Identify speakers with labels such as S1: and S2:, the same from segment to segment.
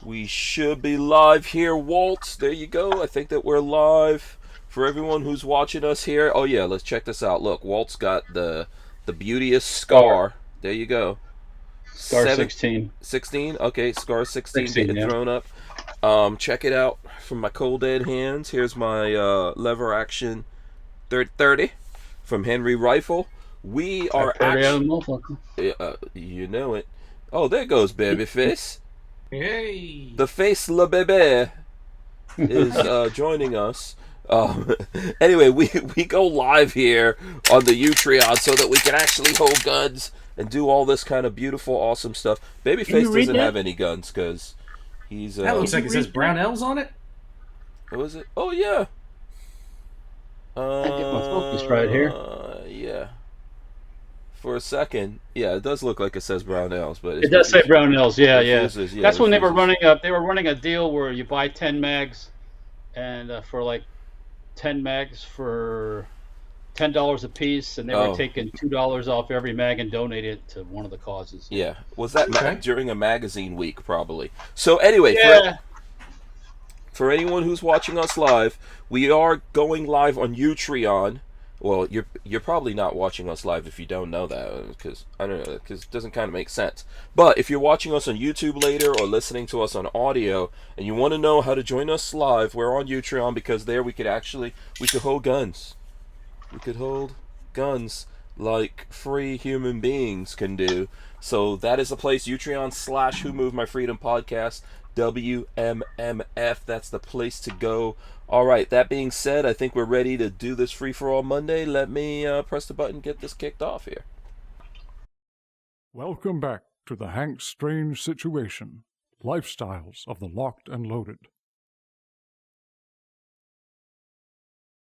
S1: We should be live here, Walt. There you go. I think that we're live for everyone who's watching us here. Oh yeah, let's check this out. Look, Walt's got the beauteous
S2: Scar.
S1: scar. There you go.
S2: Scar
S1: Seven,
S2: 16.
S1: 16. Okay, scar 16
S2: 16,
S1: getting
S2: yeah.
S1: thrown up. Check it out from my cold dead hands. Here's my lever action 30 from Henry Rifle. We
S2: Got
S1: are
S2: 30 out of
S1: actually,
S2: the motherfucker.
S1: you know it. Oh, there goes Babyface.
S3: Hey.
S1: The face le bébé is joining us. Anyway, we go live here on the Utreon so that we can actually hold guns and do all this kind of beautiful, awesome stuff.
S2: Can you
S1: Babyface
S2: read
S1: doesn't
S2: that?
S1: have any guns because he's.
S3: That looks like it says
S2: read
S3: Brownells on it.
S1: What was it? Oh yeah.
S2: I get my focus right here.
S1: Yeah. For a second, yeah, it does look like it says Brownells, but
S2: It does say Brownells, yeah.
S1: refuses, yeah,
S2: That's when they were
S1: refuses.
S2: running a deal where you buy 10 mags, and for like 10 mags for $10 a piece, and they were
S1: Oh.
S2: taking $2 off every mag and donating it to one of the causes.
S1: Yeah, was that
S3: Okay.
S1: during a magazine week probably? So anyway,
S2: Yeah.
S1: for anyone who's watching us live, we are going live on Utreon. Well, you're probably not watching us live if you don't know that, because I don't know, because it doesn't kind of make sense. But if you're watching us on YouTube later or listening to us on audio, and you want to know how to join us live, we're on Utreon because there we could hold guns. We could hold guns like free human beings can do. So that is the place, Utreon / Who Moved My Freedom podcast, WMMF. That's the place to go. All right, that being said, I think we're ready to do this free-for-all Monday. Let me press the button, get this kicked off here.
S4: Welcome back to the Hank Strange Situation, Lifestyles of the Locked and Loaded.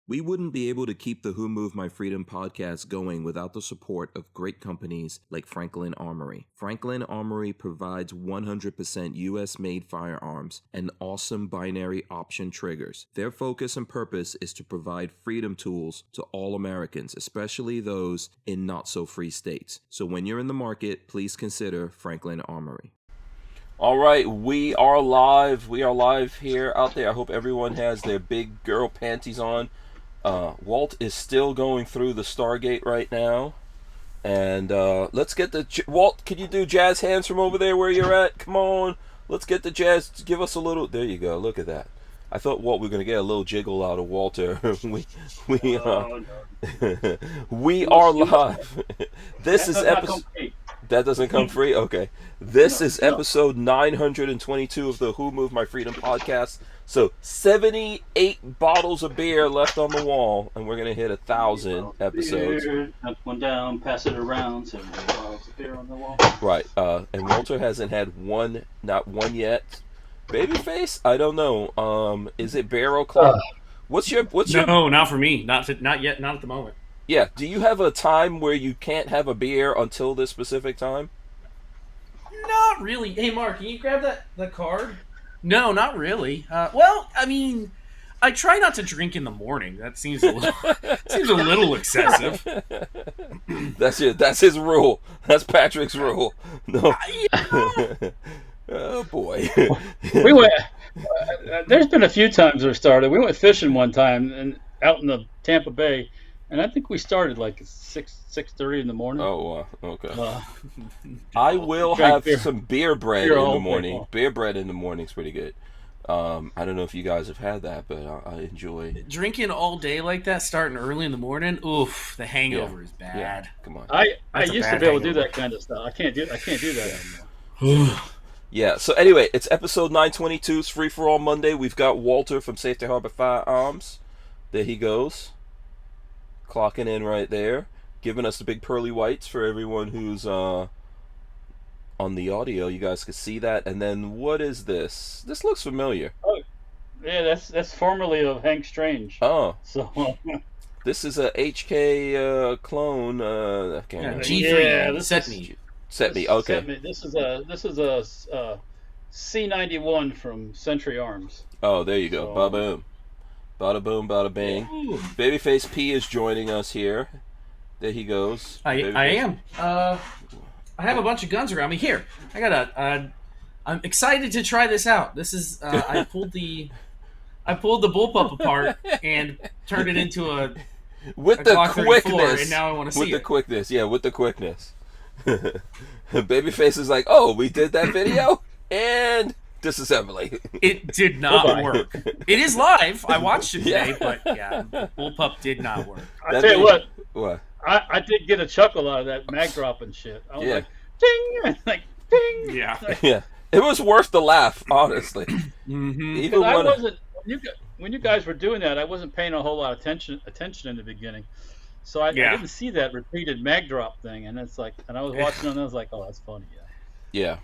S1: We wouldn't be able to keep the Who Moved My Freedom podcast going without the support of great companies like Franklin Armory. Franklin Armory provides 100% US-made firearms and awesome binary option triggers. Their focus and purpose is to provide freedom tools to all Americans, especially those in not-so-free states. So when you're in the market, please consider Franklin Armory. All right, we are live. We are live here out there. I hope everyone has their big girl panties on. Walt is still going through the Stargate right now, and let's get the Walt. Can you do jazz hands from over there where you're at? Come on, let's get the jazz. Give us a little. There you go. Look at that. I thought Walt we were gonna get a little jiggle out of Walter. we we are live. This is episode. That doesn't come free? Okay. This is episode 922 of the Who Moved My Freedom podcast. So 78 bottles of beer left on the wall, and we're going to hit 1,000 episodes.
S2: Beer, up, one down, pass it around. 70 bottles of beer on the wall.
S1: Right. And Walter hasn't had not one yet. Babyface? I don't know. Is it barrel clock? What's your
S3: No, not for me. Not yet. Not at the moment.
S1: Yeah, do you have a time where you can't have a beer until this specific time?
S3: Not really. Hey, Mark, can you grab the card? No, not really. Well, I mean, I try not to drink in the morning. That seems a little excessive.
S1: That's his rule. That's Patrick's rule. No.
S3: Yeah.
S1: Oh boy.
S2: We went. There's been a few times we started. We went fishing one time and out in the Tampa Bay, and I think we started like 6:30 in the morning.
S1: Oh, okay. I will
S2: drank
S1: have
S2: beer.
S1: some beer bread
S2: Beer
S1: in
S2: all
S1: the
S2: day
S1: morning.
S2: long.
S1: Beer bread in the morning is pretty good. I don't know if you guys have had that, but I enjoy.
S3: Drinking all day like that, starting early in the morning, oof, the hangover is
S1: Yeah,
S3: bad.
S1: come on.
S2: I
S3: That's a
S2: used to
S3: bad
S2: be able to do
S3: hangover.
S2: that kind of stuff. I can't do that anymore.
S1: Yeah, so anyway, it's episode 922. It's Free For All Monday. We've got Walter from Safety Harbor Firearms. There he goes. Clocking in right there. Giving us the big pearly whites for everyone who's on the audio. You guys can see that. And then what is this? This looks familiar.
S2: Yeah, that's formerly of Hank Strange.
S1: Oh,
S2: So
S1: this is a HK clone. I can't
S3: Yeah,
S1: remember.
S3: G3
S2: Yeah, this
S3: set
S2: is-
S3: me.
S1: Set me. Okay.
S2: This is a C91 from Century Arms.
S1: Oh, there you go.
S2: So-
S1: Ba boom. Bada boom, bada bing.
S3: Ooh,
S1: Babyface P is joining us here. There he goes.
S3: I
S1: Babyface.
S3: am. I have a bunch of guns around me. Here, I got I'm excited to try this out. This is I pulled the bullpup apart and turned it into a
S1: with the
S3: Glock 34,
S1: quickness,
S3: and now I want to see
S1: with the
S3: it.
S1: quickness, yeah, with the quickness. Babyface is like, oh, we did that video and disassembly.
S3: It did not work. It is live. I watched it today, but yeah, bullpup did not work.
S2: I tell you
S1: what?
S2: I did get a chuckle out of that mag drop and shit. I was like, ding, like ding.
S3: Yeah,
S1: yeah. It was worth the laugh, honestly.
S3: Mm-hmm.
S2: Even I wasn't when you guys were doing that. I wasn't paying a whole lot of attention in the beginning, so I didn't see that repeated mag drop thing. And it's like, and I was watching it and I was like, oh, that's funny.
S1: Yeah.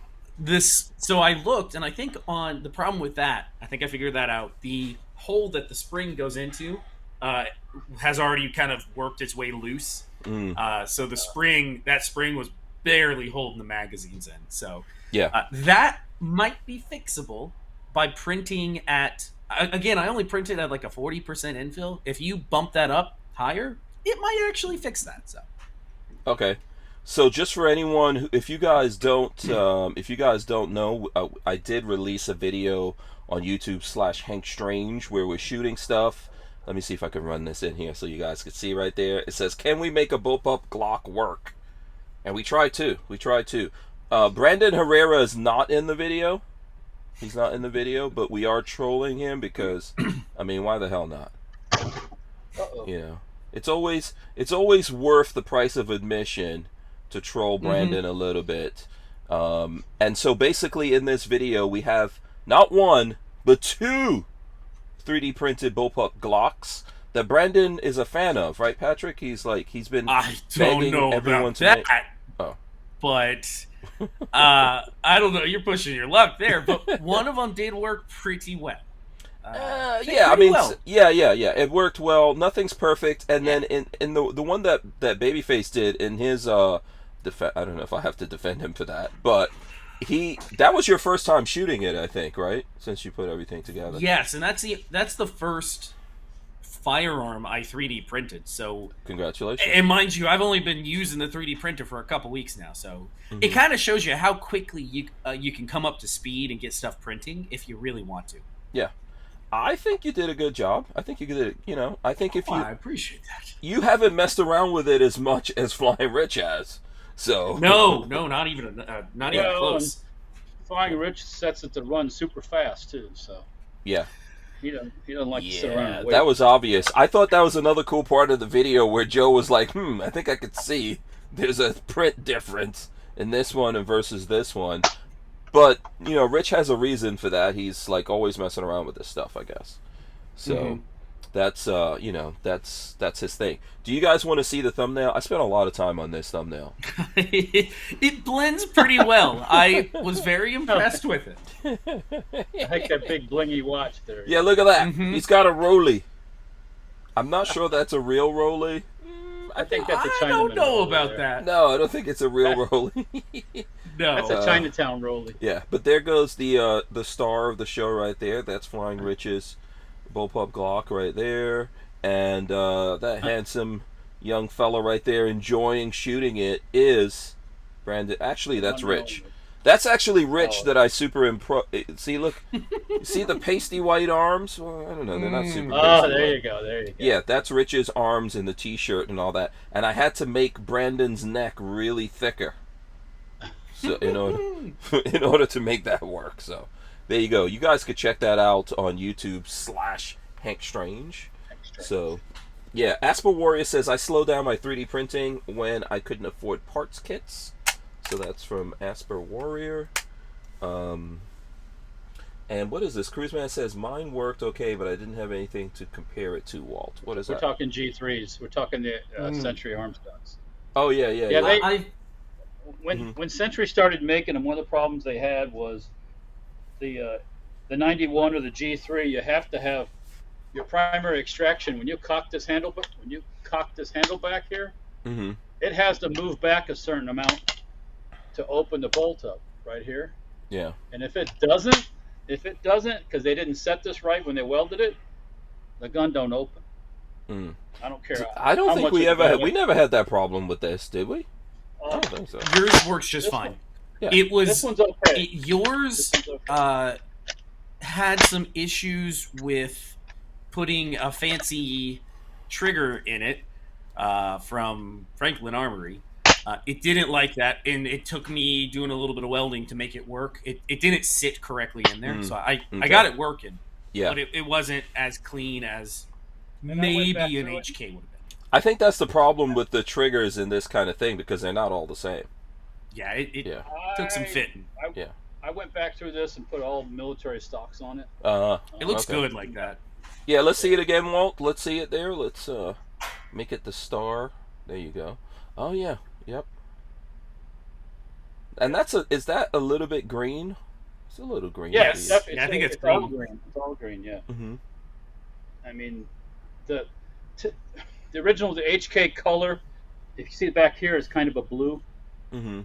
S3: So I looked, and I think on the problem with that, I think I figured that out. The hole that the spring goes into has already kind of worked its way loose. So the spring was barely holding the magazines in. So that might be fixable by printing at. Again, I only printed at like a 40% infill. If you bump that up higher, it might actually fix that. So.
S1: Okay. So just for anyone, if you guys don't know, I did release a video on YouTube /Hank Strange where we're shooting stuff. Let me see if I can run this in here so you guys can see right there. It says, "Can we make a bullpup Glock work?" And we tried to. Brandon Herrera is not in the video. He's not in the video, but we are trolling him because, I mean, why the hell not? You know, it's always worth the price of admission to troll Brandon a little bit. And so basically in this video we have not one but two 3D printed bullpup Glocks that Brandon is a fan of, right, Patrick? He's been begging everyone to make.
S3: But I don't know, you're pushing your luck there, but one of them did work pretty well.
S1: It worked well. Nothing's perfect. And then in the one that Babyface did in his I don't know if I have to defend him for that, but that was your first time shooting it, I think, right? Since you put everything together.
S3: Yes, and that's the first firearm I 3D printed. So
S1: congratulations.
S3: And mind you, I've only been using the 3D printer for a couple weeks now, so it kind of shows you how quickly you can come up to speed and get stuff printing if you really want to.
S1: Yeah. I think you did a good job. I think you did it, you know. I think
S3: I appreciate that.
S1: You haven't messed around with it as much as Flying Rich has. So
S3: no, not even close.
S2: Flying Rich sets it to run super fast too, so
S1: yeah.
S2: He doesn't like to sit around and wait.
S1: That was obvious. I thought that was another cool part of the video where Joe was like, I think I could see there's a print difference in this one and versus this one. But, you know, Rich has a reason for that. He's like always messing around with this stuff, I guess. So that's that's his thing. Do you guys want to see the thumbnail? I spent a lot of time on this thumbnail.
S3: It blends pretty well. I was very impressed with it.
S2: I like that big blingy watch there.
S1: Yeah, look at that. He's got a Rolly. I'm not sure that's a real Rolly.
S2: I think that's a Chinaman.
S3: I don't know about that.
S1: No, I don't think it's a real Rolly.
S3: No,
S2: that's a Chinatown Rolly.
S1: Yeah, but there goes the star of the show right there. That's Flying Rich's bullpup Glock right there, and that handsome young fella right there enjoying shooting it is Brandon. Actually, that's Rich. That's actually Rich that I see, look. See the pasty white arms? Well, I don't know. They're not super pasty.
S2: Oh, there you go.
S1: Yeah, that's Rich's arms in the t-shirt and all that. And I had to make Brandon's neck really thicker. So in order to make that work. So there you go. You guys could check that out on YouTube /Hank Strange. So yeah, Asper Warrior says I slowed down my 3D printing when I couldn't afford parts kits. So that's from Asper Warrior. And what is this? Cruiseman says mine worked okay, but I didn't have anything to compare it to, Walt. What is that?
S2: We're talking G3s. We're talking the Century Arms guns.
S1: Oh yeah.
S2: When Century started making them, one of the problems they had was the 91 or the G3. You have to have your primary extraction. When you cock this handle back here, it has to move back a certain amount to open the bolt up right here.
S1: Yeah. And
S2: if it doesn't, because they didn't set this right when they welded it, the gun don't open. I don't care.
S1: I don't think we never had that problem with this, did we? I don't think so.
S3: Yours works just fine.
S1: Yeah.
S3: It was
S2: This one's okay.
S3: yours.
S2: This one's okay.
S3: Had some issues with putting a fancy trigger in it from Franklin Armory. It didn't like that, and it took me doing a little bit of welding to make it work. It didn't sit correctly in there, so I got it working.
S1: Yeah.
S3: But it wasn't as clean as
S2: And I went
S3: maybe
S2: back
S3: an
S2: through it.
S3: HK would have been.
S1: I think that's the problem with the triggers in this kind of thing, because they're not all the same.
S3: Yeah, it
S1: Yeah.
S3: took some fitting.
S2: I went back through this and put all military stocks on it.
S3: It looks
S1: Okay.
S3: good like that.
S1: Yeah, let's see it again, Walt. Let's see it there. Let's make it the star. There you go. Oh yeah. Yep. And is that a little bit green? It's a little green.
S2: Yeah,
S3: Yes.
S2: definitely.
S3: Yeah, I think it's
S2: all
S3: green.
S2: green. It's all green. Yeah.
S1: Mm-hmm.
S2: I mean, the original, the HK color, if you see it back here, is kind of a blue.
S1: Mm-hmm.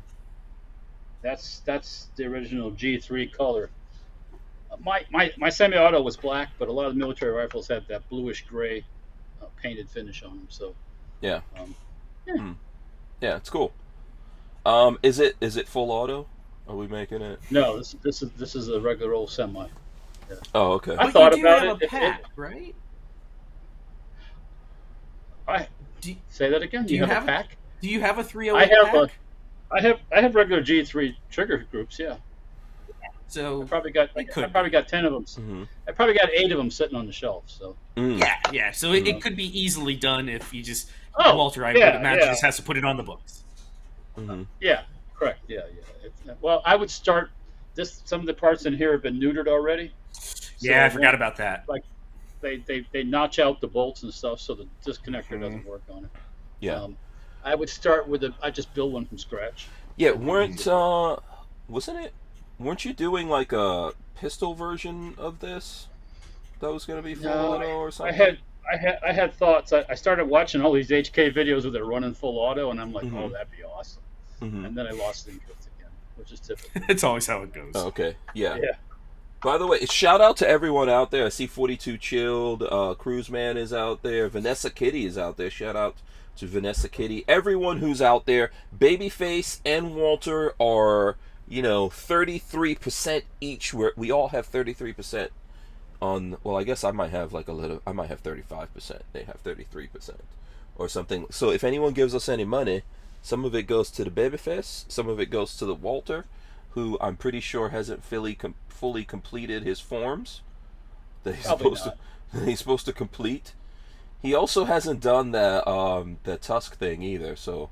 S2: That's the original G3 color. My semi-auto was black, but a lot of the military rifles had that bluish gray painted finish on them. So
S1: Yeah.
S2: yeah.
S1: Yeah, it's cool. Is it full auto? Are we making it?
S2: No, this is a regular old semi.
S1: Oh, okay.
S2: I
S3: But
S2: thought
S3: you do
S2: about
S3: have
S2: it.
S3: a pack, right?
S2: Say that again.
S3: Do
S2: You
S3: you
S2: have
S3: have
S2: a pack?
S3: Do you have a 308
S2: I have
S3: pack?
S2: I have regular G3 trigger groups. Yeah,
S3: So
S2: I probably got
S3: It could
S2: 10 of them.
S1: Mm-hmm.
S2: I probably got 8 of them sitting on the shelf. So
S3: yeah. So it could be easily done if you just Walter. I
S2: yeah,
S3: would imagine
S2: yeah.
S3: just has to put it on the books.
S2: Mm-hmm. Yeah, correct. Yeah. Well, I would start this. Some of the parts in here have been neutered already.
S3: Yeah, I forgot about that.
S2: Like they notch out the bolts and stuff, so the disconnector doesn't work on it.
S1: Yeah.
S2: I would start with I just build one from scratch.
S1: Yeah, weren't you doing like a pistol version of this that was going to be full auto or something?
S2: I had thoughts. I started watching all these HK videos where they're running full auto, and I'm like, oh, that'd be awesome.
S1: Mm-hmm.
S2: And then I lost interest again, which is typical.
S3: It's always how it goes.
S1: Oh, okay. Yeah.
S2: Yeah.
S1: By the way, shout out to everyone out there. I see 42 Chilled, Cruise Man is out there, Vanessa Kitty is out there. Shout out to Vanessa Kitty. Everyone who's out there, Babyface and Walter are, 33% each. We all have 33% on. Well, I guess I might have I might have 35%. They have 33% or something. So if anyone gives us any money, some of it goes to the Babyface, some of it goes to the Walter, who I'm pretty sure hasn't fully completed his forms that he's supposed to complete. He also hasn't done the TUSC thing either, so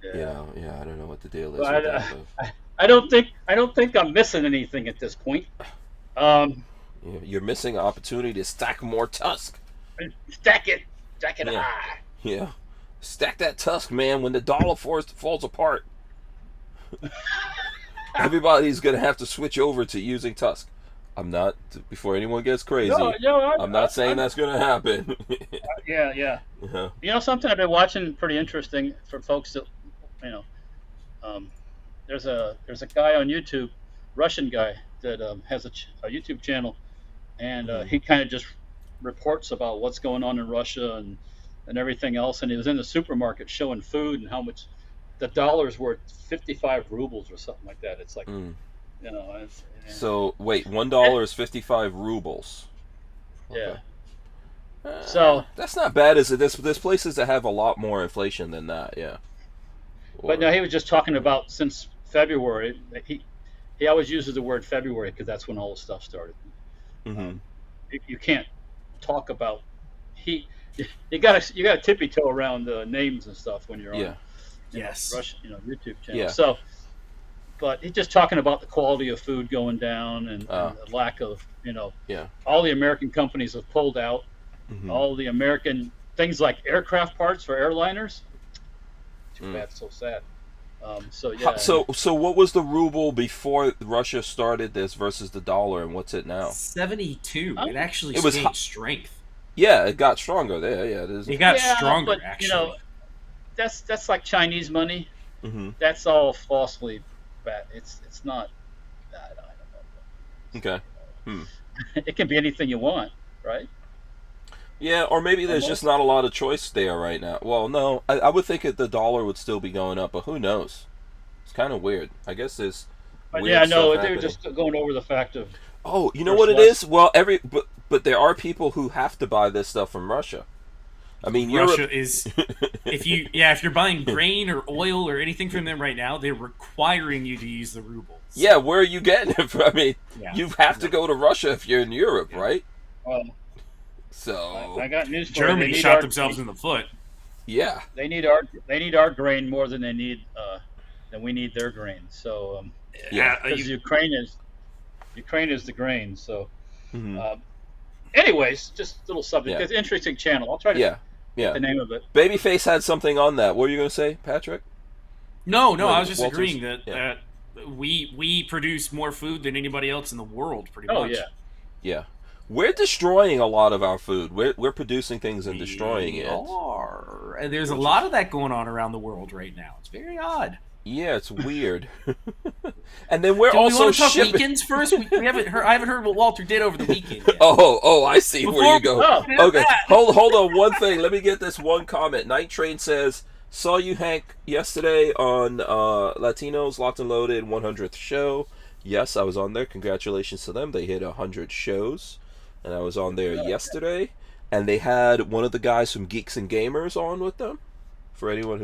S1: yeah, I don't know what the deal is with that.
S2: I don't think I'm missing anything at this point.
S1: You're missing an opportunity to stack more TUSC.
S2: Stack it high.
S1: Yeah, stack that TUSC, man. When the dollar falls apart, everybody's gonna have to switch over to using TUSC. I'm not, before anyone gets crazy. I'm not saying that's gonna happen.
S2: Yeah. Something I've been watching pretty interesting for folks that, there's a guy on YouTube, Russian guy that has a YouTube channel, and he kind of just reports about what's going on in Russia and everything else. And he was in the supermarket showing food and how much the dollar's worth 55 rubles or something like that. It's like,
S1: So wait, $1 is 55 rubles.
S2: Okay. Yeah. So
S1: that's not bad, is it? There's places that have a lot more inflation than that. Yeah.
S2: But no, he was just talking about since February. He always uses the word February because that's when all the stuff started.
S1: Mm-hmm.
S2: You can't talk about you got to tippy toe around the names and stuff when you're on Russian YouTube channel.
S1: Yeah.
S2: So, but he's just talking about the quality of food going down and the lack of all the American companies have pulled out. Mm-hmm. All the American things like aircraft parts for airliners. Too bad, so sad.
S1: So what was the ruble before Russia started this versus the dollar, and what's it now?
S3: 72. It actually stayed strength.
S1: Yeah, it got stronger there. Yeah, it is.
S3: It got stronger,
S2: but,
S3: actually.
S2: That's like Chinese money.
S1: Mm-hmm.
S2: That's all falsely bad. It's not. I don't know.
S1: Okay.
S2: It can be anything you want, right?
S1: Yeah, or maybe there's just not a lot of choice there right now. Well, no, I would think that the dollar would still be going up, but who knows? It's kind of weird. I guess there's
S2: But
S1: weird
S2: yeah,
S1: stuff
S2: no, they
S1: happening.
S2: were just going over the fact of.
S1: Oh, you know
S2: There's
S1: what it
S2: less-
S1: is? Well, but there are people who have to buy this stuff from Russia. I mean,
S3: Russia
S1: Europe
S3: is if you're buying grain or oil or anything from them right now, they're requiring you to use the rubles.
S1: Yeah, where are you getting it from? I mean,
S3: Yeah.
S1: you have to go to Russia if you're in Europe, right?
S2: Well,
S1: So
S2: I got news for you.
S3: Germany
S2: They need
S3: shot
S2: our-
S3: themselves in the foot.
S1: yeah,
S2: They need our grain more than they need than we need their grain. So
S1: yeah.
S2: because Ukraine is the grain. So
S1: Mhm.
S2: anyways, just a little subject.
S1: Yeah.
S2: It's an interesting channel. I'll try to
S1: Yeah,
S2: get
S1: yeah.
S2: the name of it.
S1: Babyface had something on that. What were you going to say, Patrick?
S3: No,
S1: Well,
S3: I was just
S1: Walter's-
S3: agreeing that
S1: yeah.
S3: we produce more food than anybody else in the world, pretty
S2: Oh
S3: much.
S2: yeah.
S1: Yeah. We're destroying a lot of our food. We're producing things and destroying
S3: We
S1: it.
S3: are. And there's a lot of that going on around the world right now. It's very odd.
S1: Yeah, it's weird. And then we're
S3: Do we
S1: also
S3: want to talk
S1: shipping.
S3: weekends first? We haven't heard. I haven't heard what Walter did over the weekend yet.
S1: Oh, I see where you go.
S2: Oh,
S1: Okay, hold on one thing. Let me get this one comment. Night Train says, saw you, Hank, yesterday on Latinos Locked and Loaded 100th show. Yes, I was on there. Congratulations to them. They hit 100 shows. And I was on there yesterday. And they had one of the guys from Geeks and Gamers on with them. For anyone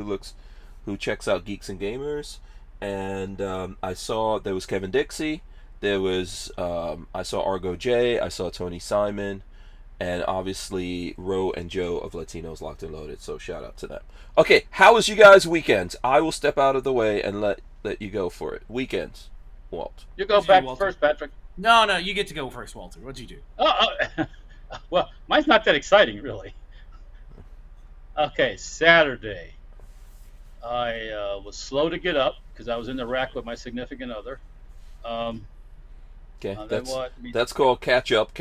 S1: who checks out Geeks and Gamers. And I saw there was Kevin Dixie. There was I saw Argo J. I saw Tony Simon. And obviously Ro and Joe of Latinos Locked and Loaded. So shout out to them. Okay, how was you guys' weekends? I will step out of the way and let you go for it. Weekends, Walt.
S2: You go
S3: What'd you
S2: back
S3: do, Walter?
S2: first, Patrick.
S3: No, you get to go first, Walter. What'd you do?
S2: Well, mine's not that exciting, really. Okay, Saturday. I was slow to get up because I was in the rack with my significant other.
S1: Okay,
S2: Then what?
S1: that's called catch up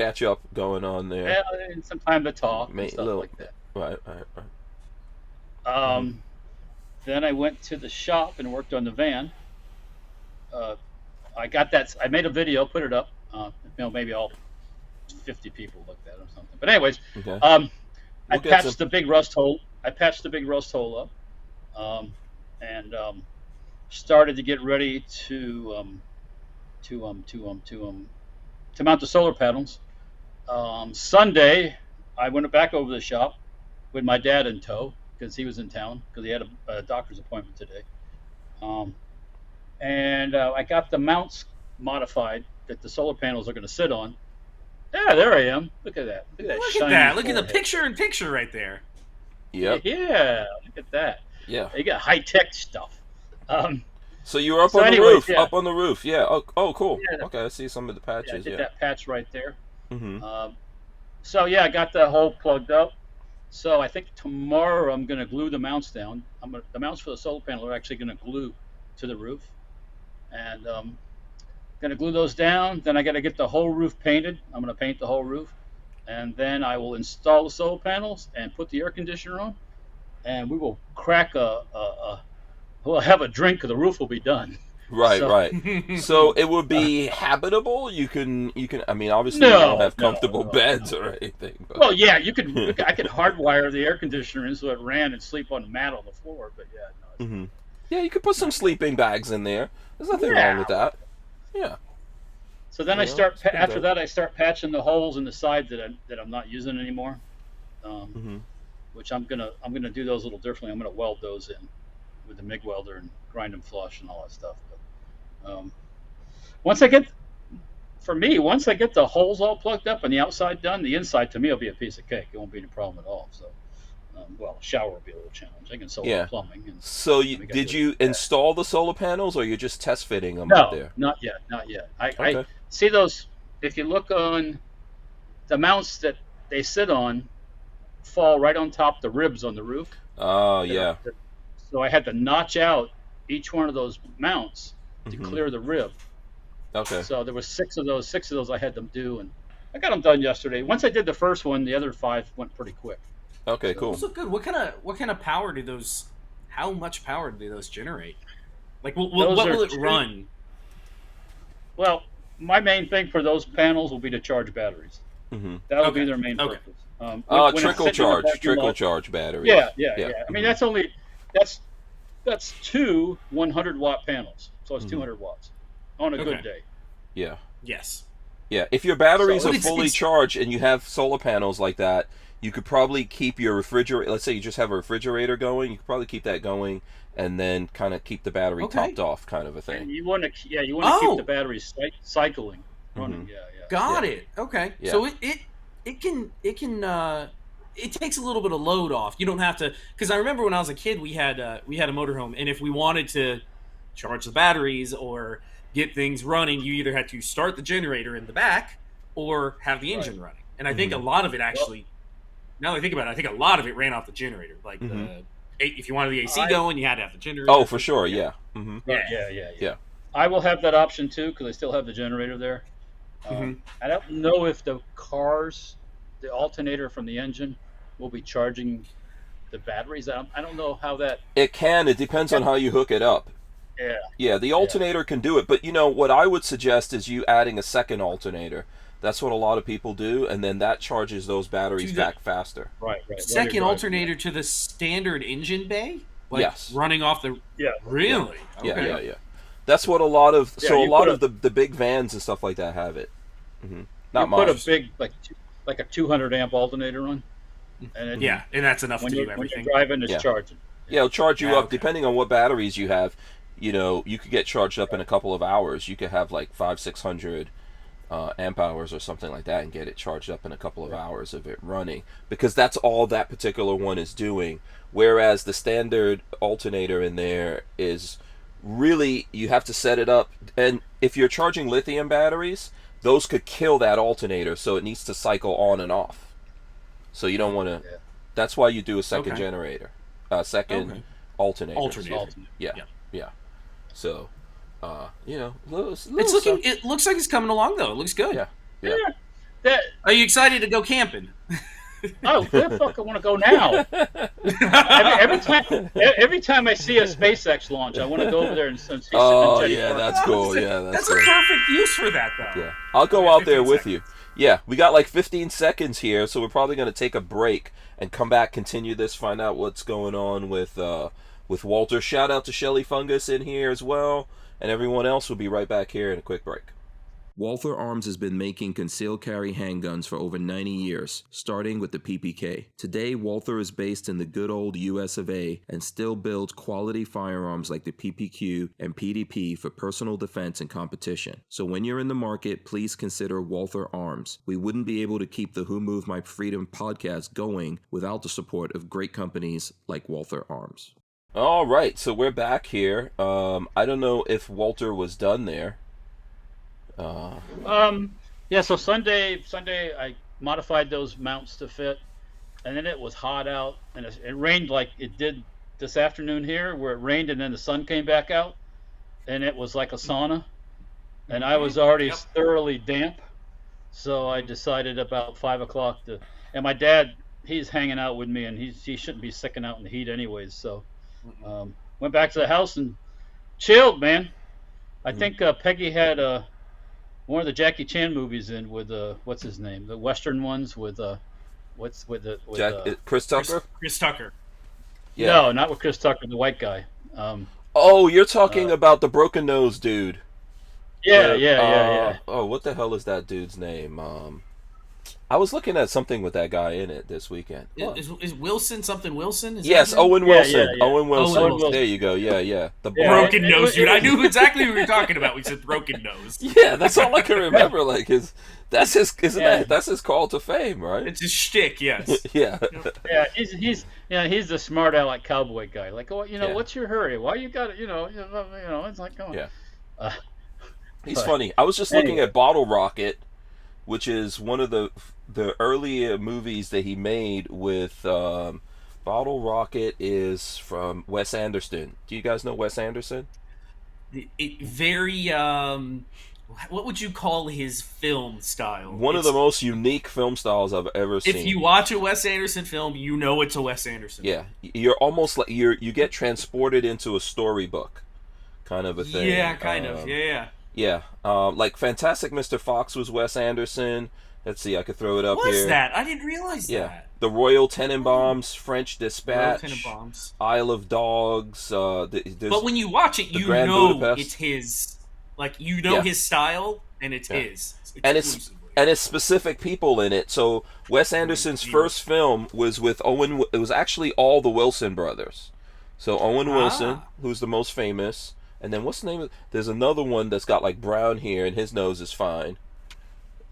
S1: going on there.
S2: Yeah, and some time to talk and stuff
S1: little-
S2: like that.
S1: Right.
S2: Then I went to the shop and worked on the van. I got that. I made a video, put it up. Maybe all 50 people looked at it or something. But anyways,
S1: Okay.
S2: I
S1: We'll get
S2: patched
S1: some-
S2: the big rust hole. I patched the big rust hole up, and started to get ready to mount the solar panels. Sunday, I went back over to the shop with my dad in tow because he was in town because he had a doctor's appointment today. And I got the mounts modified that the solar panels are going to sit on. Yeah, there I am. Look at that. Look at that.
S3: Look
S2: shiny
S3: at that. Look at the
S2: forehead.
S3: picture right there.
S1: Yep.
S2: Yeah, look at that.
S1: Yeah.
S2: They got high tech stuff.
S1: So you were up
S2: So
S1: on the
S2: anyways,
S1: roof.
S2: yeah.
S1: Up on the roof. Yeah. Oh, cool.
S2: Yeah.
S1: Okay, I see some of the
S2: Yeah, I
S1: patches.
S2: did
S1: Yeah.
S2: that patch right there.
S1: Mm-hmm.
S2: So yeah, I got the hole plugged up. So I think tomorrow I'm going to glue the mounts down. The mounts for the solar panel are actually going to glue to the roof, and going to glue those down. Then I got to get the whole roof painted. I'm going to paint the whole roof, and then I will install the solar panels and put the air conditioner on, and we will crack we'll have a drink because the roof will be done.
S1: Right.
S2: So-
S1: Right. So it would be habitable. You can. I mean, obviously,
S2: No,
S1: you don't have
S2: no,
S1: comfortable
S2: no,
S1: beds
S2: no.
S1: or anything. But,
S2: Well, yeah, I could hardwire the air conditioner in so it ran and sleep on the mat on the floor. But yeah, no.
S1: hmm Yeah, you could put some sleeping bags in there. There's nothing
S2: Yeah.
S1: wrong with that. Yeah.
S2: So then
S1: Yeah,
S2: I start
S1: it's pretty
S2: after
S1: good.
S2: that. I start patching the holes in the side that I'm not using anymore,
S1: hmm
S2: which I'm gonna do those a little differently. I'm gonna weld those in with the MIG welder and grind them flush and all that stuff. But once I get the holes all plugged up and the outside done, the inside to me will be a piece of cake. It won't be any problem at all. So, shower will be a little challenging and so will
S1: Yeah.
S2: plumbing. And
S1: So
S2: We got
S1: did
S2: to
S1: you
S2: do that.
S1: install the solar panels, or you're just test fitting them up
S2: no,
S1: there?
S2: not yet. I
S1: Okay.
S2: see those. If you look on the mounts that they sit on, fall right on top the ribs on the roof.
S1: Oh yeah.
S2: So I had to notch out each one of those mounts to
S1: Mhm.
S2: clear the rib.
S1: Okay.
S2: So there was six of those I had to do, and I got them done yesterday. Once I did the first one, the other 5 went pretty quick.
S1: Okay.
S2: So-
S1: Cool.
S3: Also good. What kind of power do those? How much power do those generate? Like, what
S2: Those
S3: will
S2: are
S3: it
S2: two-
S3: run?
S2: Well, my main thing for those panels will be to charge batteries.
S1: hmm
S2: That'll
S3: Okay.
S2: be their main
S3: Okay.
S2: purpose. When it's
S1: Trickle
S2: sitting in the
S1: charge.
S2: parking
S1: Trickle
S2: lot-
S1: charge batteries.
S2: Yeah. I mean,
S1: Mhm.
S2: that's That's two 100-watt panels, so it's 200 watts on a good day.
S1: Yeah.
S3: Yes.
S1: Yeah. If your batteries
S2: So
S1: are fully charged and you have solar panels like that, you could probably keep your refrigerator. Let's say you just have a refrigerator going. You could probably keep that going, and then kind of keep the battery topped off, kind of a thing.
S2: And you want to keep the batteries cycling, running.
S3: Got it. Okay.
S1: Yeah.
S3: So it can it takes a little bit of load off. You don't have to, because I remember when I was a kid, we had a motorhome, and if we wanted to charge the batteries or get things running, you either had to start the generator in the back or have the engine running. And I think a lot of it actually, now that I think about it, I think a lot of it ran off the generator. Like if you wanted the AC going, you had to have the generator.
S1: Oh, for sure. Yeah. Mm-hmm.
S2: Yeah. I will have that option too because I still have the generator there. I don't know if the alternator from the engine will be charging the batteries. I don't know how that.
S1: It can. It depends on how you hook it up.
S2: Yeah.
S1: Yeah, the alternator can do it, but what I would suggest is you adding a second alternator. That's what a lot of people do, and then that charges those batteries back faster.
S2: Right.
S3: Second alternator to the standard engine bay? Like
S1: yes.
S3: Running off the...
S2: Yeah.
S3: Really?
S1: Yeah. That's what a lot of... So a lot of the big vans and stuff like that have it. Not much.
S2: Put a big, like a 200 amp alternator on. And
S3: and that's enough to do everything.
S2: When you're driving, it's charging.
S1: Yeah, it'll charge you up, depending on what batteries you have. You could get charged up in a couple of hours. You could have like 500-600 amp hours or something like that and get it charged up in a couple of hours of it running, because that's all that particular one is doing. Whereas the standard alternator in there is really, you have to set it up, and if you're charging lithium batteries, those could kill that alternator, so it needs to cycle on and off. So you don't want to. That's why you do a second generator, second alternator. Yeah. So,
S3: it looks like it's coming along though. It looks good.
S1: Yeah.
S3: Are you excited to go camping?
S2: Oh, where the fuck I want to go now? every time I see a SpaceX launch, I want to go over there and see.
S1: Oh yeah, that's cool. Yeah,
S3: that's a perfect use for that though.
S1: Yeah, I'll go out there with you. Yeah, we got like 15 seconds here, so we're probably going to take a break and come back, continue this, find out what's going on with Walter. Shout out to Shelly Fungus in here as well, and everyone else will be right back here in a quick break.
S5: Walther Arms has been making concealed carry handguns for over 90 years, starting with the PPK. Today, Walther is based in the good old US of A and still builds quality firearms like the PPQ and PDP for personal defense and competition. So when you're in the market, please consider Walther Arms. We wouldn't be able to keep the Who Moved My Freedom podcast going without the support of great companies like Walther Arms.
S1: All right, so we're back here. I don't know if Walter was done there.
S2: So Sunday I modified those mounts to fit, and then it was hot out, and it rained like it did this afternoon here, where it rained and then the sun came back out, and it was like a sauna, and I was already thoroughly damp, so I decided about 5 o'clock and my dad, he's hanging out with me, and he shouldn't be sicking out in the heat anyways, so went back to the house and chilled, man. I think Peggy had one of the Jackie Chan movies in with what's his name, the Western ones with
S1: Chris Tucker.
S3: Chris Tucker.
S1: Yeah.
S2: No, not with Chris Tucker, the white guy.
S1: You're talking about the broken nose dude.
S2: Yeah.
S1: Oh, what the hell is that dude's name? I was looking at something with that guy in it this weekend.
S3: Is Wilson something Wilson?
S1: Yes, Owen Wilson.
S2: Yeah.
S1: Owen Wilson. There you go. Yeah. The
S3: broken nose dude. I knew exactly what we were talking about. We said broken nose.
S1: Yeah, that's all I can remember. Like that's his call to fame, right?
S3: It's his shtick, yes.
S1: Yeah.
S2: Yeah, he's the smart aleck cowboy guy. Like, what's your hurry? Why you got it? It's like, come on.
S1: Yeah. He's funny. I was just looking at Bottle Rocket, which is one of the earlier movies that he made with Bottle Rocket is from Wes Anderson. Do you guys know Wes Anderson?
S3: Very what would you call his film style?
S1: One of the most unique film styles I've ever seen.
S3: If you watch a Wes Anderson film, you know it's a Wes Anderson film.
S1: Yeah, you're almost like you get transported into a storybook kind of a thing.
S3: Yeah, kind of. Yeah.
S1: Yeah, like Fantastic Mr. Fox was Wes Anderson.
S5: Let's see, I could throw it up
S3: What
S5: here.
S3: was that? I didn't realize
S5: Yeah.
S3: that.
S5: The Royal Tenenbaums, French Dispatch,
S3: Royal Tenenbaums.
S5: Isle of Dogs.
S3: But when you watch it, you
S5: Grand
S3: know
S5: Budapest.
S3: it's his. Like, you know his style, and it's his.
S5: And it's specific people in it. So Wes Anderson's first film was with Owen. It was actually all the Wilson brothers. So Owen Wilson, who's the most famous, and then what's the name of? There's another one that's got like brown hair and his nose is fine.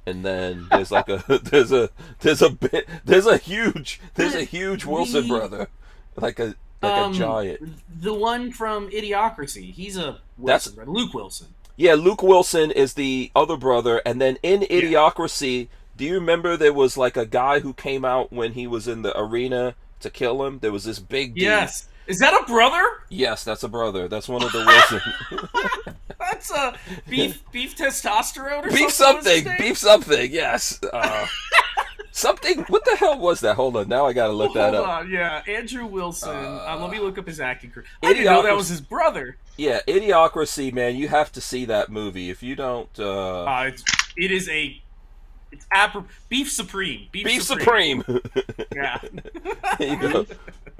S5: And then there's like a there's a huge Wilson brother, like a giant.
S3: The one from Idiocracy. He's a Wilson brother. Luke Wilson.
S5: Yeah, Luke Wilson is the other brother, and then in Idiocracy, do you remember there was like a guy who came out when he was in the arena to kill him? There was this big dude.
S3: Yes. Is that a brother?
S5: Yes, that's a brother. That's one of the Wilson.
S3: That's a beef testosterone or
S5: beef
S3: something.
S5: Beef something. Yes. Something. What the hell was that? Hold on. Now I gotta look that up.
S3: Hold on. Yeah, Andrew Wilson. Let me look up his acting career. I didn't know that was his brother.
S5: Yeah, Idiocracy, man. You have to see that movie. If you don't,
S3: it is a. It's Beef Supreme.
S5: Beef Supreme.
S3: Yeah.
S5: There you go.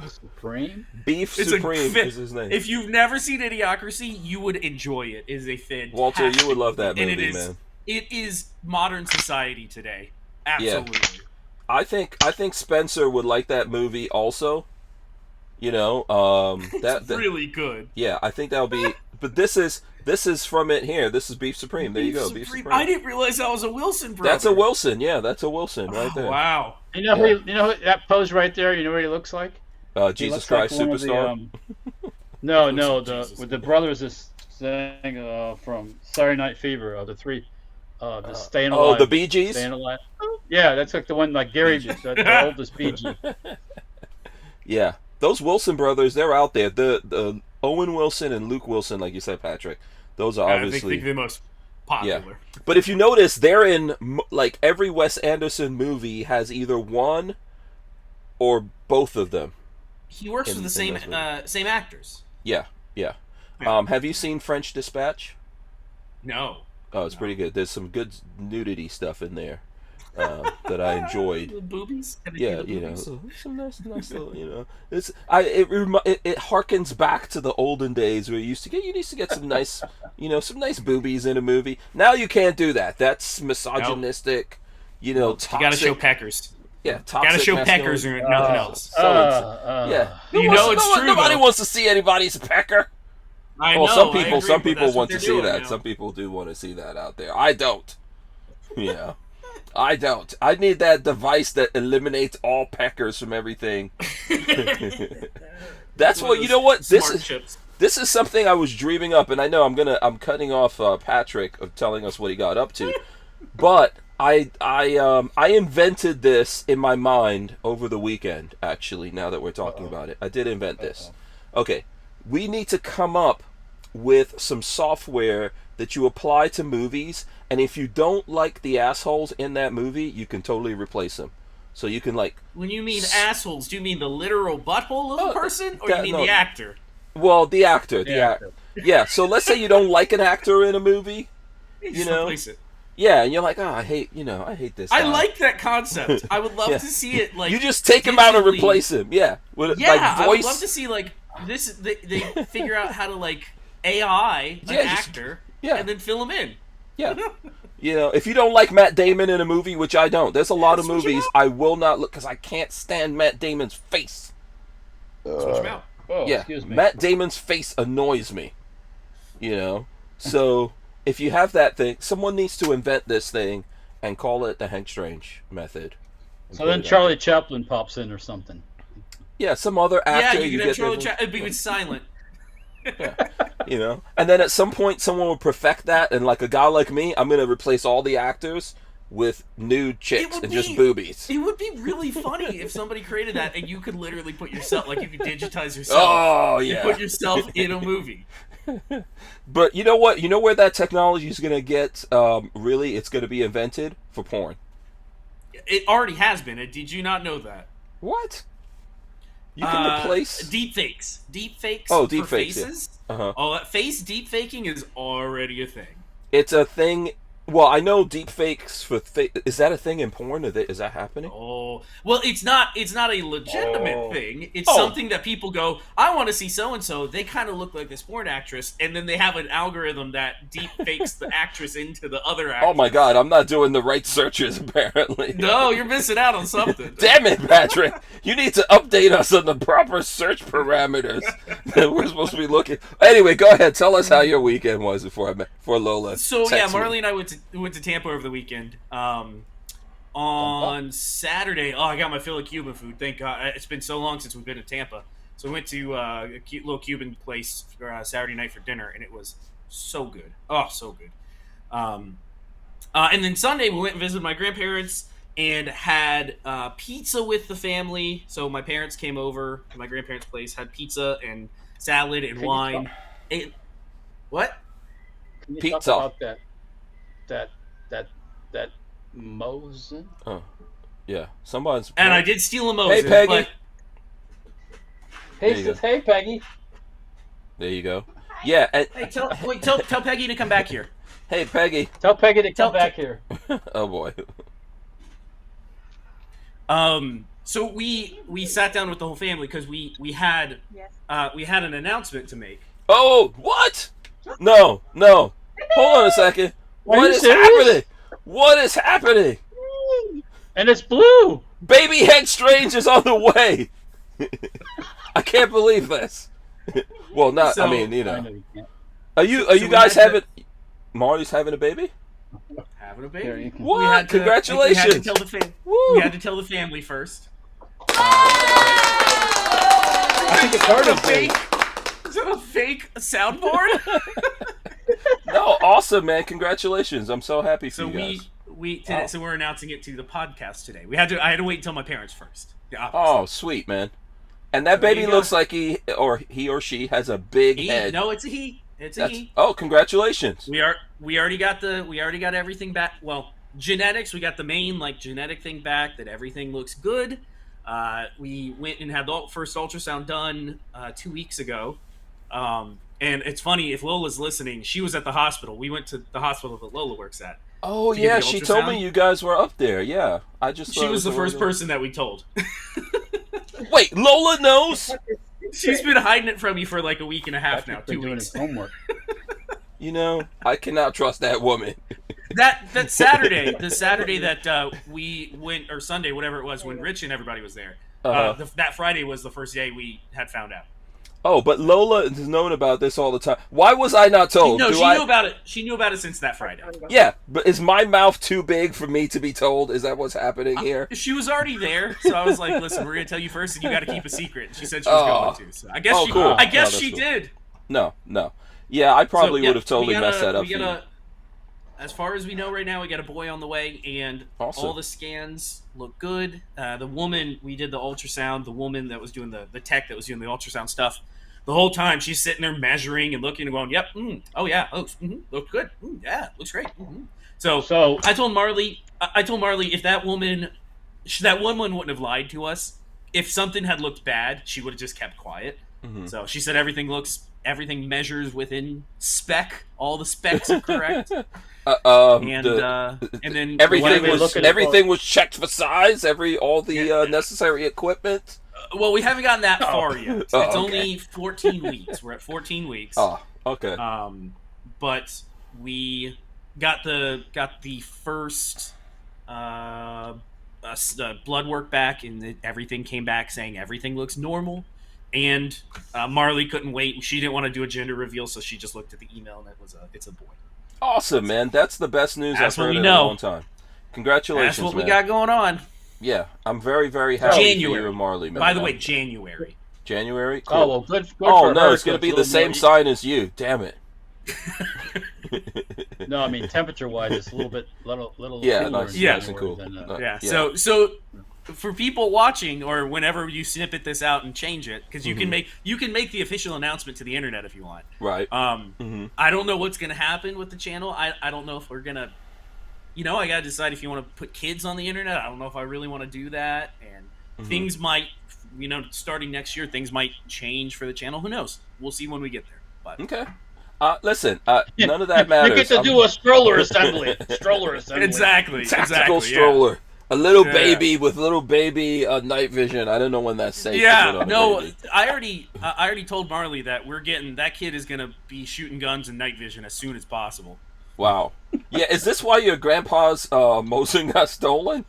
S2: Supreme?
S5: Beef Supreme is his name.
S3: If you've never seen Idiocracy, you would enjoy it. It is a fantastic.
S5: Walter, you would love that movie, man.
S3: It is modern society today. Absolutely.
S5: Yeah. I think Spencer would like that movie also. You know,
S3: it's really good.
S5: Yeah, I think that'll be. But this is from it here. This is Beef Supreme. There you go, Beef Supreme.
S3: I didn't realize that was a Wilson brother.
S5: That's a Wilson. Yeah, that's a Wilson right there.
S3: Wow.
S2: You know who that pose right there? You know what he looks like?
S5: Jesus Christ Superstar.
S2: With the brothers is saying from Saturday Night Fever. The three. The Staying Alive.
S5: Oh, the Bee Gees?
S2: Staying Alive. Yeah, that's like the one like Gary just the oldest Bee Gee.
S5: Yeah, those Wilson brothers, they're out there. The Owen Wilson and Luke Wilson, like you said, Patrick. Those are obviously.
S3: I think they're the most popular.
S5: Yeah. But if you notice, they're in like every Wes Anderson movie has either one or both of them.
S3: He works with the same actors.
S5: Yeah. Have you seen French Dispatch?
S3: No.
S5: Oh, it's pretty good. There's some good nudity stuff in there that I enjoyed.
S3: The boobies?
S5: Yeah, you know, some nice little, you know. It harkens back to the olden days where you used to get some nice, some nice boobies in a movie. Now you can't do that. That's misogynistic. You know, toxic.
S3: You gotta show peckers.
S5: Yeah, toxic.
S3: Gotta show peckers or nothing else.
S5: Yeah,
S3: it's true.
S5: Nobody wants to see anybody's pecker.
S3: I know.
S5: Some people want to see that. Some people do want to see that out there. I don't. Yeah. I don't. I need that device that eliminates all peckers from everything. That's what you know. What this is something I was dreaming up, and I know I'm cutting off Patrick of telling us what he got up to, but I invented this in my mind over the weekend. Actually, now that we're talking about it, I did invent this. Okay, we need to come up with some software that you apply to movies, and if you don't like the assholes in that movie, you can totally replace them. So you can like.
S3: When you mean assholes, do you mean the literal butthole of the person, or you mean the actor?
S5: Well, the actor. Yeah. So let's say you don't like an actor in a movie. You know.
S3: Replace it.
S5: Yeah, and you're like, I hate this guy.
S3: I like that concept. I would love to see it. Like
S5: you just take him out and replace him. Yeah. With,
S3: yeah, like, voice. I would love to see like this. They figure out how to like AI an actor.
S5: Yeah.
S3: And then fill him in.
S5: Yeah. If you don't like Matt Damon in a movie, which I don't, there's a lot of movies I will not look because I can't stand Matt Damon's face.
S3: Switch him out.
S2: Oh,
S5: yeah,
S2: excuse me.
S5: Matt Damon's face annoys me. So if you have that thing, someone needs to invent this thing and call it the Hank Strange method.
S2: So then Charlie Chaplin pops in or something.
S5: Yeah, some other actor.
S3: Yeah, you could have Charlie Chaplin. It'd be silent.
S5: Yeah. And then at some point someone would perfect that, and like a guy like me, I'm gonna replace all the actors with nude chicks and just boobies.
S3: It would be really funny if somebody created that and you could literally put yourself, like you could digitize yourself.
S5: Oh yeah.
S3: You put yourself in a movie.
S5: But you know what? You know where that technology is gonna get? Really, it's gonna be invented for porn.
S3: It already has been. Did you not know that?
S5: What? You can replace
S3: deepfakes. Deepfakes.
S5: Oh, deepfakes.
S3: Faces.
S5: Yeah.
S3: Oh, face deepfaking is already a thing.
S5: It's a thing Well, I know deep fakes for is that a thing in porn? Is that happening?
S3: Oh, well, it's not a legitimate thing. It's
S5: Oh.
S3: something that people go, I want to see so-and-so. They kind of look like this porn actress. And then they have an algorithm that deep fakes the actress into the other actress.
S5: Oh my God, I'm not doing the right searches apparently.
S3: No, you're missing out on something.
S5: Damn it, Patrick! You need to update us on the proper search parameters that we're supposed to be looking. Anyway, go ahead. Tell us how your weekend was before Lola.
S3: So yeah,
S5: texted me.
S3: Marley and I went to Tampa over the weekend. On Saturday, I got my fill of Cuban food. Thank God, it's been so long since we've been to Tampa. So we went to a cute little Cuban place for Saturday night for dinner, and it was so good. Oh, so good. And then Sunday we went and visited my grandparents and had pizza with the family. So my parents came over to my grandparents' place, had pizza and salad and wine. What?
S2: Can you
S5: Pizza.
S2: talk about that Mosin?
S5: Oh, yeah. Someone's.
S3: And I did steal a Moses.
S5: Hey, Peggy.
S3: But
S5: There you go.
S2: Hey, Peggy.
S5: There you go. Yeah. And,
S3: hey, tell Peggy to come back here.
S5: hey, Peggy.
S2: Tell Peggy to come back here.
S5: Oh boy.
S3: So we sat down with the whole family because we had an announcement to make.
S5: Oh, what? No. Hold on a second. What is happening? What is happening?
S2: And it's blue.
S5: Baby Head Strange is on the way. I can't believe this. Well, not.
S3: So-
S5: I mean, you
S2: I
S5: know.
S2: know you can't.
S5: Are you
S3: we
S5: guys
S3: had
S5: having? Marty's having a baby?
S3: Having a
S2: There
S3: baby.
S2: you go.
S5: What?
S3: We had to
S5: Congratulations.
S3: tell the
S5: Woo.
S3: we had to tell the family first.
S2: I think it's hard
S3: Is
S2: to
S3: that a fake? Is that a fake soundboard?
S5: No, awesome, man. Congratulations. I'm so happy for
S3: So
S5: you guys.
S3: so we're announcing it to the podcast today. I had to wait until my parents first. Yeah,
S5: Oh, sweet, man. And that
S3: So there
S5: baby
S3: you go.
S5: looks like he or she has a big head.
S3: No, it's a he. It's a he.
S5: Oh, congratulations.
S3: We already got everything back. Well, genetics, we got the main genetic thing back that everything looks good. We went and had the first ultrasound done 2 weeks ago. And it's funny, if Lola's listening, she was at the hospital. We went to the hospital that Lola works at.
S5: Oh,
S3: to get
S5: yeah,
S3: the
S5: she told me
S3: ultrasound.
S5: you guys were up there. Yeah. I just
S3: She
S5: thought it
S3: was the first
S5: one-
S3: person that we told.
S5: Wait, Lola knows?
S3: She's been hiding it from you for like a week and a half now,
S2: Patrick's been
S3: 2
S2: doing
S3: weeks.
S2: his homework.
S5: You know, I cannot trust that woman.
S3: That Saturday, the Saturday that we went, or Sunday, whatever it was, when Rich and everybody was there.
S5: Uh-huh.
S3: That Friday was the first day we had found out.
S5: Oh, but Lola has known about this all the time. Why was I not told?
S3: No,
S5: Do
S3: she
S5: I-
S3: knew about it. She knew about it since that Friday.
S5: Yeah, but is my mouth too big for me to be told? Is that what's happening here?
S3: She was already there, so I was like, "Listen, we're gonna tell you first, and you got to keep a secret." And she said she was going to. So I guess
S5: Oh,
S3: she,
S5: cool.
S3: I guess
S5: No,
S3: she
S5: that's cool.
S3: did.
S5: No. Yeah, I probably
S3: So, yeah,
S5: would have totally
S3: we got
S5: messed that up for you.
S3: As far as we know right now, we got a boy on the way, and
S5: Awesome.
S3: all the scans look good. The woman, we did the ultrasound, the woman that was doing the tech that was doing the ultrasound stuff, the whole time she's sitting there measuring and looking and going, yep, oh yeah, looks good, yeah, looks great. So I told Marley, if that woman wouldn't have lied to us. If something had looked bad, she would have just kept quiet.
S5: Mhm.
S3: So she said everything measures within spec. All the specs are correct. And then
S5: everything was checked for size. All the necessary equipment.
S3: Well, we haven't gotten that far yet.
S5: Oh,
S3: It's
S5: okay.
S3: only 14 weeks. We're at 14 weeks.
S5: Oh, okay.
S3: But we got the first blood work back, and everything came back saying everything looks normal. And Marley couldn't wait. She didn't want to do a gender reveal, so she just looked at the email, and it's a boy.
S5: Awesome, man. That's the best news
S3: That's
S5: I've
S3: what
S5: heard
S3: we
S5: in
S3: know.
S5: a long time. Congratulations,
S3: That's what
S5: man.
S3: we got going on.
S5: Yeah, I'm very, very happy for
S3: January.
S5: you and Marley, man.
S3: By the way, January.
S5: January? Cool.
S2: Oh, well, good
S5: Oh,
S2: for
S5: no,
S2: her,
S5: it's going to
S2: so
S5: be the
S2: a
S5: same
S2: little
S5: sign as you. Damn it.
S2: more- No, I mean, temperature-wise, it's a little
S5: Yeah,
S2: cooler
S5: nice,
S2: in
S5: nice and
S2: January
S5: cool.
S2: than,
S3: Yeah.
S5: Yeah.
S3: So for people watching, or whenever you snippet this out and change it, because you can make the official announcement to the internet if you want.
S5: Right.
S3: I don't know what's gonna happen with the channel. I don't know if we're gonna, I gotta decide if you want to put kids on the internet. I don't know if I really want to do that, and things might, starting next year, things might change for the channel. Who knows? We'll see when we get there. But
S5: Okay. Listen, none of that matters.
S2: You get to do a stroller assembly.
S3: Exactly.
S5: Tactical
S3: exactly,
S5: stroller.
S3: Yeah.
S5: A little baby with little baby night vision. I don't know when that's safe.
S3: Yeah, no, I already told Marley that that kid is gonna be shooting guns and night vision as soon as possible.
S5: Wow. Yeah, is this why your grandpa's Mosin got stolen?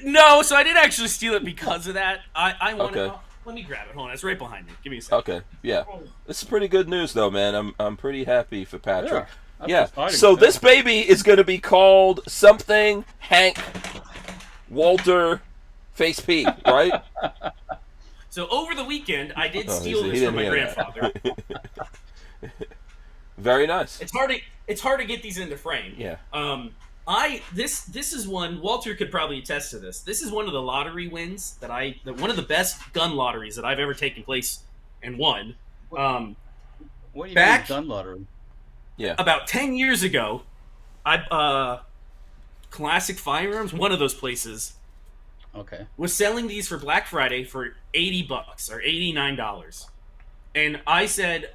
S3: No, so I didn't actually steal it because of that. I wanted.
S5: Okay.
S3: Let me grab it. Hold on, it's right behind me. Give me a second.
S5: Okay, yeah. This is pretty good news, though, man. I'm pretty happy for Patrick.
S2: Yeah.
S5: So this baby is going to be called something Hank Walter Face P, right?
S3: So over the weekend, I did steal this from my grandfather.
S5: Very nice.
S3: It's hard to get these into frame.
S5: Yeah.
S3: This is one Walter could probably attest to this. This is one of the lottery wins one of the best gun lotteries that I've ever taken place and won.
S2: What do you mean gun lottery?
S5: Yeah.
S3: About 10 years ago, Classic Firearms, one of those places, was selling these for Black Friday for $80 or $89. And I said,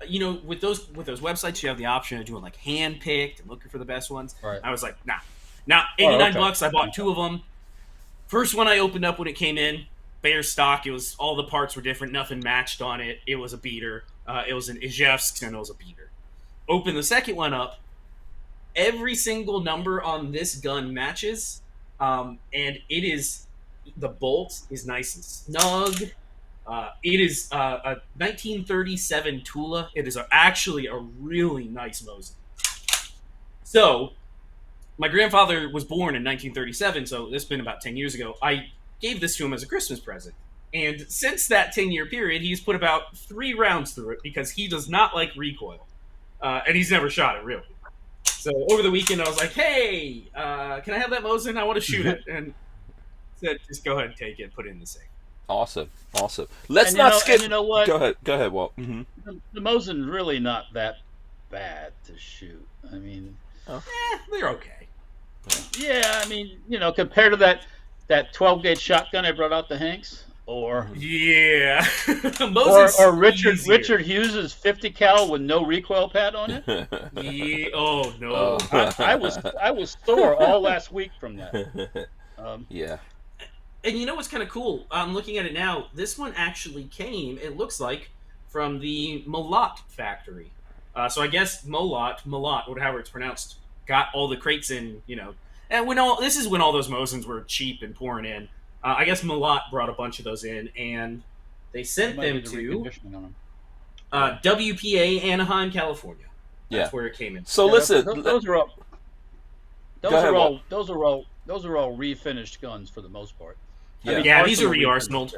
S3: with those websites, you have the option of doing like hand picked and looking for the best ones.
S2: Right.
S3: I was like, nah. Now, $89. I bought 2 of them. First one I opened up when it came in, bare stock. It was all the parts were different. Nothing matched on it. It was a beater. It was an SHF and it was a beater. Open the second one up. Every single number on this gun matches, and it is the bolt is nice and snug. It is a 1937 Tula. It is actually a really nice Mosin. So, my grandfather was born in 1937, so this has been about 10 years ago. I gave this to him as a Christmas present. And since that 10-year period, he's put about 3 rounds through it because he does not like recoil. And he's never shot it, really. So over the weekend, I was like, hey, can I have that Mosin? I want to shoot it. And said, just go ahead and take it, put it in the safe.
S5: Awesome. Let's not skip.
S2: You know what?
S5: Go ahead, Walt. Mm-hmm.
S2: The Mosin's really not that bad to shoot. I mean,
S3: they're okay.
S2: Yeah, I mean, compared to that 12-gauge shotgun I brought out to Hanks, or
S3: yeah,
S2: or Richard Hughes's 50 cal with no recoil pad on it.
S3: Yeah. Oh no,
S2: I was sore all last week from that.
S5: Yeah.
S3: And you know what's kind of cool? I'm looking at it now. This one actually came, it looks like, from the Molot factory. So I guess Molot, whatever it's pronounced, got all the crates in, And this is when all those Mosins were cheap and pouring in. I guess Molot brought a bunch of those in, and they sent them to WPA, Anaheim, California. That's where it came in.
S5: So listen,
S2: those are all refinished guns for the most part.
S3: Yeah, these are re-arsenaled.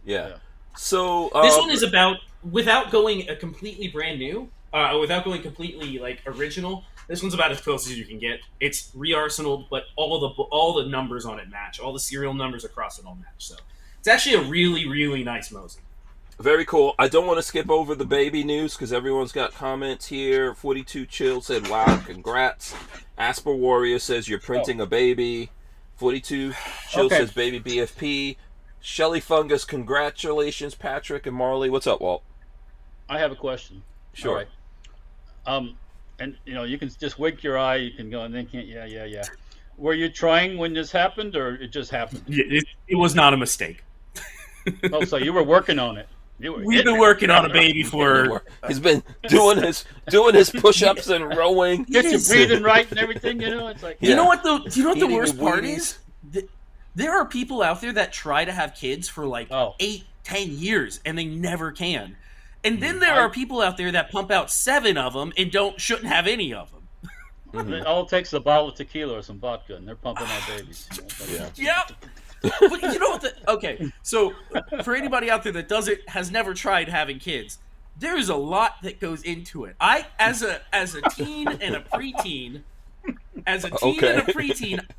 S5: Yeah. So
S3: this one is about, without going completely brand new, without going completely original. This one's about as close as you can get. It's re-arsenaled, but all the numbers on it match. All the serial numbers across it all match. So it's actually a really, really nice Mosin.
S5: Very cool. I don't want to skip over the baby news because everyone's got comments here. 42 Chill said, wow, congrats. Asper Warrior says, you're printing a baby. 42 Chill says, baby BFP. Shelly Fungus, congratulations, Patrick and Marley. What's up, Walt?
S2: I have a question.
S5: Sure.
S2: All right. And you can just wink your eye. You can go and think, yeah. Were you trying when this happened, or it just happened?
S3: It was not a mistake.
S2: Oh, so you were working on it.
S3: We've been working on a baby for.
S5: He's been doing his push-ups and rowing.
S2: Get your breathing right and everything. It's like.
S3: You know what the worst part is? There are people out there that try to have kids for 8-10 years and they never can. And then there are people out there that pump out 7 of them and shouldn't have any of them.
S2: Mm-hmm. It all takes a bottle of tequila or some vodka, and they're pumping out babies.
S3: Yep. But you know what? Okay, so for anybody out there that has never tried having kids, there's a lot that goes into it. I, as a teen and a preteen,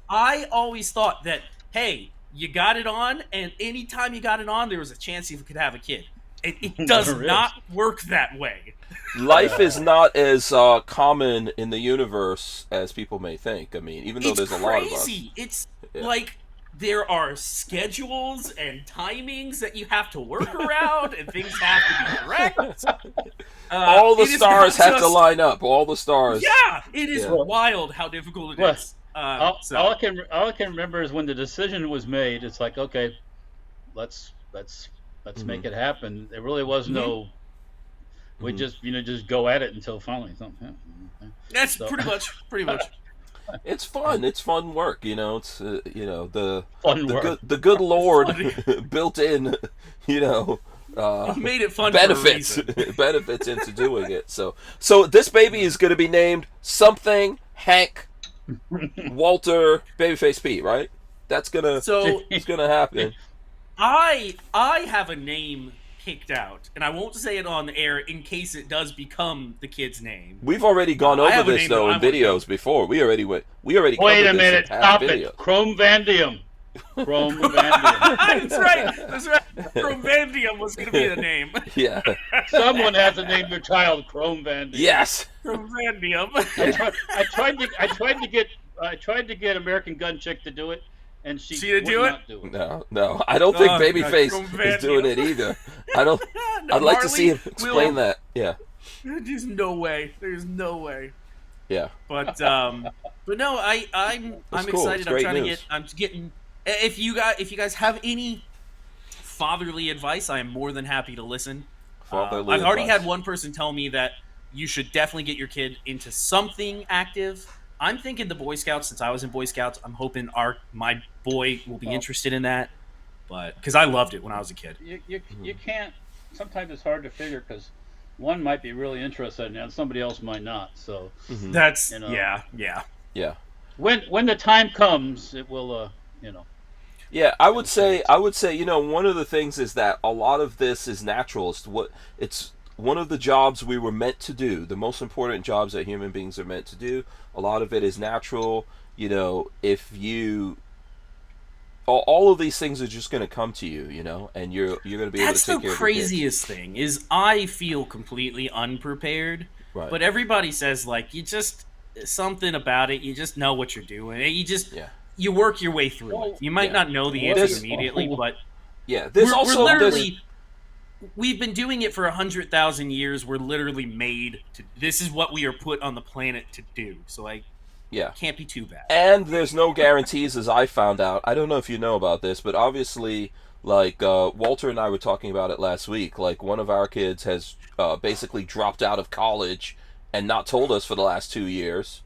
S3: I always thought that, hey, you got it on, and anytime you got it on, there was a chance you could have a kid. It does not work that way.
S5: Life is not as common in the universe as people may think. I mean, even though there's a lot of us.
S3: It's like there are schedules and timings that you have to work around, and things have to be correct.
S5: All the stars have to line up. All the stars.
S3: Yeah, it is wild how difficult it is.
S2: All I can remember is when the decision was made. It's like, okay, let's make it happen. There really was no. We just go at it until finally something happened.
S3: That's pretty much.
S5: It's fun. It's fun work. It's the
S2: Fun work.
S5: The good Lord built in.
S3: He made it fun.
S5: Benefits
S3: for a reason.
S5: benefits into doing it. So this baby is going to be named something Hank Walter Babyface Pete, right? It's gonna happen.
S3: I have a name picked out, and I won't say it on the air in case it does become the kid's name.
S5: We've already gone over this though in videos before. We already
S2: Wait
S5: covered
S2: a minute,
S5: this in
S2: stop
S5: video.
S2: it. Chrome Vandium.
S3: That's right. Chrome Vandium was going to be the name.
S5: Yeah.
S2: Someone has to name their child Chrome Vandium.
S5: Yes.
S3: Chrome Vandium.
S2: I tried to get American Gun Chick to do it, and she
S3: didn't
S2: would
S3: do
S2: not do it.
S5: No. I don't think
S3: Chrome
S5: Babyface is doing it either. I don't.
S3: No,
S5: I'd like to
S3: Marley
S5: see him explain that. Yeah.
S3: There's no way.
S5: Yeah.
S3: But no, I'm
S5: cool.
S3: excited.
S5: It's great news.
S3: I'm getting. If you guys have any fatherly advice, I am more than happy to listen. I've already had one person tell me that you should definitely get your kid into something active. I'm thinking the Boy Scouts, since I was in Boy Scouts. I'm hoping my boy will be interested in that, but because I loved it when I was a kid.
S2: You can't. Sometimes it's hard to figure because one might be really interested in it and somebody else might not. So
S3: That's yeah.
S2: When the time comes, it will.
S5: Yeah, I would say, one of the things is that a lot of this is natural. It's one of the jobs we were meant to do. The most important jobs that human beings are meant to do. A lot of it is natural. If you, all of these things are just going to come to you, and you're going to be able to take care of
S3: That's the
S5: your
S3: craziest thing is I feel completely unprepared.
S5: Right.
S3: But everybody says you just something about it. You just know what you're doing. You just you work your way through it. You might not know the answers immediately, but we've been doing it for 100,000 years. We're literally made to. This is what we are put on the planet to do. So can't be too bad.
S5: And there's no guarantees, as I found out. I don't know if you know about this, but obviously, Walter and I were talking about it last week. One of our kids has basically dropped out of college and not told us for the last 2 years.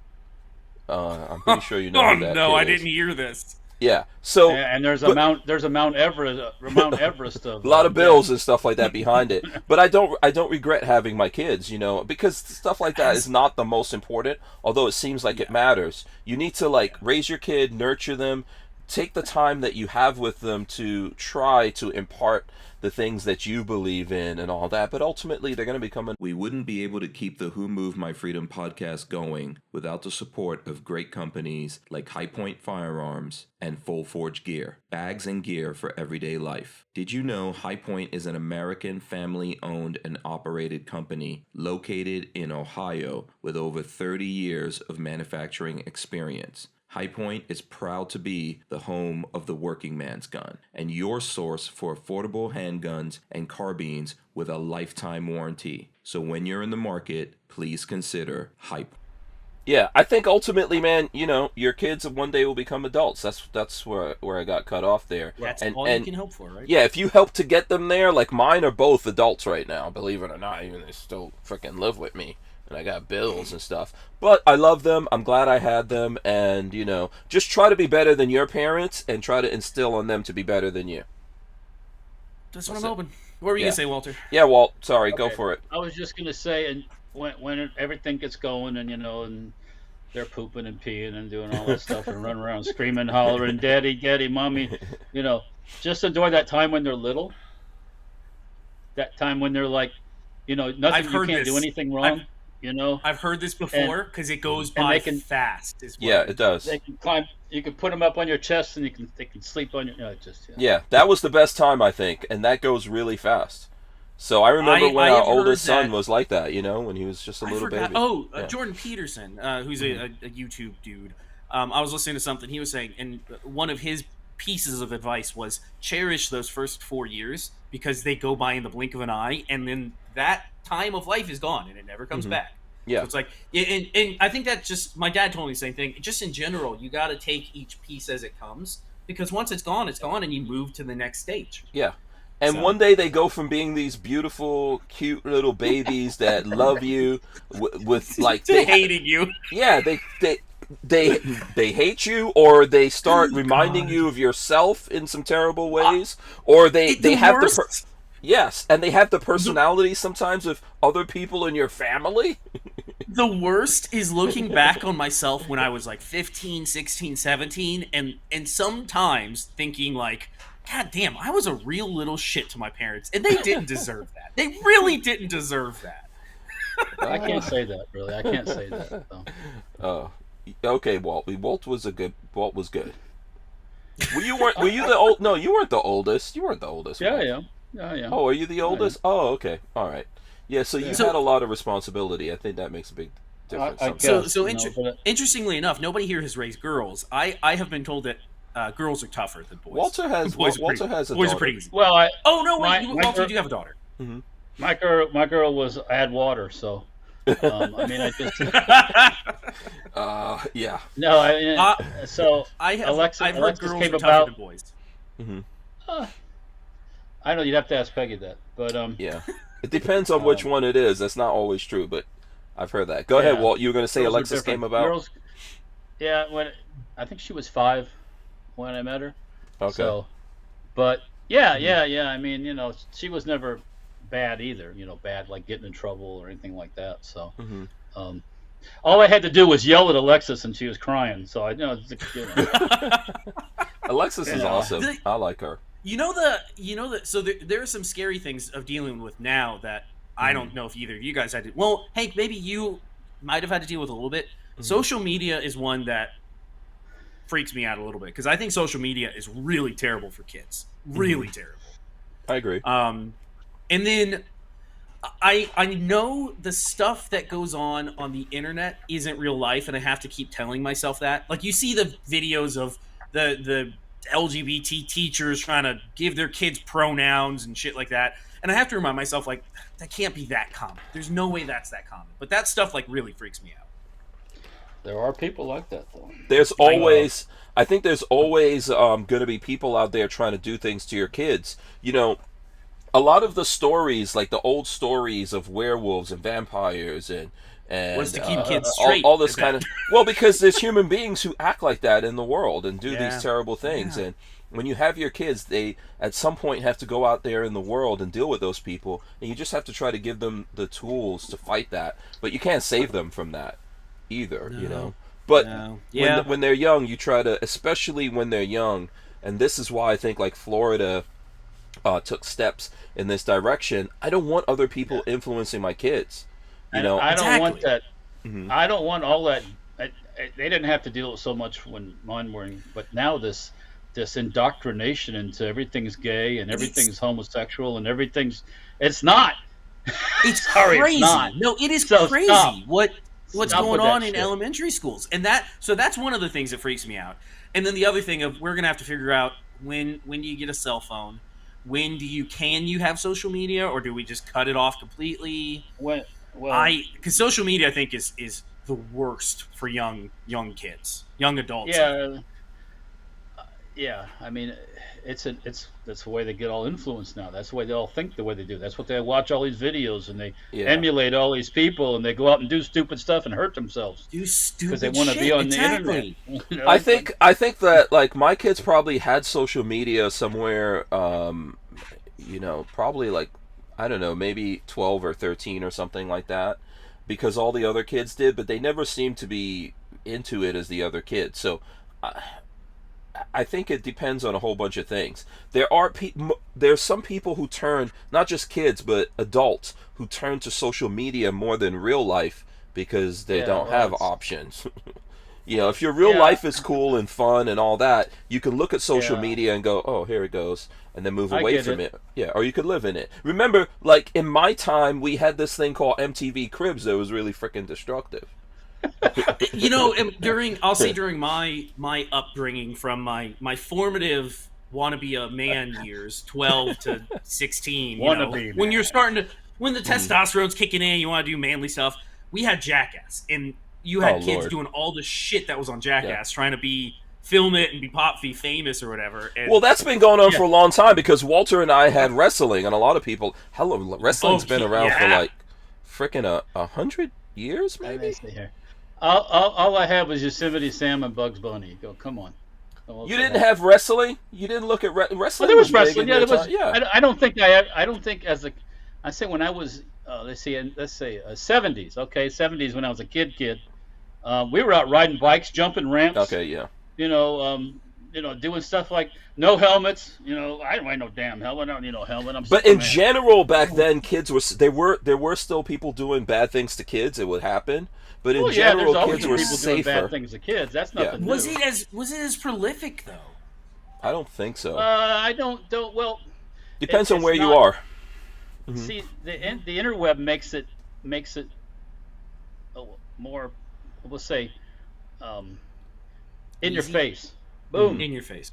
S5: I'm pretty sure you know who that
S3: no,
S5: kid
S3: I
S5: is.
S3: didn't hear this.
S5: Yeah. So
S2: and there's a Mount Everest of
S5: a lot of bills and stuff like that behind it. But I don't regret having my kids, because stuff like that is not the most important, although it seems like it matters. You need to raise your kid, nurture them, take the time that you have with them to try to impart the things that you believe in and all that, but ultimately they're going to become
S1: We wouldn't be able to keep the Who Moved My Freedom podcast going without the support of great companies like High Point Firearms and Full Forge Gear, bags and gear for everyday life. Did you know High Point is an American family-owned and operated company located in Ohio with over 30 years of manufacturing experience? High Point is proud to be the home of the working man's gun and your source for affordable handguns and carbines with a lifetime warranty. So when you're in the market, please consider High Point.
S5: Yeah, I think ultimately, man, your kids one day will become adults. That's where I got cut off there.
S3: That's all you can hope for, right?
S5: Yeah, if you help to get them there, mine are both adults right now, believe it or not. Even they still freaking live with me. And I got bills and stuff. But I love them. I'm glad I had them. And, just try to be better than your parents and try to instill on them to be better than you.
S3: That's what I'm hoping. What were you going to say, Walter?
S5: Yeah, Walt. Sorry. Go for it.
S2: I was just going to say, and when everything gets going and, and they're pooping and peeing and doing all that stuff and running around screaming, hollering, daddy, daddy, mommy, just enjoy that time when they're little. That time when they're nothing, you can't do anything wrong.
S3: I've heard this before because it goes by fast.
S5: Yeah, it does.
S2: They can climb. You can put them up on your chest, and they can sleep on your.
S5: Yeah, that was the best time, I think, and that goes really fast. So I remember when our oldest son was like that, when he was just a little baby.
S3: Oh, Jordan Peterson, who's a YouTube dude. I was listening to something he was saying, and one of his pieces of advice was cherish those first 4 years because they go by in the blink of an eye, and then that time of life is gone and it never comes back.
S5: Yeah.
S3: So it's like, and I think that just, my dad told me the same thing. Just in general, you got to take each piece as it comes, because once it's gone, and you move to the next stage.
S5: Yeah. And one day they go from being these beautiful, cute little babies that love you with like
S3: to hating you.
S5: Yeah, they hate you, or they start reminding you of yourself in some terrible ways, or they have yes, and they have the personality sometimes of other people in your family.
S3: The worst is looking back on myself when I was like 15, 16, 17, and sometimes thinking like, God damn, I was a real little shit to my parents, and they didn't deserve that. They really didn't deserve that.
S2: I can't say that, really. I can't say that. So.
S5: Okay, Walt. Walt was good. Were you the old? No, you weren't the oldest. You weren't the oldest.
S2: Yeah, I am. Yeah, I am.
S5: Oh, are you the oldest? Oh, okay. All right. Yeah, so you had a lot of responsibility. I think that makes a big difference.
S3: Interestingly enough, nobody here has raised girls. I have been told that girls are tougher than boys.
S5: Walter has a
S3: boys
S5: daughter.
S3: Are pretty easy.
S2: Well,
S3: Walter, you do have a daughter.
S5: Mm-hmm.
S2: My girl was add water, so I mean, I just
S5: yeah.
S2: No, I mean, so
S3: I've
S2: Alexis
S3: heard girls
S2: came
S3: are tougher
S2: about.
S3: than boys.
S5: Mm-hmm.
S2: I know you'd have to ask Peggy that, but
S5: yeah, it depends on which one it is. That's not always true, but I've heard that. Go ahead, Walt. You were going to say Alexis came about.
S2: Girls, when I think she was 5 when I met her.
S5: Okay.
S2: So, but yeah. I mean, you know, she was never bad either. You know, bad like getting in trouble or anything like that. So, all I had to do was yell at Alexis, and she was crying. So I know.
S5: Alexis is awesome. I like her.
S3: So there are some scary things of dealing with now that I don't know if either of you guys had to. Well, Hank, maybe you might have had to deal with a little bit. Social media is one that freaks me out a little bit, because I think social media is really terrible for kids. Really terrible.
S5: I agree.
S3: And then I know the stuff that goes on the internet isn't real life, and I have to keep telling myself that. Like, you see the videos of the LGBT teachers trying to give their kids pronouns and shit like that, and I have to remind myself, like, that can't be that common. There's no way that's that common. But that stuff, like, really freaks me out.
S2: There are people like that, though.
S5: I think there's always going to be people out there trying to do things to your kids. You know, a lot of the stories, like the old stories of werewolves and vampires and
S3: was to keep kids straight.
S5: All this kind of... Well, because there's human beings who act like that in the world and do these terrible things. And when you have your kids, they at some point have to go out there in the world and deal with those people. And you just have to try to give them the tools to fight that. But you can't save them from that either, you know. But when they're young, you try to... Especially when they're young, and this is why I think, like, Florida took steps in this direction. I don't want other people influencing my kids. You know,
S2: I don't want that. I don't want all that. They didn't have to deal with so much when mine were in, but now this indoctrination into everything's gay and everything's homosexual and it's not.
S3: It's
S2: Sorry,
S3: crazy.
S2: It's not.
S3: No, it is
S2: So
S3: crazy.
S2: stop.
S3: What's
S2: Stop
S3: going
S2: with that
S3: on in
S2: shit.
S3: elementary schools, and that's one of the things that freaks me out. And then the other thing of, we're gonna have to figure out when do you get a cell phone, can you have social media, or do we just cut it off completely? Because social media, I think, is the worst for young kids, young adults.
S2: Yeah. I mean, that's the way they get all influenced now. That's the way they all think the way they do. That's what they watch all these videos, and they emulate all these people, and they go out and do stupid stuff and hurt themselves.
S3: Do stupid
S2: because they want to be on the internet.
S3: Exactly.
S2: You know?
S5: I think that, like, my kids probably had social media somewhere. You know, probably like, I don't know, maybe 12 or 13 or something like that, because all the other kids did, but they never seemed to be into it as the other kids. So I think it depends on a whole bunch of things. There's some people who turn, not just kids, but adults, who turn to social media more than real life because they don't have options. You know, if your real life is cool and fun and all that, you can look at social media and go, oh, here it goes, and then move away from it. Yeah, or you could live in it. Remember, like, in my time, we had this thing called MTV Cribs that was really freaking destructive.
S3: during my upbringing, from my formative wanna be a man years, 12 to 16, when you're starting to, when the testosterone's kicking in, you want to do manly stuff. We had Jackass, and you had kids doing all the shit that was on Jackass, trying to film it and be famous or whatever. And,
S5: well, that's been going on for a long time, because Walter and I had wrestling, and a lot of people, wrestling's been around for like freaking 100 years, maybe.
S2: All I had was Yosemite Sam and Bugs Bunny. Go, come on.
S5: You didn't have wrestling? You didn't look at wrestling?
S2: Well, there was wrestling. Yeah, there was. Yeah. I don't think I say when I was let's say 70s. Okay, 70s when I was a kid. We were out riding bikes, jumping ramps.
S5: Okay, yeah.
S2: Doing stuff like no helmets. I don't wear no damn helmet. I don't need no helmet.
S5: But in general, back then, kids there were still people doing bad things to kids. It would happen. But in general, kids were safer.
S2: Doing bad things to kids. That's nothing new.
S3: Was it as prolific though?
S5: I don't think so.
S2: I don't. Well,
S5: depends on where you are.
S2: Mm-hmm. See, the interweb makes it more, we'll say, in your face. Boom.
S3: In your face.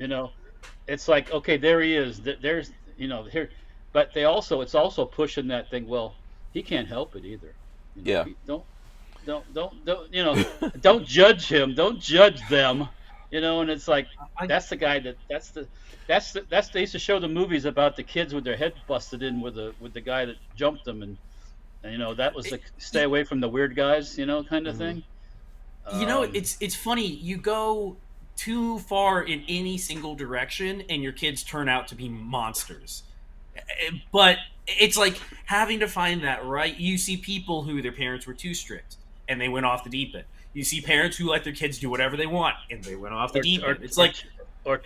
S2: It's like, okay, there he is. There's here, but it's also pushing that thing. Well, he can't help it either. Don't judge him. Don't judge them. And it's like that's the guy that's they used to show the movies about the kids with their head busted in with the guy that jumped them, and that was stay away from the weird guys, kind of thing.
S3: It's funny, you go too far in any single direction and your kids turn out to be monsters. But it's like having to find that right. You see people who their parents were too strict and they went off the deep end. You see parents who let their kids do whatever they want and they went off the deep end. It's like,
S2: or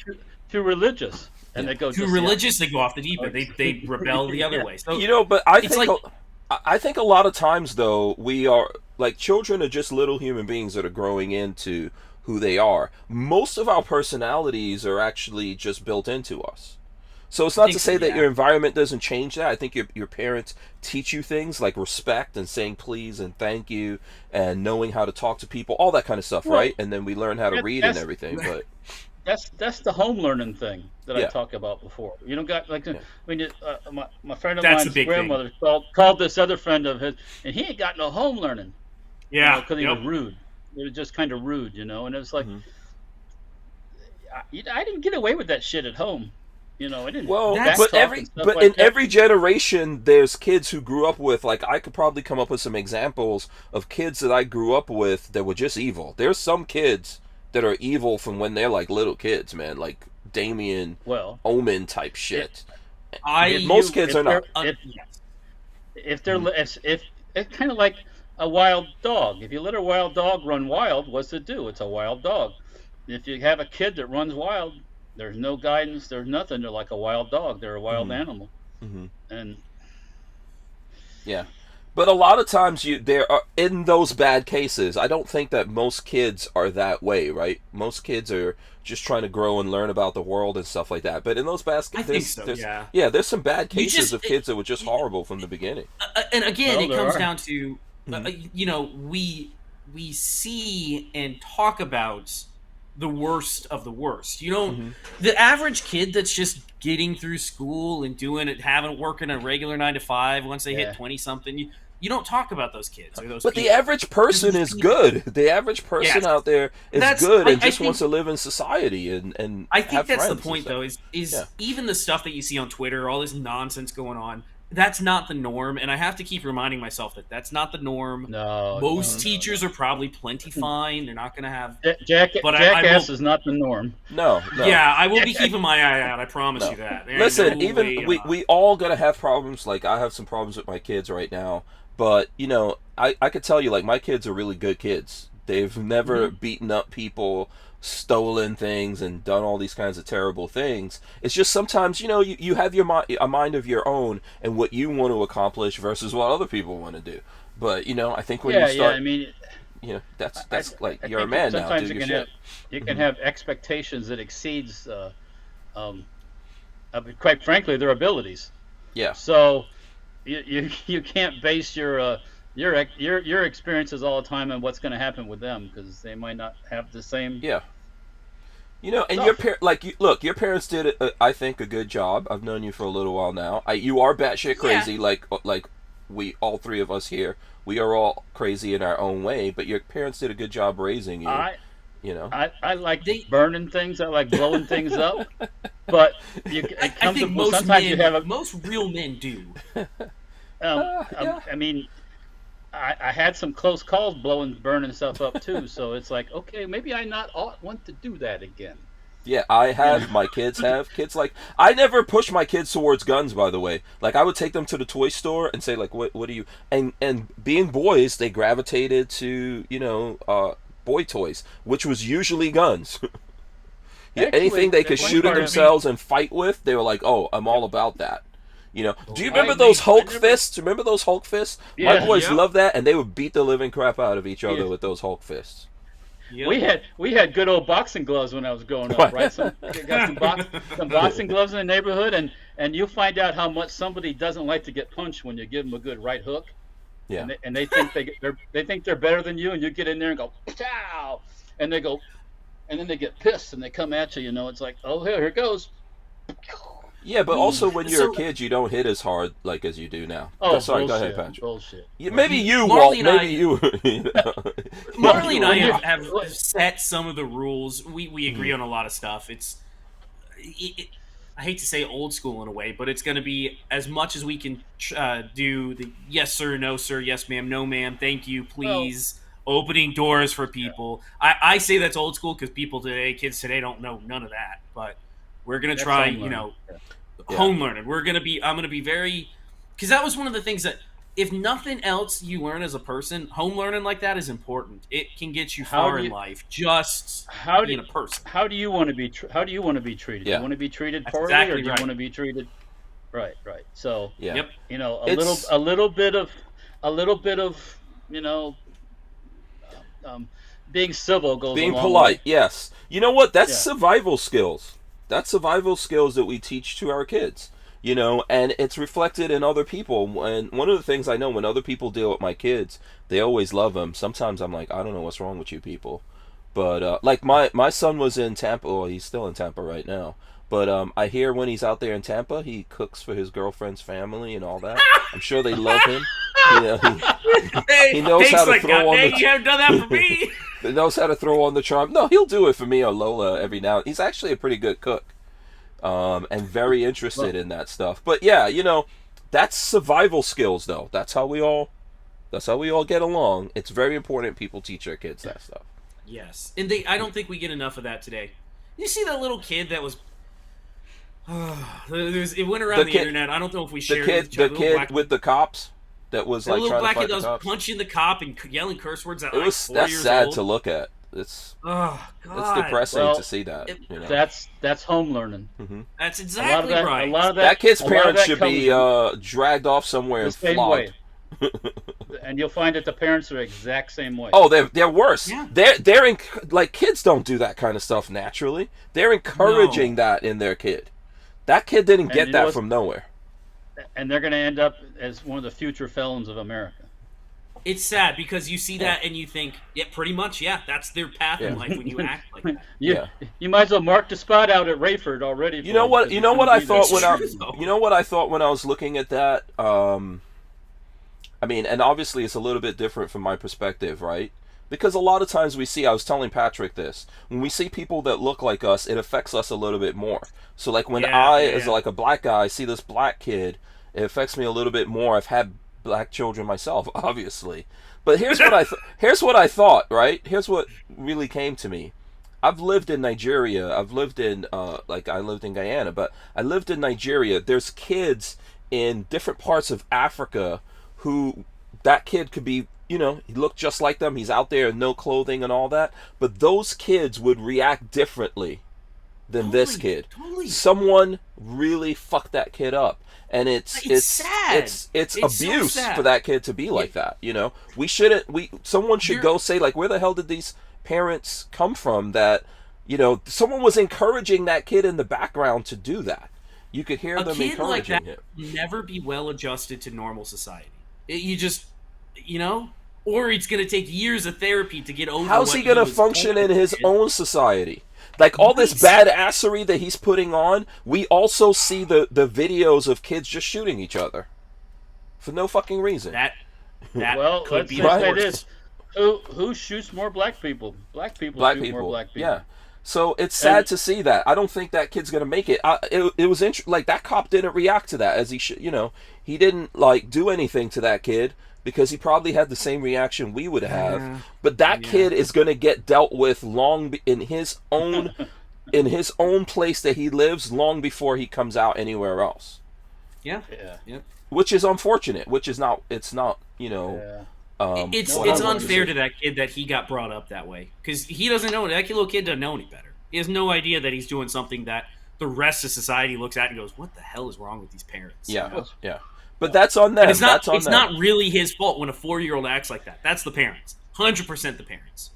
S2: too religious and they go
S3: too religious. They go off the deep end. They rebel the other way. So
S5: but I think a lot of times though, we are like, children are just little human beings that are growing into who they are. Most of our personalities are actually just built into us. So it's not to say that your environment doesn't change that. I think your parents teach you things like respect and saying please and thank you and knowing how to talk to people, all that kind of stuff, right? And then we learn how to read and everything. But
S2: that's the home learning thing that I talked about before. When my friend of mine's grandmother called this other friend of his, and he ain't got no home learning.
S3: Yeah,
S2: because he was rude. It was just kind of rude, and it was like I didn't get away with that shit at home. I didn't.
S5: Well, but in every generation, there's kids who grew up with, like, I could probably come up with some examples of kids that I grew up with that were just evil. There's some kids that are evil from when they're like little kids, man, like Damien, Omen type shit. Most kids are not.
S2: If it's kind of like a wild dog. If you let a wild dog run wild, what's it do? It's a wild dog. If you have a kid that runs wild, there's no guidance, there's nothing. They're like a wild dog. They're a wild animal. And
S5: but a lot of times there are, in those bad cases, I don't think that most kids are that way, right? Most kids are just trying to grow and learn about the world and stuff like that. But in those bad cases, there's some bad cases of kids that were just horrible from the beginning.
S3: And again, it comes down to we see and talk about the worst of the worst. The average kid that's just getting through school and doing it, working a regular 9 to 5 once they hit 20 something, you don't talk about those kids or those
S5: But
S3: people.
S5: the average person is good. The average person out there is good and just wants to live in society and
S3: I think that's the point though, is even the stuff that you see on Twitter, all this nonsense going on, that's not the norm, and I have to keep reminding myself that that's not the norm. Most teachers are probably plenty fine. They're not going to have...
S2: Jackass is not the norm.
S5: No.
S3: Yeah, I will be keeping my eye out. I promise you that.
S5: Listen, we all going to have problems. Like, I have some problems with my kids right now, but, I could tell you, like, my kids are really good kids. They've never beaten up people, stolen things, and done all these kinds of terrible things. It's just sometimes, you have a mind of your own and what you want to accomplish versus what other people want to do. But, I think when you start... that's like, you're a man now.
S2: Sometimes you can have expectations that exceeds, quite frankly, their abilities.
S5: Yeah.
S2: So you can't base your your experiences all the time and what's going to happen with them, because they might not have the same.
S5: Yeah. You know, and
S2: stuff.
S5: look, your parents did, I think, a good job. I've known you for a little while now. You are batshit crazy,
S3: Yeah.
S5: like we all three of us here. We are all crazy in our own way, but your parents did a good job raising you. You know,
S2: I like burning things. I like blowing things up. But
S3: I think most real men do.
S5: Yeah.
S2: I mean, I had some close calls burning stuff up too. So it's like, okay, maybe I not want to do that again.
S5: Yeah, I have. My kids have. Kids like, I never push my kids towards guns. By the way, like I would take them to the toy store and say like, what do you? And being boys, they gravitated to boy toys, which was usually guns. Yeah,
S2: Actually,
S5: anything they could
S2: one
S5: shoot at
S2: part of me-
S5: themselves and fight with, they were like, oh, I'm all about that. You know, do you
S2: I
S5: remember
S2: mean,
S5: those Hulk
S2: I never-
S5: fists? Remember those Hulk fists?
S2: Yeah.
S5: My boys
S3: Yep.
S5: loved that, and they would beat the living crap out of each other
S2: Yeah.
S5: with those Hulk fists.
S3: Yep.
S2: We had good old boxing gloves when I was growing up, right? Got some boxing gloves in the neighborhood, and you find out how much somebody doesn't like to get punched when you give them a good right hook.
S5: Yeah.
S2: And they think they think they're better than you, and you get in there and go pow, and they go, and then they get pissed and they come at you. You know, it's like, oh, here it goes.
S5: Yeah, but also when you're
S3: So-
S5: a kid, you don't hit as hard like as you do now.
S2: Oh,
S5: Sorry,
S2: bullshit,
S5: go ahead, Patrick.
S2: Bullshit.
S5: Yeah, maybe you,
S3: Marley
S5: Walt.
S3: and
S5: Maybe you. you know.
S3: Marley and I
S2: When
S3: have set some of the rules. We agree on a lot of stuff. I hate to say old school in a way, but it's going to be as much as we can do the yes sir, no sir, yes ma'am, no ma'am, thank you, please, opening doors for people. I say that's old school because kids today don't know none of that. But we're going to try, home learning. I'm going to be very, because that was one of the things that, if nothing else you learn as a person, home learning like that is important. It can get you far in life. Just being a person.
S2: How do you want to be? How do you want to be treated?
S5: Yeah.
S2: Do you want to be treated
S3: That's
S2: poorly,
S3: exactly
S2: or do you
S3: right.
S2: want to be treated? Right. So
S5: Yeah.
S3: Yep.
S2: a little bit of being civil goes.
S5: Being
S2: a long
S5: polite,
S2: way.
S5: yes. You know what? That's
S2: Yeah.
S5: survival skills. That's survival skills that we teach to our kids. You know, and it's reflected in other people. And one of the things I know, when other people deal with my kids, they always love them. Sometimes I'm like, I don't know what's wrong with you people. But like my son was in Tampa. Well, he's still in Tampa right now. But I hear when he's out there in Tampa, he cooks for his girlfriend's family and all that. I'm sure they love him. You know, he knows how to throw on the.
S3: You haven't done that for me.
S5: He knows how to throw on the charm. No, he'll do it for me or Lola every now. He's actually a pretty good cook. And very interested in that stuff. But yeah, that's survival skills, though. That's how we all get along. It's very important people teach their kids that stuff.
S3: Yes, and I don't think we get enough of that today. You see that little kid that was. It went around the internet. I don't know if we shared it with each other.
S5: The kid with the cops that was like
S3: little
S5: trying to
S3: black
S5: fight
S3: kid
S5: the
S3: that was
S5: cops.
S3: punching the cop and yelling curse words at
S5: It
S3: like
S5: was
S3: 4
S5: that's
S3: years
S5: sad
S3: old.
S5: to look at. It's
S3: Oh God,
S5: depressing
S2: Well,
S5: to see that.
S2: That's home learning.
S3: That's exactly right.
S2: A lot of
S5: That kid's
S2: a lot of
S5: parents
S2: that
S5: should
S2: comes
S5: be dragged off somewhere
S2: the
S5: and
S2: same
S5: flogged.
S2: way. And you'll find that the parents are the exact same way.
S5: Oh, they're worse.
S3: Yeah.
S5: They're like kids don't do that kind of stuff naturally. They're encouraging that in their kid. That kid didn't get that from nowhere.
S2: And they're going to end up as one of the future felons of America.
S3: It's sad because you see that and you think, yeah, pretty much, yeah, that's their path in life when you act like that.
S2: You might as well mark the spot out at Rayford already.
S5: You know what I thought when
S3: It's true, though.
S5: you know what I thought when I was looking at that. I mean, and obviously it's a little bit different from my perspective, right? Because a lot of times we see, I was telling Patrick this, when we see people that look like us, it affects us a little bit more. So like when as like a black guy, see this black kid, it affects me a little bit more. I've had black children myself, obviously. But here's what I thought, right? Here's what really came to me. I've lived in Nigeria. I've lived in I lived in Guyana, but I lived in Nigeria. There's kids in different parts of Africa who that kid could be, he looked just like them. He's out there in no clothing and all that. But those kids would react differently than this kid.
S3: Totally.
S5: Someone really fucked that kid up. And it's
S3: sad.
S5: It's abuse
S3: so sad.
S5: for that kid to be like that. Someone should go say, like, where the hell did these parents come from that, someone was encouraging that kid in the background to do that. You could hear them encouraging him.
S3: Will never be well adjusted to normal society. you know, or it's going to take years of therapy to get over.
S5: How's he going to function in his own society? Like, all this badassery that he's putting on, we also see the videos of kids just shooting each other for no fucking reason.
S3: That
S2: well,
S3: could
S2: let's
S3: be
S2: just say
S3: the
S2: this: who shoots more black people? Black people shoot more black people.
S5: Yeah. So it's sad to see that. I don't think that kid's gonna make it. It was like, that cop didn't react to that as he should. You know, he didn't like do anything to that kid because he probably had the same reaction we would have. But that kid is gonna get dealt with in his own place that he lives long before he comes out anywhere else.
S3: Yeah.
S5: Which is unfortunate. Which is not. It's not. You know.
S2: Yeah.
S3: It's unfair to that kid that he got brought up that way, because he doesn't know. That little kid doesn't know any better. He has no idea that he's doing something that the rest of society looks at and goes, "What the hell is wrong with these parents?"
S5: Yeah,
S3: you know?
S5: yeah. But that's on them.
S3: And it's not.
S5: That's on them.
S3: Not really his fault when a 4-year-old acts like that. That's the parents. 100% the parents.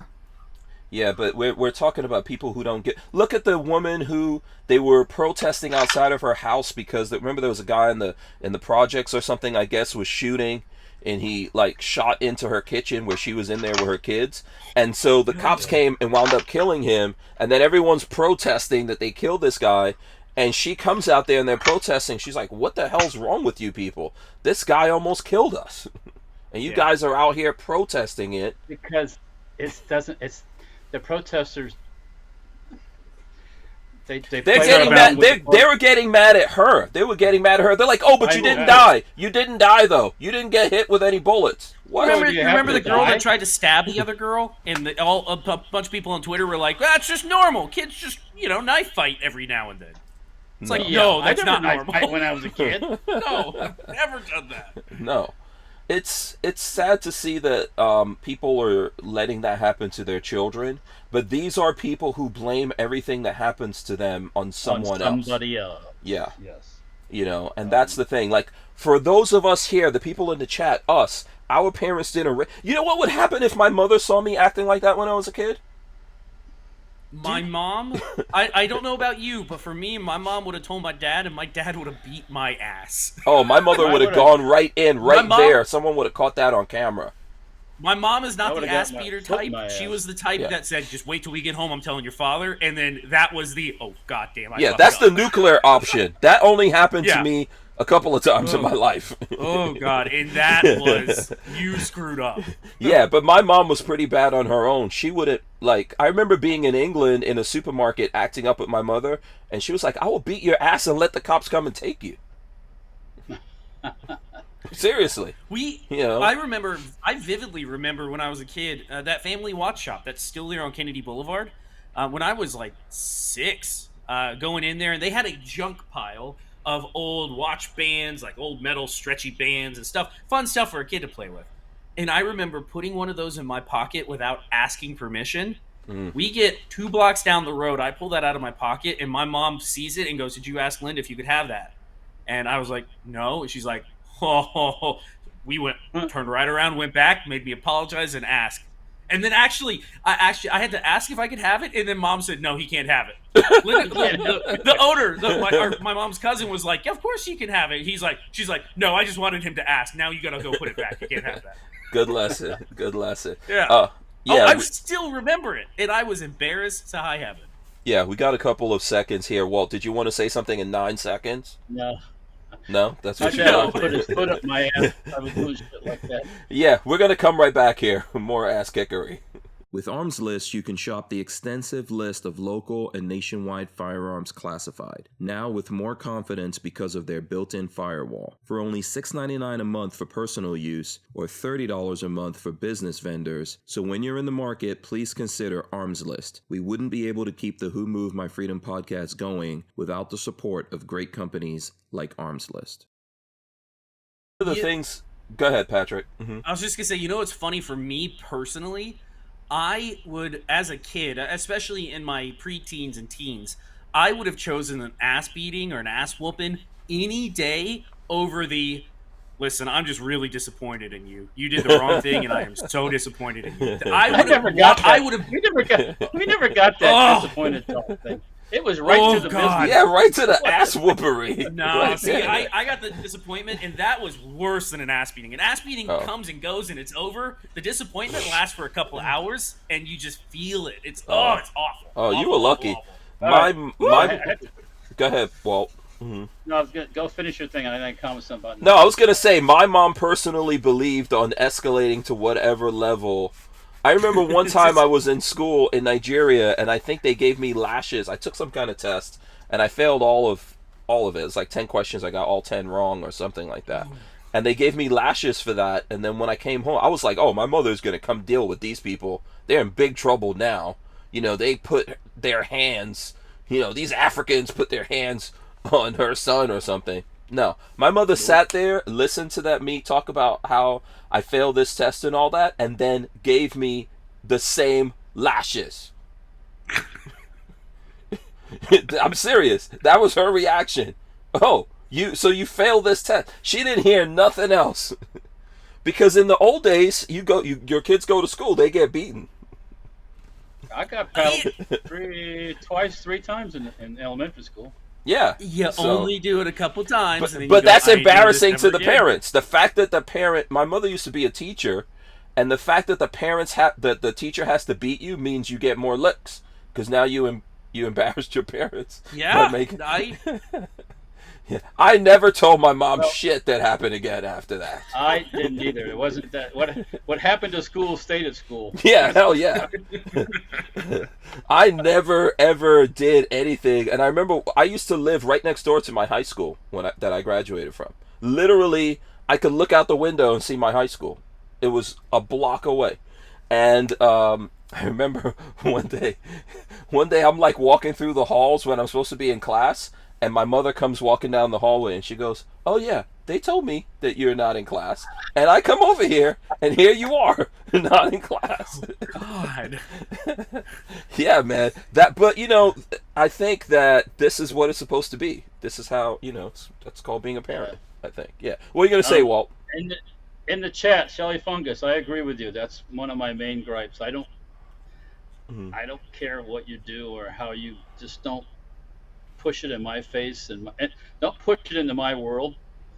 S5: Yeah, but we're talking about people who don't get. Look at the woman who they were protesting outside of her house because remember there was a guy in the projects or something, I guess, was shooting. And he like shot into her kitchen where she was in there with her kids, and so the cops came and wound up killing him. And then everyone's protesting that they killed this guy, and she comes out there and they're protesting. She's like, "What the hell's wrong with you people? This guy almost killed us, and you guys are out here protesting it."
S2: Because it's the protesters. They're
S5: getting mad. They were getting mad at her. They were getting mad at her. They're like, "Oh, but you didn't die. You didn't die though. You didn't get hit with any bullets." What?
S3: Remember the girl that tried to stab the other girl, and a bunch of people on Twitter were like, "That's just normal. Kids just knife fight every now and then." It's like, no, that's not normal.
S2: I when I was a kid.
S3: No, I've never done that.
S5: No. It's sad to see that people are letting that happen to their children, but these are people who blame everything that happens to them on
S2: somebody else.
S5: Yeah.
S2: Yes.
S5: And that's the thing. Like, for those of us here, the people in the chat, our parents didn't. You know what would happen if my mother saw me acting like that when I was a kid?
S3: My mom, I don't know about you, but for me, my mom would have told my dad, and my dad would have beat my ass.
S5: Oh, my mother would have gone right there. Someone would have caught that on camera.
S3: My mom is not the ass beater type. She was the type that said, "Just wait till we get home. I'm telling your father." And then that was the goddamn.
S5: That's the nuclear option. That only happened to me a couple of times in my life.
S3: Oh God, and that was you screwed up.
S5: Yeah, but my mom was pretty bad on her own. She wouldn't I remember being in England in a supermarket acting up with my mother, and she was like, "I will beat your ass and let the cops come and take you." Seriously.
S3: I vividly remember when I was a kid, that Family Watch shop that's still there on Kennedy Boulevard. When I was like 6, going in there, and they had a junk pile of old watch bands, like old metal stretchy bands and stuff, fun stuff for a kid to play with. And I remember putting one of those in my pocket without asking permission. We get 2 blocks down the road, I pull that out of my pocket, and my mom sees it and goes, "Did you ask Linda if you could have that?" And I was like, "No." And she's like, "Oh." We turned right around, went back, made me apologize and ask. And then I had to ask if I could have it, and then Mom said, "No, he can't have it." The owner, my mom's cousin, was like, "Yeah, of course he can have it." She's like, "No, I just wanted him to ask. Now you gotta go put it back. You can't have that."
S5: Good lesson. Good lesson.
S3: Yeah. I still remember it, and I was embarrassed to high heaven.
S5: Yeah, we got a couple of seconds here. Walt, did you want to say something in 9 seconds?
S2: No.
S5: No? That's what you
S2: got? Put his foot up my ass. I was doing shit like that.
S5: Yeah, we're going to come right back here. More ass kickery.
S1: With Armslist, you can shop the extensive list of local and nationwide firearms classified, now with more confidence because of their built-in firewall. For only $6.99 a month for personal use, or $30 a month for business vendors, so when you're in the market, please consider Armslist. We wouldn't be able to keep the Who Moved My Freedom podcast going without the support of great companies like Armslist.
S5: One of the things... Go ahead, Patrick. Mm-hmm.
S3: I was just going to say, what's funny for me personally? I would, as a kid, especially in my preteens and teens, I would have chosen an ass beating or an ass whooping any day over the, "Listen, I'm just really disappointed in you. You did the wrong thing, and I am so disappointed in you." We never got that
S2: disappointed thing. It was right
S3: Oh,
S2: to the
S3: God.
S2: business.
S5: Yeah, right to the ass whoopery.
S3: No,
S5: Right
S3: see,
S5: there.
S3: I got the disappointment, and that was worse than an ass beating. An ass beating comes and goes, and it's over. The disappointment lasts for a couple of hours, and you just feel it. It's awful.
S5: Oh, you
S3: Awful,
S5: were lucky.
S3: awful.
S5: My go ahead, Walt. Mm-hmm.
S2: No, I was gonna go finish your thing. I didn't comment something about.
S5: No, I was gonna say my mom personally believed on escalating to whatever level. I remember one time I was in school in Nigeria, and I think they gave me lashes. I took some kind of test, and I failed all of it. It's like 10 questions. I got all 10 wrong or something like that. And they gave me lashes for that. And then when I came home, I was like, oh, my mother's gonna come deal with these people. They're in big trouble now. You know, they put their hands. You know, these Africans put their hands on her son or something. No, my mother sat there, listened to me talk about how I failed this test and all that, and then gave me the same lashes. I'm serious. That was her reaction. Oh, you failed this test. She didn't hear nothing else. Because in the old days, your kids go to school, they get beaten.
S2: I got paddled three times in elementary school.
S5: Yeah.
S3: You only do it a couple times. And then
S5: But
S3: you go,
S5: that's
S3: "I ain't doing
S5: embarrassing
S3: this
S5: to
S3: ever
S5: the
S3: again."
S5: parents. The fact that my mother used to be a teacher, and the fact that the teacher has to beat you means you get more licks because now you embarrassed your parents.
S3: Yeah,
S5: I never told my mom shit that happened again after that.
S2: I didn't either. It wasn't that. What happened to school stayed at school.
S5: Yeah, hell yeah. I never ever did anything, and I remember I used to live right next door to my high school that I graduated from. Literally, I could look out the window and see my high school. It was a block away, and I remember one day I'm like walking through the halls when I'm supposed to be in class. And my mother comes walking down the hallway, and she goes, "Oh yeah, they told me that you're not in class." And I come over here, and here you are, not in class.
S3: God.
S5: Yeah, man. But I think that this is what it's supposed to be. This is how that's called being a parent. I think. Yeah. What are you gonna say, Walt?
S2: In the chat, Shelly Fungus, I agree with you. That's one of my main gripes. I don't care what you do or how you just don't push it in my face and don't push it into my world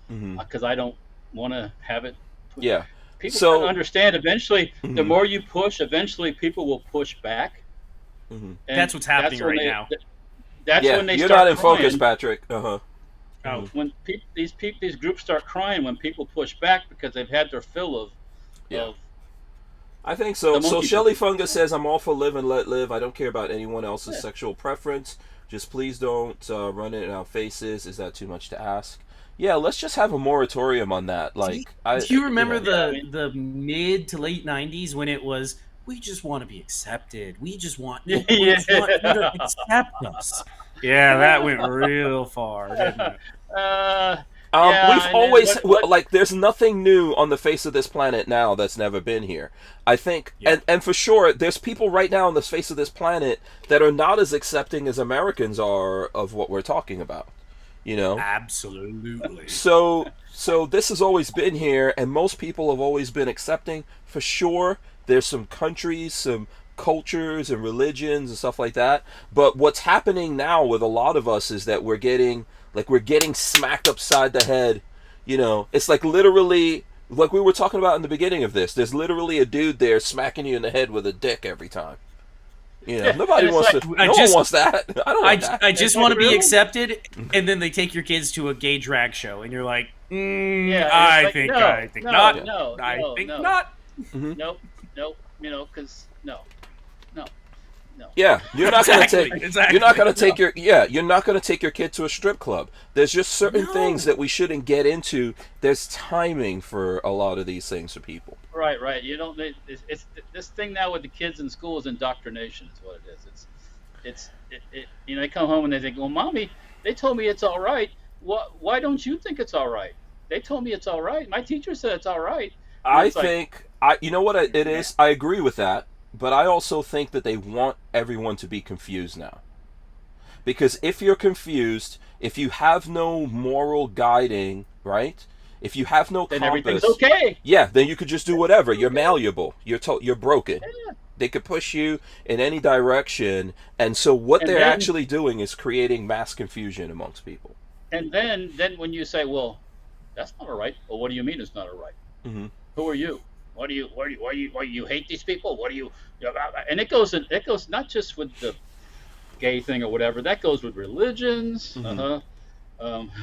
S2: because I don't want to have it.
S5: Yeah.
S2: People don't understand. Eventually, the more you push, eventually people will push back.
S3: And that's what's happening right now.
S2: That's when they
S5: you're
S2: start
S5: not in
S2: crying.
S5: focus, Patrick. Uh-huh.
S2: When these groups start crying when people push back because they've had their fill of
S5: I think so. So Shelly Fungus says, "I'm all for live and let live. I don't care about anyone else's sexual preference. Just please don't run it in our faces. Is that too much to ask?" Yeah, let's just have a moratorium on that. Like,
S3: do you remember the mid to late '90s when it was, "We just want to be accepted. We just want you to accept us." Yeah, that went real far, didn't it?
S5: We've always there's nothing new on the face of this planet now that's never been here. I think, and for sure, there's people right now on the face of this planet that are not as accepting as Americans are of what we're talking about.
S3: Absolutely.
S5: So this has always been here, and most people have always been accepting. For sure, there's some countries, some cultures and religions and stuff like that. But what's happening now with a lot of us is that we're getting smacked upside the head. It's like literally, like we were talking about in the beginning of this, there's literally a dude there smacking you in the head with a dick every time. Nobody wants no one wants that. I don't want that.
S3: I just want to be accepted, and then they take your kids to a gay drag show, and you're like, I think not.
S2: Nope. Because no.
S5: Yeah, you're not gonna take your kid to a strip club. There's just certain things that we shouldn't get into. There's timing for a lot of these things for people.
S2: Right. You don't. It's this thing now with the kids in school is indoctrination. Is what it is. They come home and they think, well, mommy, they told me it's all right. Why don't you think it's all right? They told me it's all right. My teacher said it's all right.
S5: You know what it is? I agree with that. But I also think that they want everyone to be confused now. Because if you're confused, if you have no moral guiding, right? If you have no compass,
S2: then everything's okay.
S5: Yeah, then you could just do whatever. You're malleable. You're broken. could push you in any direction, and so what they're actually doing is creating mass confusion amongst people.
S2: And then when you say, well, that's not all right. Well, what do you mean it's not all right?
S5: Mm-hmm.
S2: Who are you? Why do you hate these people? What do you? And it goes not just with the gay thing or whatever. That goes with religions,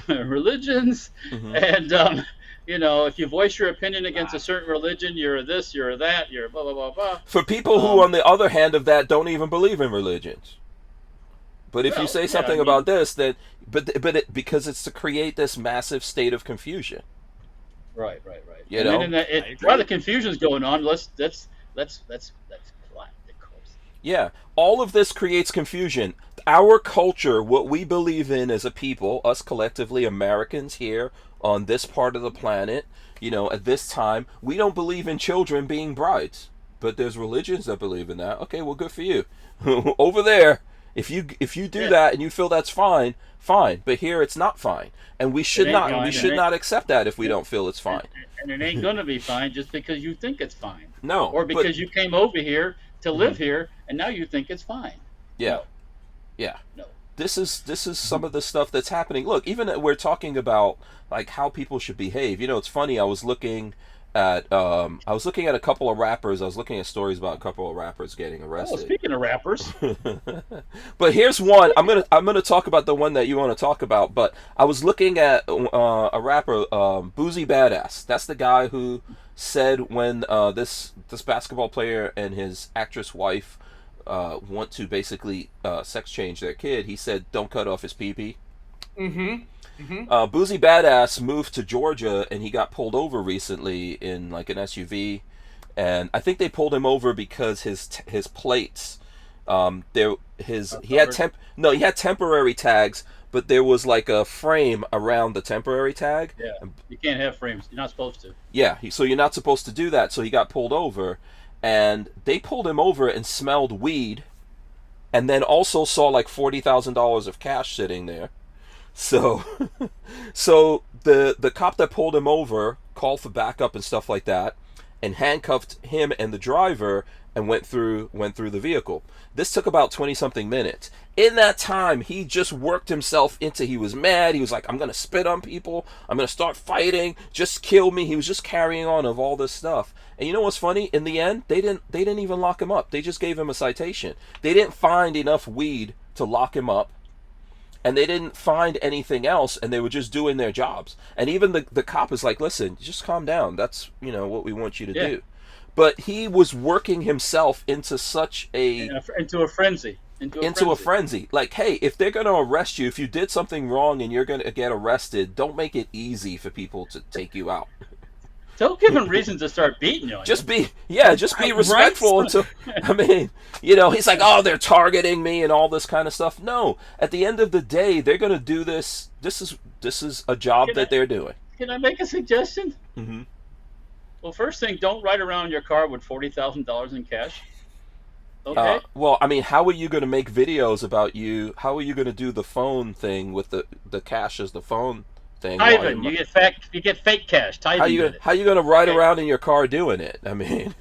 S2: religions, and if you voice your opinion against a certain religion, you're this, you're that, you're blah blah blah blah.
S5: For people who, on the other hand of that, don't even believe in religions. But if you say something about this, then because it's to create this massive state of confusion.
S2: Right.
S5: You know,
S2: while the confusion's going on, let's plot the course.
S5: Yeah, all of this creates confusion. Our culture, what we believe in as a people, us collectively Americans here on this part of the planet, at this time, we don't believe in children being brides. But there's religions that believe in that. Okay, well, good for you. Over there, if you do that and you feel that's fine. But here it's not fine, and we should not accept that if we don't feel it's fine.
S2: And it ain't gonna be fine just because you think it's fine.
S5: No,
S2: or because you came over here to live here and now you think it's fine.
S5: Yeah,
S2: no.
S5: Yeah.
S2: No.
S5: This is some of the stuff that's happening. Look, even we're talking about like how people should behave. It's funny. I was looking at a couple of rappers. I was looking at stories about a couple of rappers getting arrested.
S2: Oh, speaking of rappers.
S5: But here's one. I'm gonna talk about the one that you want to talk about. But I was looking at a rapper, Boozy Badass. That's the guy who said when this basketball player and his actress wife want to basically sex change their kid. He said, "Don't cut off his pee-pee." Boozy Badass moved to Georgia and he got pulled over recently in like an SUV, and I think they pulled him over because his plates, he had temporary tags, but there was like a frame around the temporary tag.
S2: Yeah, you can't have frames. You're not supposed to.
S5: Yeah, so you're not supposed to do that. So he got pulled over, and they pulled him over and smelled weed, and then also saw like $40,000 of cash sitting there. So the cop that pulled him over called for backup and stuff like that, and handcuffed him and the driver and went through the vehicle. This took about 20-something minutes. In that time, he just worked himself into. He was mad. He was like, "I'm gonna spit on people. I'm gonna start fighting. Just kill me." He was just carrying on of all this stuff. And you know what's funny? In the end, they didn't even lock him up. They just gave him a citation. They didn't find enough weed to lock him up. And they didn't find anything else, and they were just doing their jobs. And even the cop is like, "Listen, just calm down. That's what we want you to do." But he was working himself into such
S2: into a frenzy.
S5: Into a frenzy. Like, hey, if they're going to arrest you, if you did something wrong and you're going to get arrested, don't make it easy for people to take you out.
S2: Don't give them reasons to start beating you.
S5: Just be respectful. Right? He's like, "Oh, they're targeting me and all this kind of stuff." No, at the end of the day, they're going to do this. This is a job that they're doing.
S2: Can I make a suggestion?
S5: Mm-hmm.
S2: Well, first thing, don't ride around your car with $40,000 in cash. Okay.
S5: Well, I mean, how are you going to make videos about you? How are you going to do the phone thing with the cash as the phone thing?
S2: Ivan, you get fake cash.
S5: How you going to ride around in your car doing it? I mean.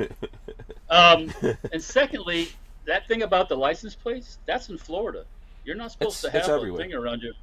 S2: And secondly, that thing about the license plates, that's in Florida. You're not supposed to have a thing around you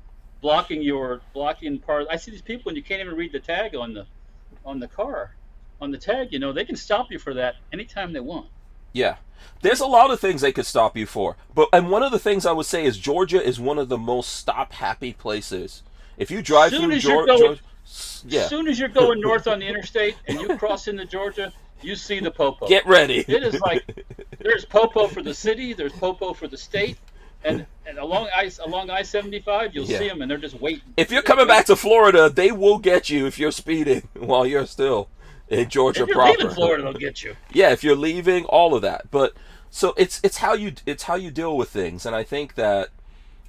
S2: blocking part. I see these people and you can't even read the tag on the car. On the tag, they can stop you for that anytime they want.
S5: Yeah. There's a lot of things they could stop you for. And one of the things I would say is Georgia is one of the most stop-happy places. If you drive through Georgia...
S2: As soon as you're going north on the interstate and you cross into Georgia, you see the popo.
S5: Get ready.
S2: It is like, there's popo for the city, there's popo for the state, and along I-75, you'll see them, and they're just waiting.
S5: If you're coming back to Florida, they will get you if you're speeding while you're still in Georgia proper.
S2: If you're leaving Florida, they'll get you.
S5: Yeah, if you're leaving, all of that. But so it's how you deal with things, and I think that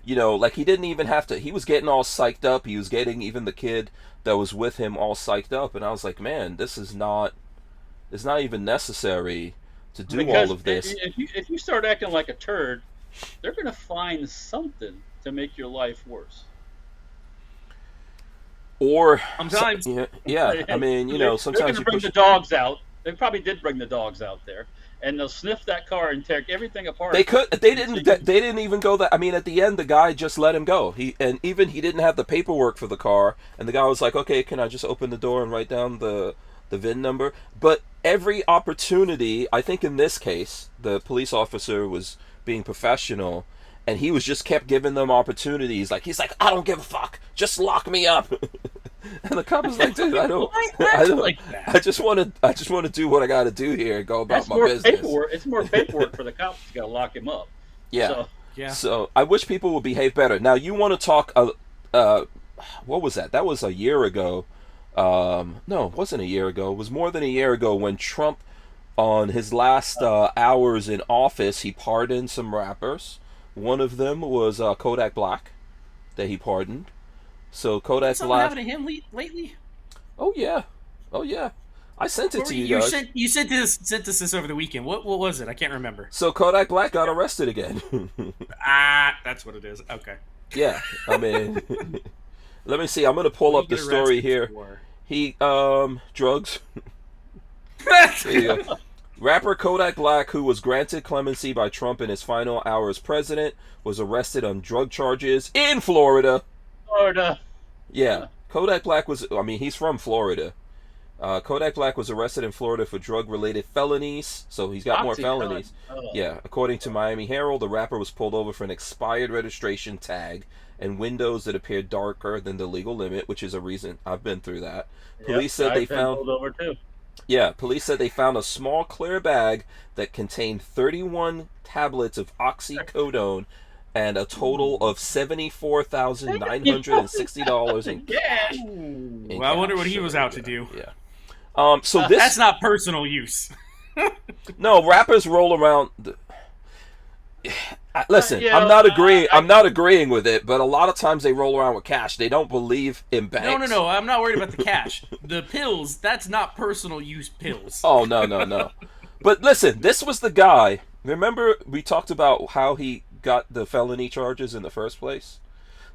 S5: like he didn't even have to. He was getting all psyched up. He was getting even the kid that was with him all psyched up, and I was like, man, this is not. It's not even necessary to do all of this.
S2: If you start acting like a turd, they're going to find something to make your life worse.
S5: Or
S3: sometimes,
S5: yeah. I mean, sometimes
S2: they're going to bring the dogs out. They probably did bring the dogs out there, and they'll sniff that car and tear everything apart.
S5: They didn't even go that. I mean, at the end, the guy just let him go. He didn't have the paperwork for the car, and the guy was like, "Okay, can I just open the door and write down the VIN number?" But every opportunity, I think in this case, the police officer was being professional, and he was just kept giving them opportunities. Like, he's like, "I don't give a fuck, just lock me up." And the cop was like, "Dude, I don't
S3: like that.
S5: I just want to do what I got to do here and go about my business."
S2: Paperwork. It's more paperwork for the cops. You got to lock him up.
S5: Yeah.
S2: So.
S3: Yeah.
S5: So I wish people would behave better. Now, you want to talk? What was that? That was a year ago. No, it wasn't a year ago. It was more than a year ago when Trump, on his last hours in office, he pardoned some rappers. One of them was Kodak Black, that he pardoned. So Kodak
S3: Something
S5: Black.
S3: happened to him lately?
S5: Oh yeah. I sent it to you guys.
S3: You sent this over the weekend. What was it? I can't remember.
S5: So Kodak Black got arrested again.
S3: That's what it is. Okay.
S5: Yeah, I mean, let me see. I'm gonna pull up the story here. He drugs. There you go. Rapper Kodak Black, who was granted clemency by Trump in his final hour as president, was arrested on drug charges in Florida. Yeah, Kodak Black was. I mean, he's from Florida. Kodak Black was arrested in Florida for drug-related felonies, so he's got more felonies. Yeah, according to Miami Herald, the rapper was pulled over for an expired registration tag and windows that appeared darker than the legal limit, which is a reason. I've been through that. Police said they found.
S2: Pulled over too.
S5: Yeah, police said they found a small clear bag that contained 31 tablets of oxycodone and a total of $74,960 in cash.
S3: Well, I wonder what he was out to do.
S5: Yeah. So this
S3: that's not personal use.
S5: No, rappers roll around. Listen,
S2: Yeah,
S5: I'm not agreeing. I'm not agreeing with it, but a lot of times they roll around with cash. They don't believe in banks.
S3: No. I'm not worried about the cash. The pills. That's not personal use pills.
S5: Oh no. But listen, this was the guy. Remember, we talked about how he got the felony charges in the first place.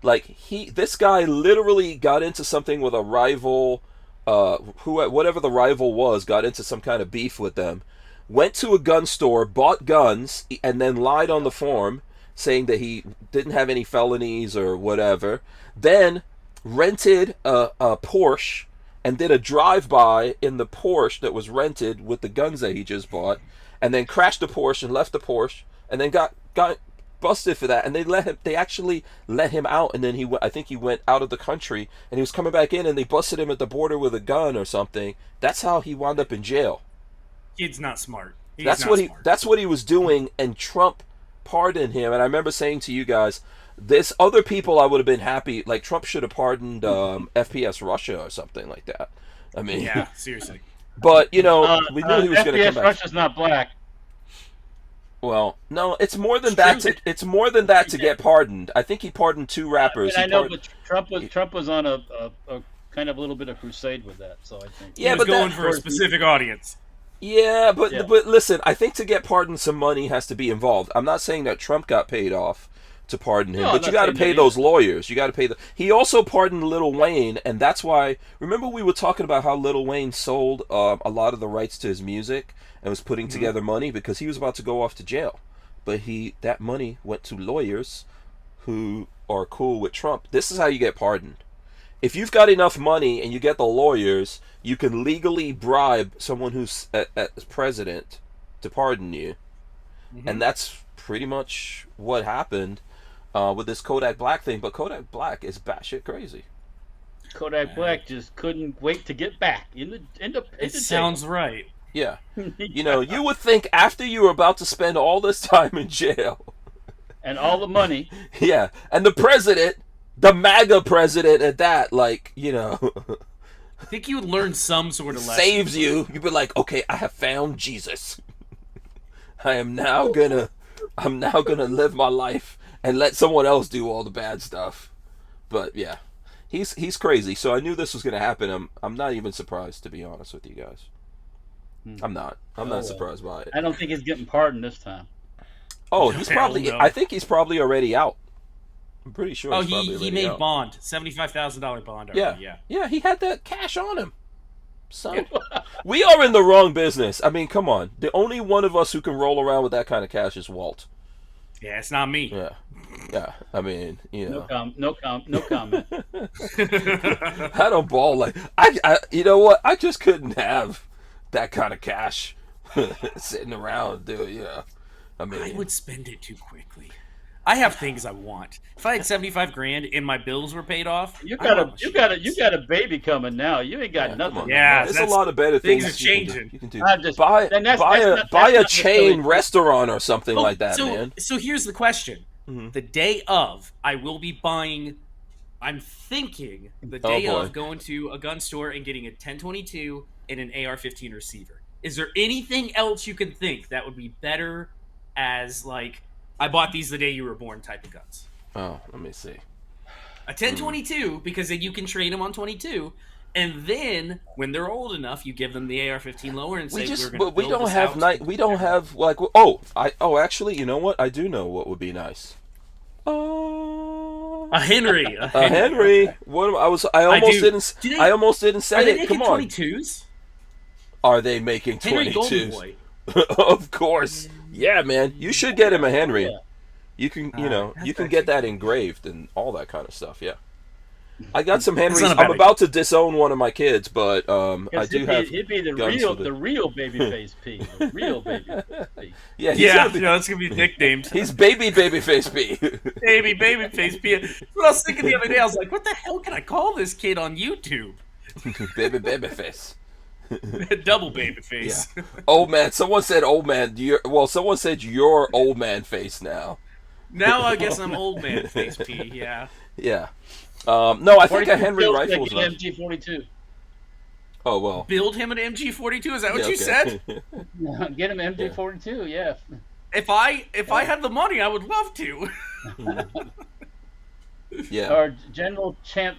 S5: Like this guy literally got into something with a rival. Whatever the rival was, got into some kind of beef with them. Went to a gun store, bought guns, and then lied on the form, saying that he didn't have any felonies or whatever. Then rented a Porsche and did a drive-by in the Porsche that was rented with the guns that he just bought, and then crashed the Porsche and left the Porsche, and then got busted for that. And they actually let him out, and then I think he went out of the country, and he was coming back in, and they busted him at the border with a gun or something. That's how he wound up in jail.
S3: Kid's not smart.
S5: That's what he was doing, and Trump pardoned him. And I remember saying to you guys, there's other people I would have been happy. Like, Trump should have pardoned FPS Russia or something like that. I mean,
S3: yeah, seriously.
S5: But we knew he was going to come back.
S2: Russia's not black.
S5: Well, no, it's more than that. It's more than that to get pardoned. I think he pardoned 2 rappers.
S2: I know, but Trump was on a kind of a little bit of crusade with that. So I think
S3: he was going for a specific audience.
S5: Yeah, but listen, I think to get pardoned, some money has to be involved. I'm not saying that Trump got paid off to pardon him, but you got to pay those lawyers. You got to pay He also pardoned Lil Wayne, and that's why. Remember, we were talking about how Lil Wayne sold a lot of the rights to his music and was putting together money because he was about to go off to jail, but that money went to lawyers who are cool with Trump. This is how you get pardoned. If you've got enough money and you get the lawyers, you can legally bribe someone who's as president to pardon you. Mm-hmm. And that's pretty much what happened with this Kodak Black thing. But Kodak Black is batshit crazy.
S2: Kodak Black just couldn't wait to get back in the
S3: It sounds right.
S5: Yeah. You would think after you were about to spend all this time in jail.
S2: And all the money.
S5: Yeah. And the president, the MAGA president at that, I
S3: think you would learn some sort of lesson.
S5: Saves you. You'd be like, okay, I have found Jesus. I'm now gonna live my life and let someone else do all the bad stuff. But yeah, he's crazy. So I knew this was gonna happen. I'm not even surprised, to be honest with you guys. I'm not surprised by it.
S2: I don't think he's getting pardoned this time.
S5: Oh, he's probably. No. I think he's probably already out. I'm pretty sure.
S3: Oh, he made bond, $75,000 bond. Already.
S5: Yeah, he had that cash on him. son. We are in the wrong business. I mean, come on. The only one of us who can roll around with that kind of cash is Walt.
S3: Yeah, it's not me.
S5: Yeah. I mean,
S2: No comment.
S5: I don't ball like I. You know what? I just couldn't have that kind of cash sitting around, dude. Yeah. I mean,
S3: I would spend it too quickly. I have things I want. If I had $75,000 and my bills were paid off,
S2: You got a baby coming now. You ain't got nothing.
S3: Yeah,
S5: there's a lot of better
S3: things
S5: things
S3: are changing.
S5: You can do.
S2: I'm just-
S5: Buy
S2: that's
S5: a
S2: not
S5: chain
S2: necessarily-
S5: restaurant or something like that, man.
S3: So here's the question. The day of, I will be buying, I'm thinking the day
S5: boy.
S3: of going to a gun store and getting a 1022 and an AR-15 receiver. Is there anything else you can think that would be better as, like, I bought these the day you were born type of guns?
S5: Oh, let me see.
S3: A 1022, because then you can trade them on 22, and then when they're old enough, you give them the AR-15 lower and say,
S5: But we don't have we don't have like actually, you know what? I do know what would be nice.
S3: A Henry.
S5: A Henry. What I almost didn't say it. Come on.
S3: 22s?
S5: Are they making
S3: Henry Golden
S5: 22s?
S3: Boy.
S5: Of course. Yeah, man. You should get him a Henry.
S2: Yeah.
S5: You can,
S3: that's
S5: you can get that engraved and all that kind of stuff. Yeah. I got some Henrys.
S3: not a bad
S5: I'm about to disown one of my kids, but I do have.
S2: He'd be the
S5: guns
S2: real,
S5: for
S2: the real Babyface P. The real Babyface P.
S5: Yeah,
S3: That's gonna be nicknamed.
S5: he's Babyface B.
S3: Babyface P. What I was thinking the other day, I was like, what the hell can I call this kid on YouTube?
S5: Babyface.
S3: Double Babyface.
S5: Yeah. Old man. Someone said old man. Someone said you're old man face now.
S3: Now I guess I'm old man face P. Yeah.
S5: Yeah. No, I think a Henry rifle is
S2: like
S5: nice.
S2: MG42.
S5: Oh well.
S3: Build him an MG42. Is that what
S5: Yeah,
S3: you
S5: okay.
S3: said?
S2: Get him MG42. Yeah.
S3: If I had the money, I would love to.
S5: Yeah.
S2: Or General Champ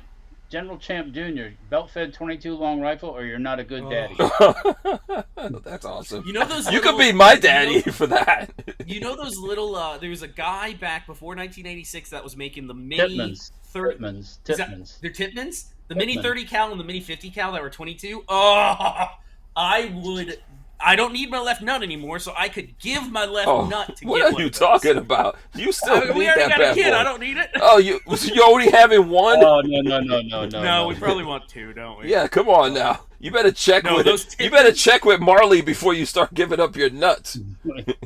S2: Jr. Belt fed 22 long rifle, or you're not a good daddy.
S5: That's awesome.
S3: You know those.
S5: You
S3: little,
S5: could be my daddy for that.
S3: You know those little. There was a guy back before 1986 that was making the mini
S2: Titmans.
S3: They're Titmans. The mini
S2: Titman.
S3: 30 cal and the mini 50 cal that were 22. Oh, I don't need my left nut anymore, so I could give my left nut to
S5: what
S3: get
S5: are
S3: one
S5: you
S3: of those.
S5: talking about? You still need
S3: We already
S5: that
S3: got
S5: bad
S3: a kid.
S5: boy.
S3: I don't need it.
S5: Oh, you already having one?
S2: Oh no.
S3: No, we probably want two, don't we?
S5: Yeah, come on now. You better check
S3: No,
S5: with
S3: those
S5: you better check with Marley before you start giving up your nuts.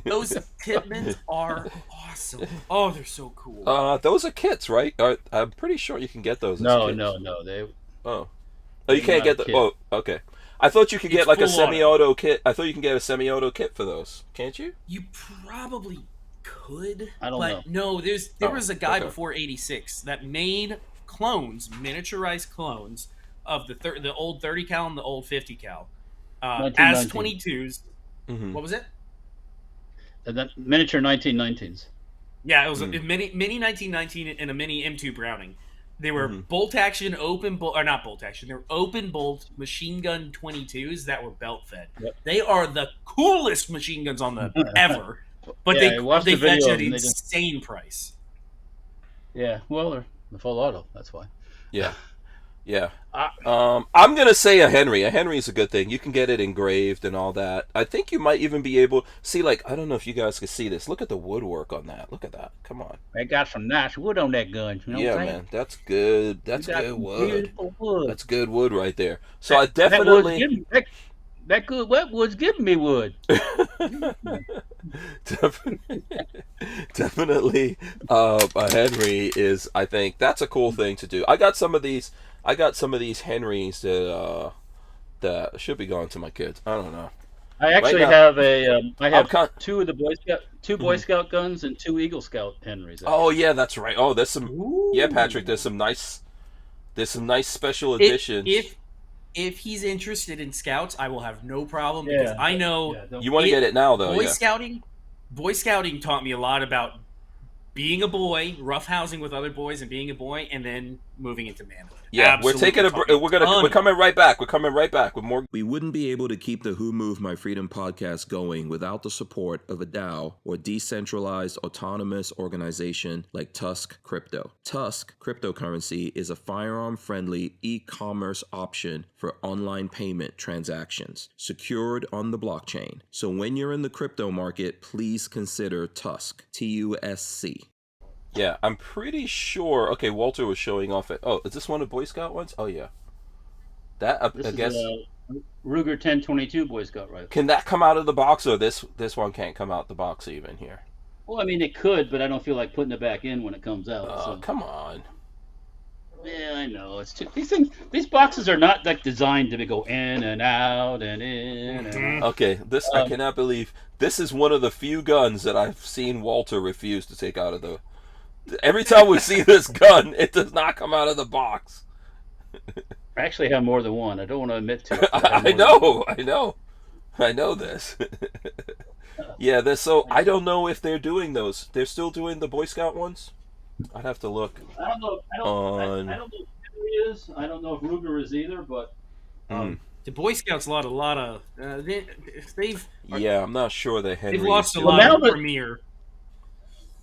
S3: Those Titmans are awesome. Oh, they're so cool.
S5: Those are kits, right? I'm pretty sure you can get those.
S2: No.
S5: As kits.
S2: They
S5: Oh, you can't get the.
S2: kit.
S5: Oh, okay. I thought you could get
S3: It's
S5: like a
S3: full auto.
S5: semi-auto kit. I thought you can get a semi-auto kit for those. Can't you?
S3: You probably could.
S2: I don't
S3: but No, there was a guy
S5: okay.
S3: before '86 that made clones, miniaturized clones of the old 30 cal and the old 50 cal as 22s.
S5: Mm-hmm.
S3: What was it?
S2: the miniature 1919s.
S3: Yeah, it was a mini 1919 and a mini M2 Browning. They were bolt action, not bolt action. They were open bolt machine gun 22s that were belt fed.
S2: Yep.
S3: They are the coolest machine guns on the ever. But
S2: Yeah, I watched
S3: they
S2: the video
S3: fetch at
S2: and
S3: an
S2: they just-
S3: insane price.
S2: Yeah, well, they're the full auto. That's why.
S5: Yeah. Yeah. I'm going to say a Henry. A Henry is a good thing. You can get it engraved and all that. I think you might even be able... See, like, I don't know if you guys can see this. Look at the woodwork on that. Look at that. Come on.
S2: They got some nice wood on that gun. You know
S5: Yeah,
S2: what I'm saying?
S5: man. That's good. That's
S2: You got
S5: good
S2: some
S5: wood.
S2: beautiful wood.
S5: That's good wood right there. So I definitely...
S2: That good wet wood's giving me wood.
S5: Definitely a Henry is, I think that's a cool thing to do. I got some of these Henrys that should be going to my kids. I don't know.
S2: I actually
S5: Right now-
S2: have I have
S5: I'm
S2: two of the Boy Scout guns and two Eagle Scout Henrys.
S5: Oh yeah, that's right. Oh, there's some yeah, Patrick, there's some nice special editions.
S3: If he's interested in scouts, I will have no problem because I know
S5: You want to get it now though,
S3: Boy
S5: yeah.
S3: Scouting taught me a lot about being a boy, roughhousing with other boys and being a boy, and then moving into manhood.
S5: Yeah, we're taking we're coming right back. We're coming right back with more.
S1: We wouldn't be able to keep the Who Moved My Freedom podcast going without the support of a DAO, or decentralized autonomous organization like TUSC Crypto. TUSC cryptocurrency is a firearm-friendly e-commerce option for online payment transactions, secured on the blockchain. So when you're in the crypto market, please consider TUSC, TUSC.
S5: Yeah, I'm pretty sure. Okay, Walter was showing off it. Oh, is this one of Boy Scout ones? Oh yeah, that I guess.
S2: Ruger 1022 Boy Scout rifle.
S5: Can that come out of the box, or this one can't come out the box even here?
S2: Well, I mean, it could, but I don't feel like putting it back in when it comes out.
S5: Oh,
S2: so.
S5: Come on.
S2: Yeah, I know. It's too, these boxes are not like designed to go in and out and in and out.
S5: Okay, I cannot believe this is one of the few guns that I've seen Walter refuse to take out of the. Every time we see this gun, it does not come out of the box.
S2: I actually have more than one. I don't want to admit to it.
S5: I know this. Yeah, so I don't know if they're doing those. They're still doing the Boy Scout ones? I'd have to look.
S2: I don't know. I don't know if Henry is. I don't know if Ruger is either. But
S3: the Boy Scouts a lot of they've.
S5: Yeah, I'm not sure that Henry.
S3: They've lost a lot of premier.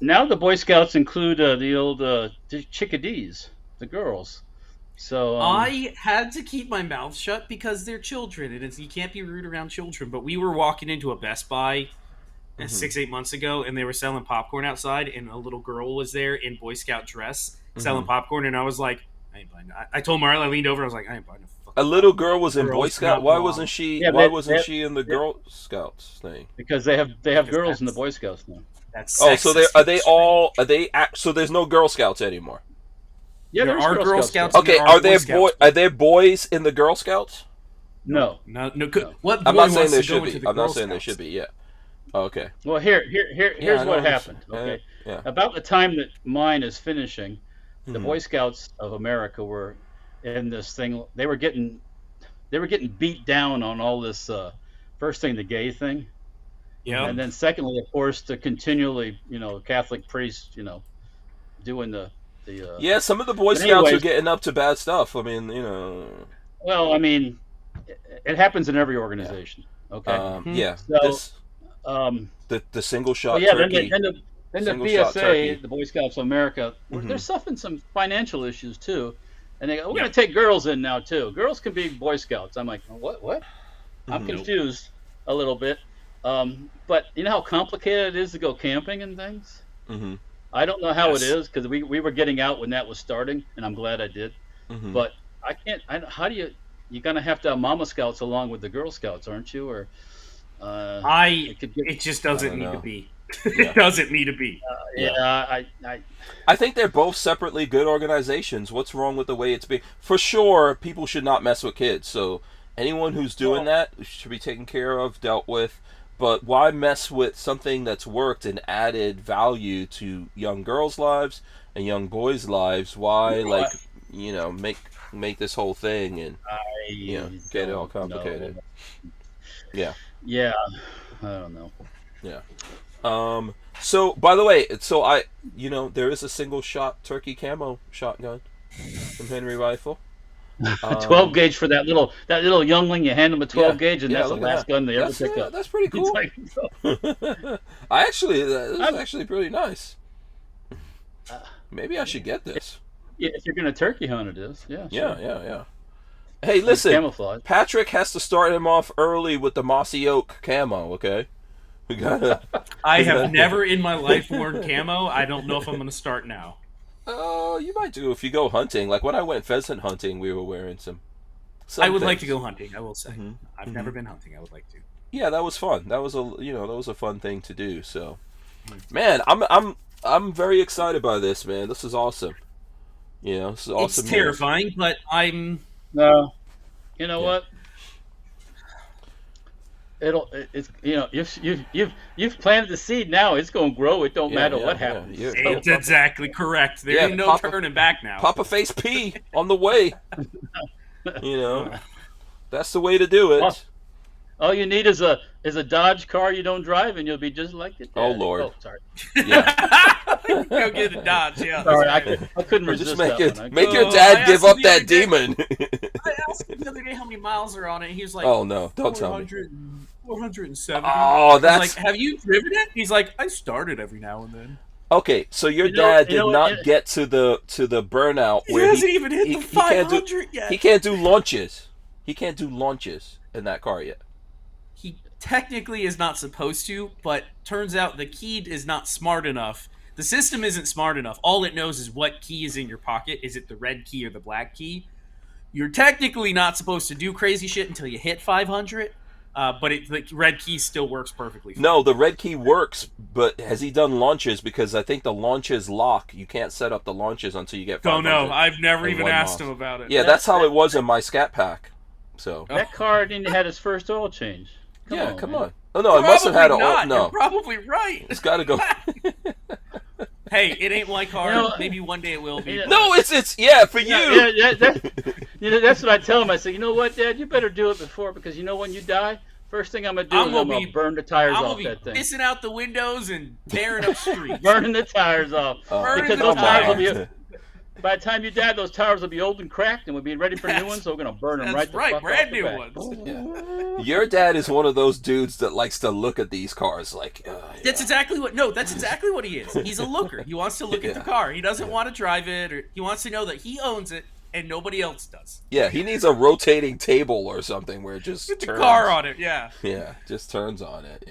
S2: Now the Boy Scouts include the old chickadees, the girls. So
S3: I had to keep my mouth shut because they're children, and you can't be rude around children. But we were walking into a Best Buy 6-8 months ago, and they were selling popcorn outside, and a little girl was there in Boy Scout dress selling popcorn, and I was like, I ain't buying that. I told Marla, I leaned over, I was like, I ain't buying a
S5: little girl was in Boy Scout. Why wasn't she?
S2: Yeah,
S5: why wasn't she in the Girl Scouts thing?
S2: Because they have girls in the Boy Scouts now.
S3: That's
S5: so so there's no Girl Scouts anymore.
S2: Yeah,
S3: there are Girl Scouts.
S5: Okay, are there boys in the Girl Scouts?
S2: No.
S3: What?
S5: I'm not saying there should be. I'm not saying there should be. Yeah. Okay.
S2: Well, here's what happened. Okay. About the time that mine is finishing, the Boy Scouts of America were in this thing. They were getting beat down on all this. First thing, the gay thing.
S3: Yeah.
S2: And then secondly, of course, the continually, Catholic priests, doing the.
S5: Yeah, some of the Boy Scouts are getting up to bad stuff. I mean,
S2: Well, I mean, it happens in every organization. Okay.
S5: Yeah.
S2: So,
S5: the single shot.
S2: Yeah.
S5: Turkey,
S2: then the BSA, the Boy Scouts of America, they're suffering some financial issues too, and they go, we're going to take girls in now too. Girls can be Boy Scouts. I'm like, what? I'm confused a little bit. But you know how complicated it is to go camping and things.
S5: Mm-hmm.
S2: I don't know how it is because we were getting out when that was starting, and I'm glad I did.
S5: Mm-hmm.
S2: But I can't. How do you? You're gonna have to have Mama Scouts along with the Girl Scouts, aren't you? Or
S3: it just doesn't need to be. It doesn't need to be.
S5: I think they're both separately good organizations. What's wrong with the way it's being? For sure, people should not mess with kids. So anyone who's doing that should be taken care of, dealt with. But why mess with something that's worked and added value to young girls' lives and young boys' lives? Why, make this whole thing and get it all complicated? Yeah.
S2: Yeah, I don't know.
S5: Yeah. So, by the way, there is a single shot turkey camo shotgun from Henry Rifle.
S2: 12 gauge for that little youngling. You hand him a 12 gauge, and that's the last gun they ever pick up.
S5: That's pretty cool. That's actually pretty nice. Maybe I should get this.
S2: Yeah, if you're gonna turkey hunt, it is. Yeah. Sure.
S5: Yeah. Hey, listen,
S2: camouflage.
S5: Patrick has to start him off early with the mossy oak camo. Okay, we gotta.
S3: I have never in my life worn camo. I don't know if I'm gonna start now.
S5: Oh, you might do if you go hunting. Like when I went pheasant hunting, we were wearing some
S3: I would like to go hunting. I will say, I've never been hunting. I would like to.
S5: Yeah, that was fun. That was a fun thing to do. So, man, I'm very excited by this, man. This is awesome. This is awesome.
S3: It's terrifying, but I'm.
S2: No, you know what? You've planted the seed. Now it's going to grow. It don't matter what happens.
S5: Yeah.
S3: It's exactly correct. There ain't no turning back now.
S5: Papa Face P on the way. That's the way to do it.
S2: All you need is a Dodge car you don't drive, and you'll be just like it.
S5: Oh, Lord.
S2: Oh, sorry.
S5: Yeah.
S3: Go get a Dodge. Yeah.
S2: Sorry, I couldn't resist
S5: Just make
S2: that
S5: it.
S2: one.
S5: Make your
S3: I
S5: dad
S3: asked
S5: give
S3: him
S5: up
S3: the
S5: that
S3: other day-
S5: demon.
S3: I asked him the other day how many miles are on it. And he was like,
S5: Oh no! Don't tell me.
S3: 470.
S5: Oh,
S3: I was
S5: that's
S3: like, have you driven it? He's like, I started every now and then.
S5: okay. So your
S2: You know-
S5: dad
S2: you
S5: did
S2: know
S5: not
S2: what?
S5: get to the burnout
S3: He
S5: where
S3: hasn't even hit the
S5: he can't do
S3: 500 yet.
S5: he can't do launches. He can't do launches in that car yet.
S3: He technically is not supposed to, but turns out the key is not smart enough. The system isn't smart enough. All it knows is what key is in your pocket. Is it the red key or the black key? You're technically not supposed to do crazy shit until you hit 500, but the red key still works perfectly fine.
S5: No, the red key works, but has he done launches? Because I think the launches lock. You can't set up the launches until you get 500.
S3: Don't know. I've never
S5: and
S3: even
S5: 1
S3: asked
S5: mile.
S3: him about it.
S5: Yeah, that's how it was in my Scat Pack. So
S2: That car didn't have its first oil change. Come
S5: come
S2: man.
S5: on. Oh no, it must have had a
S3: not.
S5: no.
S3: You're probably right.
S5: It's got to go.
S3: Hey, it ain't my car.
S2: You know-
S3: Maybe one day it will be.
S2: Yeah.
S5: No, it's yeah for you.
S2: Yeah, that's what I tell him. I say, you know what, Dad, you better do it before, because you know when you die, first thing I'm gonna do
S3: I'm
S2: is
S3: gonna
S2: I'm gonna
S3: be-
S2: burn the tires
S3: I'm
S2: off
S3: gonna be
S2: that thing.
S3: pissing out the windows and tearing up streets.
S2: Burning the tires off.
S3: Burning
S2: Because
S3: the
S2: those tires will
S3: tires.
S2: be. By the time you die, those tires will be old and cracked, and we'll be ready for new ones. So we're gonna burn them
S3: That's
S2: right.
S3: right,
S2: the fuck
S3: brand
S2: off the
S3: new
S2: back.
S3: ones.
S5: Yeah. Your dad is one of those dudes that likes to look at these cars like.
S3: That's exactly what. No, that's exactly what he is. He's a looker. He wants to look at the
S5: Yeah.
S3: car. He doesn't want to drive it, or he wants to know that he owns it and nobody else does.
S5: Yeah, he needs a rotating table or something where it just
S3: Get the
S5: turns.
S3: car on it. Yeah,
S5: Yeah, just turns on it.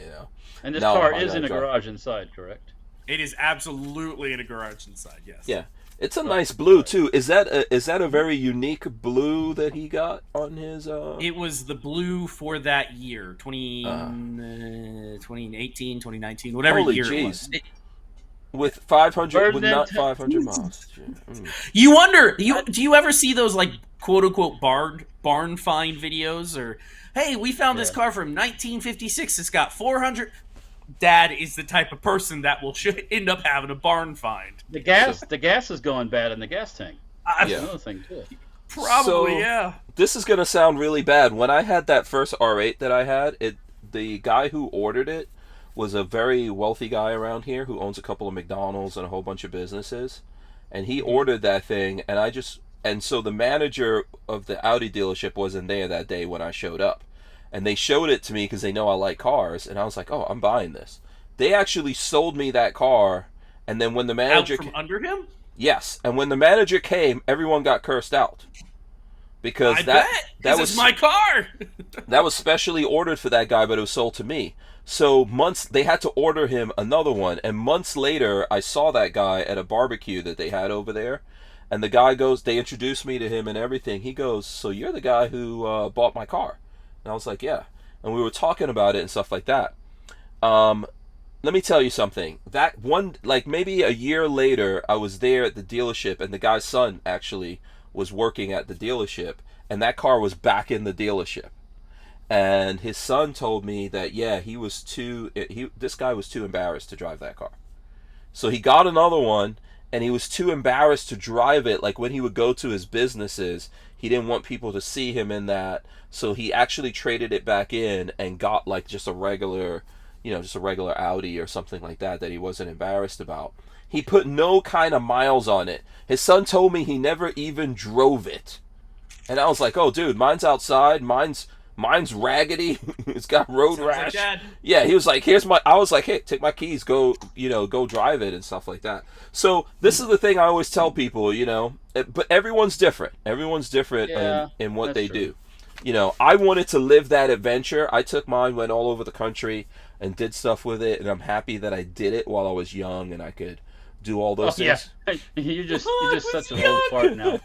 S2: And this
S5: No,
S2: car
S5: I
S2: is
S5: gotta
S2: in a
S5: drive.
S2: garage inside, correct?
S3: it is absolutely in a garage inside. Yes.
S5: Yeah. It's a nice blue too. Is that a very unique blue that he got on his?
S3: It was the blue for that year, 2018, 2019, whatever
S5: Holy
S3: year it
S5: jeez.
S3: was.
S5: With 500,
S2: Bird
S5: with
S2: and
S5: not
S2: ten-
S5: 500 miles.
S3: You wonder, do you ever see those like quote unquote barn find videos, or hey, we found this
S2: Yeah.
S3: car from 1956. It's got 400. Dad is the type of person that will end up having a barn find.
S2: The gas is going bad in the gas tank. That's
S5: Yeah.
S2: another thing too.
S3: Probably,
S5: So-
S3: yeah.
S5: This is gonna sound really bad. When I had that first R8 that I had, the guy who ordered it was a very wealthy guy around here who owns a couple of McDonald's and a whole bunch of businesses, and he ordered that thing, and so the manager of the Audi dealership wasn't there that day when I showed up, and they showed it to me because they know I like cars, and I was like, oh, I'm buying this. They actually sold me that car, and then when the
S3: Out
S5: manager
S3: from under him.
S5: yes, and when the manager came, everyone got cursed out because
S3: I
S5: that
S3: bet.
S5: that
S3: 'Cause
S5: was
S3: it's my car.
S5: that was specially ordered for that guy, but it was sold to me. So they had to order him another one, and months later, I saw that guy at a barbecue that they had over there, and the guy goes, they introduced me to him and everything. He goes, so you're the guy who bought my car? And I was like, yeah. And we were talking about it and stuff like that. Let me tell you something. That one, like maybe a year later, I was there at the dealership, and the guy's son actually was working at the dealership, and that car was back in the dealership. And his son told me that this guy was too embarrassed to drive that car. So he got another one, and he was too embarrassed to drive it. Like when he would go to his businesses, he didn't want people to see him in that. So he actually traded it back in and got like just a regular Audi or something like that he wasn't embarrassed about. He put no kind of miles on it. His son told me he never even drove it. And I was like, oh dude, mine's outside, mine's raggedy. It's got road
S3: Sounds like
S5: rash.
S3: Dad.
S5: Yeah, he was like, I was like, hey, take my keys, go drive it and stuff like that. So this is the thing I always tell people, but everyone's different. Everyone's different
S2: Yeah,
S5: in what
S2: that's
S5: they
S2: true.
S5: do. I wanted to live that adventure. I took mine, went all over the country and did stuff with it, and I'm happy that I did it while I was young and I could do all those things.
S2: Yeah, you're just such an old fart now.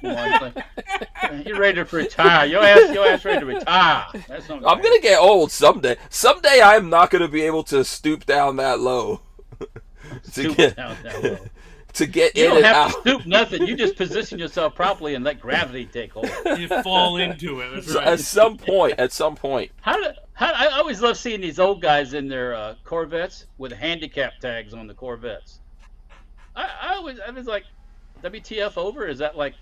S2: You're ready to retire. Your ass ready to retire. That's not
S5: I'm gonna get old someday. Someday I'm not gonna be able to stoop down that low to get
S2: down that low.
S5: to get
S2: You
S5: in
S2: don't
S5: and
S2: have
S5: out.
S2: to stoop nothing. You just position yourself properly and let gravity take hold.
S3: You fall into it. That's
S5: So
S3: right.
S5: at some point,
S2: I always love seeing these old guys in their Corvettes with handicap tags on the Corvettes. I was like, WTF over? Is that like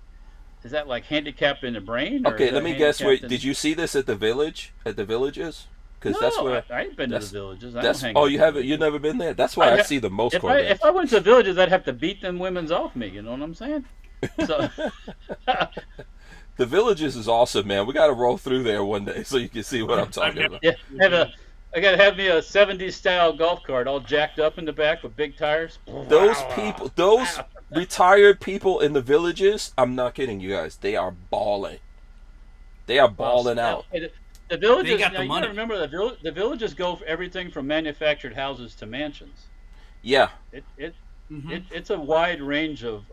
S2: handicap in the brain? Or
S5: okay,
S2: is
S5: let
S2: that
S5: me guess.
S2: handicapped in-
S5: Did you see this at the village? At the villages? Because
S2: No,
S5: that's where
S2: I ain't been to the Villages. I
S5: that's.
S2: don't hang
S5: Oh,
S2: out
S5: you
S2: in the
S5: haven't? You've
S2: Villages.
S5: never been there? That's why I see the most
S2: If
S5: Corvettes.
S2: I went to the Villages, I'd have to beat them women's off me. You know what I'm saying? So
S5: The Villages is awesome, man. We got to roll through there one day so you can see what I'm talking about.
S2: yeah, I gotta have me a '70s style golf cart, all jacked up in the back with big tires.
S5: Those people, those retired people in the Villages, I'm not kidding you guys. They are balling. They are balling out.
S2: The Villages.
S3: They got
S2: Now
S3: the
S2: you
S3: money.
S2: gotta remember the Villages go for everything from manufactured houses to mansions.
S5: Yeah.
S2: It's a wide range of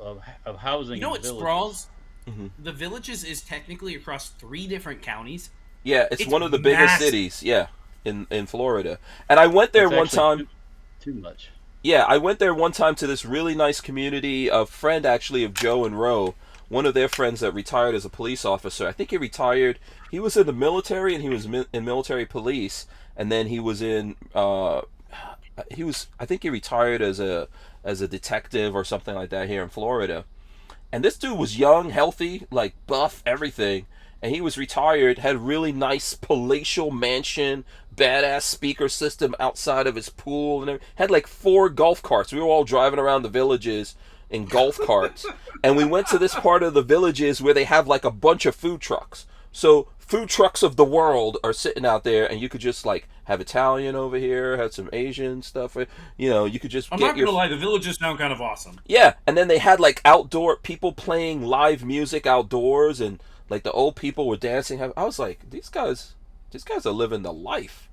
S2: housing.
S3: You know
S2: in
S3: what
S2: the Villages.
S3: sprawls?
S5: Mm-hmm.
S3: The Villages is technically across 3 different counties.
S5: Yeah, it's one of the biggest
S3: massive.
S5: cities, yeah, in Florida. And I went there
S2: It's
S5: one
S2: actually
S5: time.
S2: Too much.
S5: Yeah, I went there one time to this really nice community. A friend actually of Joe and Ro, one of their friends that retired as a police officer. I think he retired. He was in the military and he was in military police, and then he was in. I think he retired as a detective or something like that here in Florida. And this dude was young, healthy, like buff, everything. And he was retired, had a really nice palatial mansion, badass speaker system outside of his pool, and had like 4 golf carts. We were all driving around the Villages in golf carts. And we went to this part of the Villages where they have like a bunch of food trucks. So food trucks of the world are sitting out there, and you could just like have Italian over here, have some Asian stuff. You know, you could just
S3: I'm
S5: get
S3: not
S5: your...
S3: gonna lie, the Villages sound kind of awesome.
S5: Yeah, and then they had like outdoor people playing live music outdoors, and like the old people were dancing. I was like, these guys are living the life.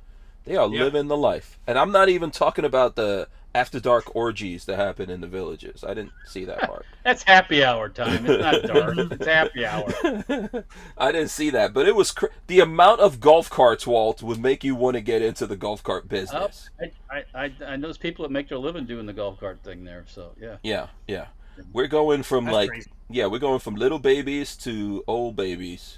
S5: They are living the life. And I'm not even talking about the after dark orgies that happen in the Villages. I didn't see that part.
S2: That's happy hour time. It's not dark. It's happy hour.
S5: I didn't see that, but it was the amount of golf carts, Walt, would make you want to get into the golf cart business.
S2: I know those people that make their living doing the golf cart thing there. So yeah.
S5: Yeah. We're going from
S3: That's crazy.
S5: we're going from little babies to old babies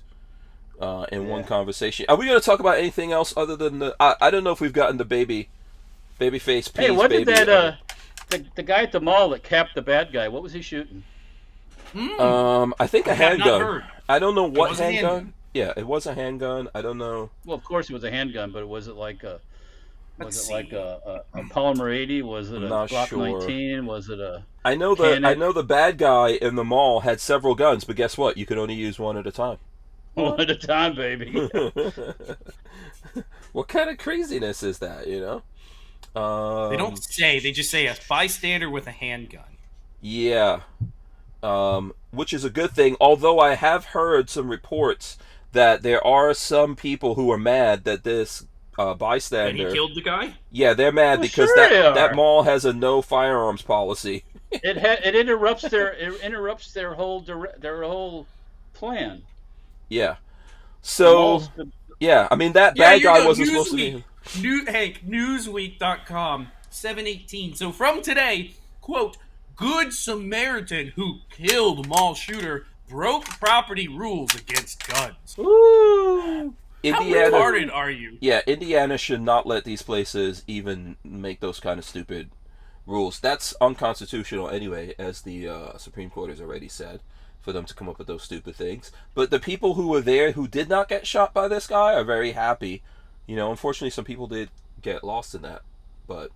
S5: in one conversation. Are we going to talk about anything else other than the? I don't know if we've gotten the Babyface.
S2: Hey, what
S5: baby.
S2: did that the guy at the mall that capped the bad guy? What was he shooting?
S5: I think a
S3: I have not
S5: handgun.
S3: heard.
S5: I don't know what
S3: was a
S5: handgun.
S3: handgun.
S5: Yeah, it was a handgun. I don't know.
S2: Well, of course it was a handgun, but was it like a
S3: Let's
S2: like a Polymer 80? Was it a
S5: Not
S2: Glock
S5: sure.
S2: 19? Was it a
S5: I know the bad guy in the mall had several guns, but guess what? You could only use one at a time.
S2: one at a time, baby?
S5: What kind of craziness is that, you know?
S3: They don't say, they just say a bystander with a handgun.
S5: Yeah. Which is a good thing, although I have heard some reports that there are some people who are mad that this bystander...
S3: And he killed the guy?
S5: Yeah, they're mad
S2: Well,
S5: because
S2: sure they
S5: that
S2: are.
S5: mall has a no firearms policy.
S2: It interrupts their whole plan.
S5: Yeah. So, yeah, I mean, that bad guy wasn't supposed to be...
S3: Hank, Newsweek.com, 7/18. So from today, quote, Good Samaritan who killed mall shooter broke property rules against guns.
S5: Woo!
S3: How retarded are you?
S5: Yeah, Indiana should not let these places even make those kind of stupid rules. That's unconstitutional anyway, as the Supreme Court has already said, for them to come up with those stupid things. But the people who were there who did not get shot by this guy are very happy. You know, unfortunately, some people did get lost in that. But,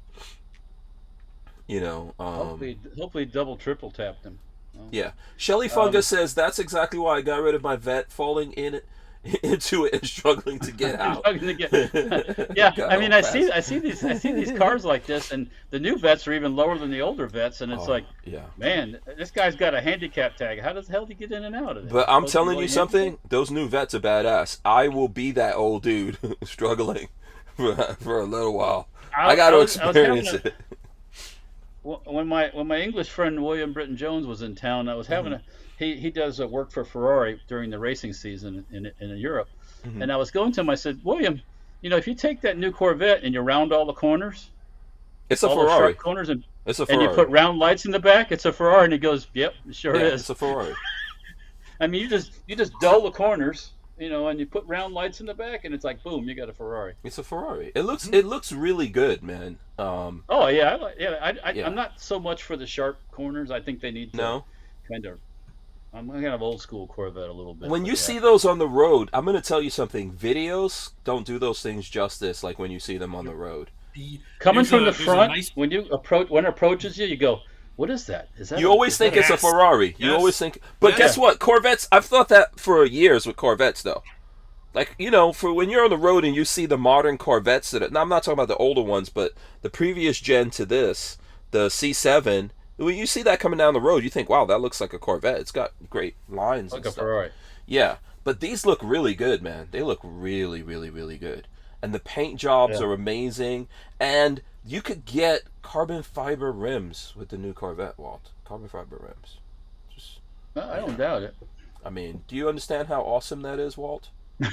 S5: you know...
S2: hopefully double, triple tapped him. Well,
S5: yeah. Shelly Fungus says, that's exactly why I got rid of my vet, falling into it and struggling to get out.
S2: Yeah, I mean, I see these cars like this, and the new vets are even lower than the older vets, and it's man, this guy's got a handicap tag. How the hell did he get in and out of it?
S5: But I'm telling you something, those new vets are badass. I will be that old dude struggling for a little while. I got to experience it.
S2: When my English friend William Britton Jones was in town, I was having he does work for Ferrari during the racing season in Europe, and I was going to him. I said, William, you know, if you take that new Corvette and you round all the corners,
S5: it's a
S2: all
S5: Ferrari.
S2: the sharp corners, and
S5: it's a Ferrari.
S2: And you put round lights in the back, it's a Ferrari. And he goes, yep, it sure is.
S5: It's a Ferrari.
S2: I mean, you just dull the corners, you know, and you put round lights in the back, and it's like, boom, you got a Ferrari.
S5: It's a Ferrari. It looks really good, man.
S2: Oh yeah, I'm not so much for the sharp corners. I think they need to kind of. I'm kind of old school Corvette a little bit.
S5: When you see those on the road, I'm going to tell you something. Videos don't do those things justice like when you see them on the road.
S2: Coming from the front, when it approaches you, you go, "What is that? Is that?"
S5: You always think it's a Ferrari. You always think, but guess what? Corvettes. I've thought that for years with Corvettes, though. Like, you know, for when you're on the road and you see the modern Corvettes now I'm not talking about the older ones, but the previous gen to this, the C7. When you see that coming down the road, you think, "Wow, that looks like a Corvette. It's got great lines
S2: like
S5: and
S2: a
S5: stuff."
S2: Ferrari.
S5: Yeah, but these look really good, man. They look really, really, really good. And the paint jobs are amazing. And you could get carbon fiber rims with the new Corvette, Walt. Carbon fiber rims.
S2: I don't doubt it.
S5: I mean, do you understand how awesome that is, Walt?
S2: No,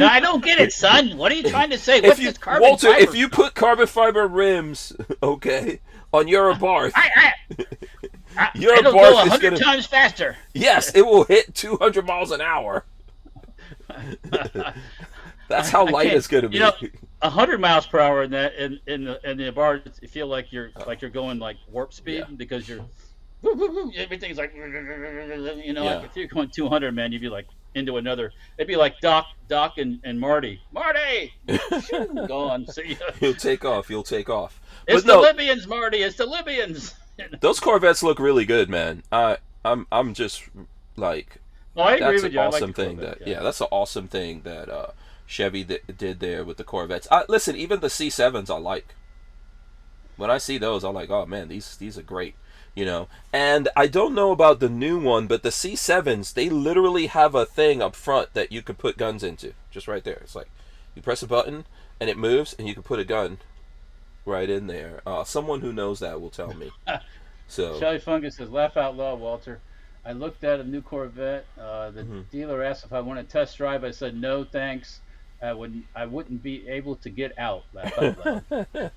S2: I don't get it, son. What are you trying to say? What's this carbon
S5: Walter,
S2: fiber
S5: if you put carbon fiber rims, okay, on your Abarth, your
S2: it'll
S5: Abarth
S2: go 100
S5: is
S2: times faster.
S5: Yes, it will hit 200 miles an hour. That's how light it's going to be.
S2: You know, 100 miles per hour in the Abarth, you feel like you're going like warp speed because you're everything's like, you know, like if you're going 200, man, you'd be like into another. It'd be like Doc and Marty. Gone. See ya.
S5: You'll take off.
S2: It's the Libyans, Marty. It's the Libyans.
S5: Those Corvettes look really good, man. I'm just like,
S2: I agree with you.
S5: That's an awesome
S2: I like
S5: thing.
S2: Corvette,
S5: That's an awesome thing that Chevy did there with the Corvettes. Listen, even the C7s I like. When I see those, I'm like, oh man, these are great. You know, and I don't know about the new one, but the C7s, they literally have a thing up front that you can put guns into, just right there. It's like you press a button and it moves, and you can put a gun right in there. Someone who knows that will tell me. So
S2: Shelly Fungus says, "Laugh out loud, Walter. I looked at a new Corvette. The dealer asked if I want to test drive. I said no, thanks. I wouldn't be able to get out. Laugh out loud.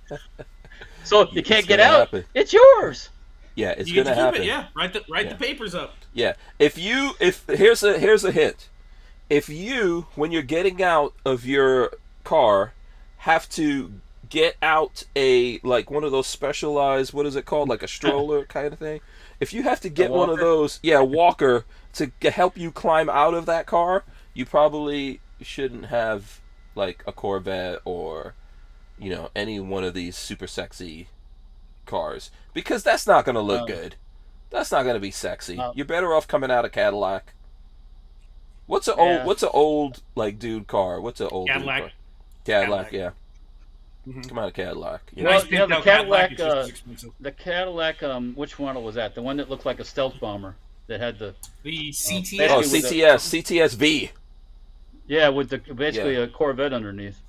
S2: So if you can't get out, it's yours."
S5: Yeah, it's gonna happen.
S3: Write the papers up.
S5: Yeah, if here's a hint. If you, when you're getting out of your car, have to get out like one of those specialized, what is it called, like a stroller kind of thing. If you have to get one of those, walker, to help you climb out of that car, you probably shouldn't have like a Corvette or, you know, any one of these super sexy cars, because that's not going to look good. That's not going to be sexy. You're better off coming out of Cadillac. What's an old like dude car? What's an old
S3: Cadillac?
S5: Dude car? Cadillac, yeah. Come out of Cadillac. You know?
S2: Well, you know, the Cadillac. Which model was that? The one that looked like a stealth bomber that had the
S3: CTS.
S5: CTS V.
S2: Yeah, with basically a Corvette underneath.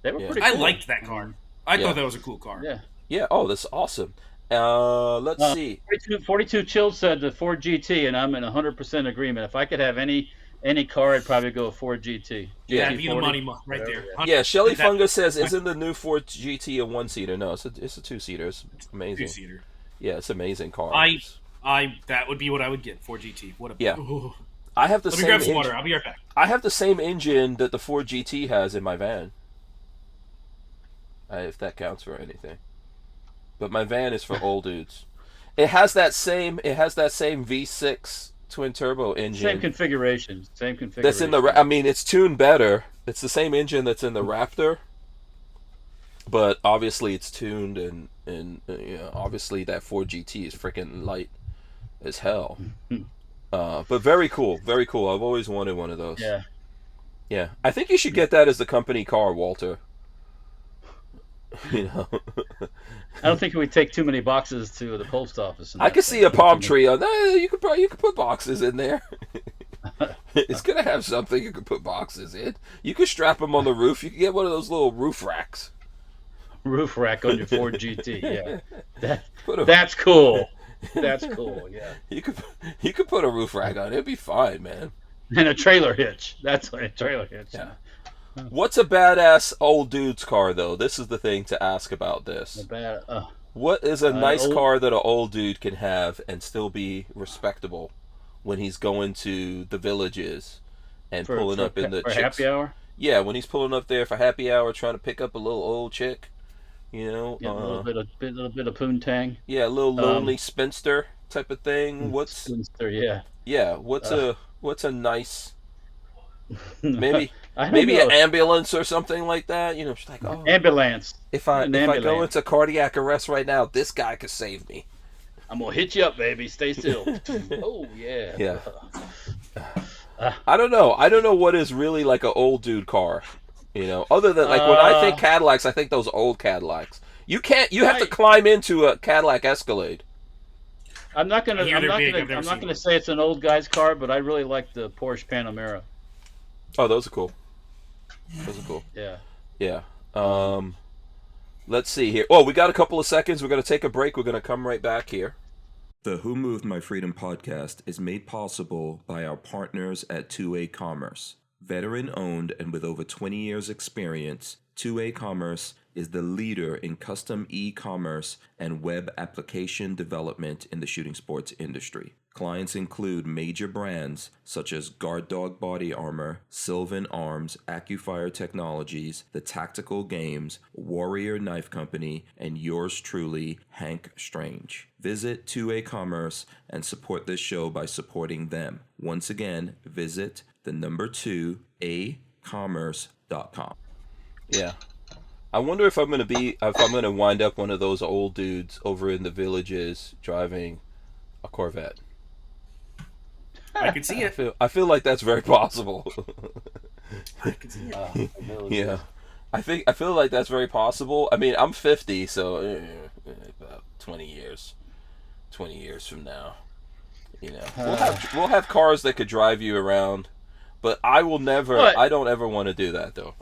S2: They were pretty cool.
S3: I liked that car. I thought that was a cool car.
S2: Yeah.
S5: Yeah. Oh, that's awesome. Let's see.
S2: 42 Chilled said the Ford GT, and I'm in 100% agreement. If I could have any car, I'd probably go Ford GT.
S3: Yeah, be the money right there.
S5: Yeah, Shelly Fungus says, "Isn't the new Ford GT a one-seater?" No, it's a two-seater. It's amazing.
S3: Two-seater.
S5: Yeah, it's an amazing car.
S3: That would be what I would get. Ford GT. What a
S5: Ooh. I have the
S3: Let me grab some water. I'll be right back.
S5: I have the same engine that the Ford GT has in my van. If that counts for anything. But my van is for old dudes. It has that same V6 twin turbo engine.
S2: Same configuration.
S5: That's in the. I mean, it's tuned better. It's the same engine that's in the Raptor. But obviously, it's tuned, and you know, obviously that Ford GT is freaking light as hell. But very cool, very cool. I've always wanted one of those.
S2: Yeah.
S5: Yeah, I think you should get that as the company car, Walter. You know.
S2: I don't think it would take too many boxes to the post office.
S5: I could see a palm tree on there. You could put boxes in there. It's gonna have something you could put boxes in. You could strap them on the roof. You could get one of those little roof racks.
S2: Roof rack on your Ford GT. Yeah, that's cool. That's cool. Yeah.
S5: You could put a roof rack on. It'd be fine, man.
S2: And a trailer hitch. That's what a trailer hitch.
S5: Yeah. What's a badass old dude's car, though? This is the thing to ask about this. What is a nice car that an old dude can have and still be respectable when he's going to the villages and pulling up in the
S2: for happy hour?
S5: Yeah, when he's pulling up there for happy hour, trying to pick up a little old chick, you know.
S2: Yeah, a little bit of poontang.
S5: Yeah, a little lonely spinster. type of thing. What's
S2: yeah.
S5: Yeah, what's a nice maybe
S2: I don't
S5: maybe
S2: know.
S5: an ambulance or something like that. You know, she's like, oh,
S2: Ambulance.
S5: if I
S2: An
S5: go
S2: ambulance.
S5: into cardiac arrest right now, this guy could save me.
S2: I'm gonna hit you up, baby. Stay still. Oh yeah.
S5: Yeah. I don't know what is really like an old dude car. You know, other than like when I think Cadillacs, I think those old Cadillacs. You have to climb into a Cadillac Escalade.
S2: I'm not gonna
S3: I hear they're big. I've never
S2: I'm not
S3: seen
S2: gonna
S3: one.
S2: say it's an old guy's car, but I really like the Porsche Panamera.
S5: Oh, those are cool. Those are cool.
S2: Yeah.
S5: Yeah. Let's see here. Oh, we got a couple of seconds. We're going to take a break. We're going to come right back here.
S1: The Who Moved My Freedom podcast is made possible by our partners at 2A Commerce. Veteran owned and with over 20 years experience, 2A Commerce is the leader in custom e-commerce and web application development in the shooting sports industry. Clients include major brands such as Guard Dog Body Armor, Sylvan Arms, AccuFire Technologies, The Tactical Games, Warrior Knife Company, and yours truly, Hank Strange. Visit 2A Commerce and support this show by supporting them. Once again, visit the number 2acommerce.com.
S5: Yeah. I wonder if I'm going to wind up one of those old dudes over in the villages driving a Corvette.
S3: I could see it.
S5: I feel like that's very possible.
S3: I could see it.
S5: Yeah. I feel like that's very possible. I mean, I'm 50, so about 20 years from now, you know, we'll have cars that could drive you around, but I don't ever want to do that though.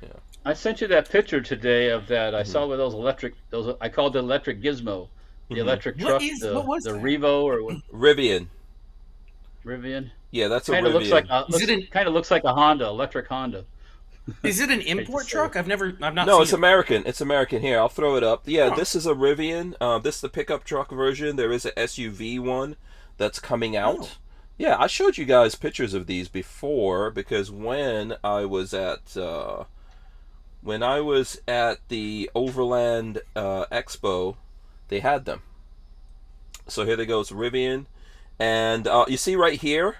S5: Yeah.
S2: I sent you that picture today of that. I saw with those I called it electric gizmo, the electric truck,
S3: what was
S2: the
S3: that?
S2: Revo or what?
S5: Rivian.
S2: Rivian.
S5: Yeah, that's a
S2: Kind of
S5: Rivian.
S2: looks like a Honda, electric Honda.
S3: Is it an import truck? I've not
S5: No,
S3: seen
S5: it's
S3: it.
S5: American. It's American. Here, I'll throw it up. Yeah,
S3: Huh.
S5: This is a Rivian. This is the pickup truck version. There is an SUV one that's coming out.
S3: Oh.
S5: Yeah, I showed you guys pictures of these before because when I was at the Overland Expo, they had them. So here they go. It's Rivian, and you see right here,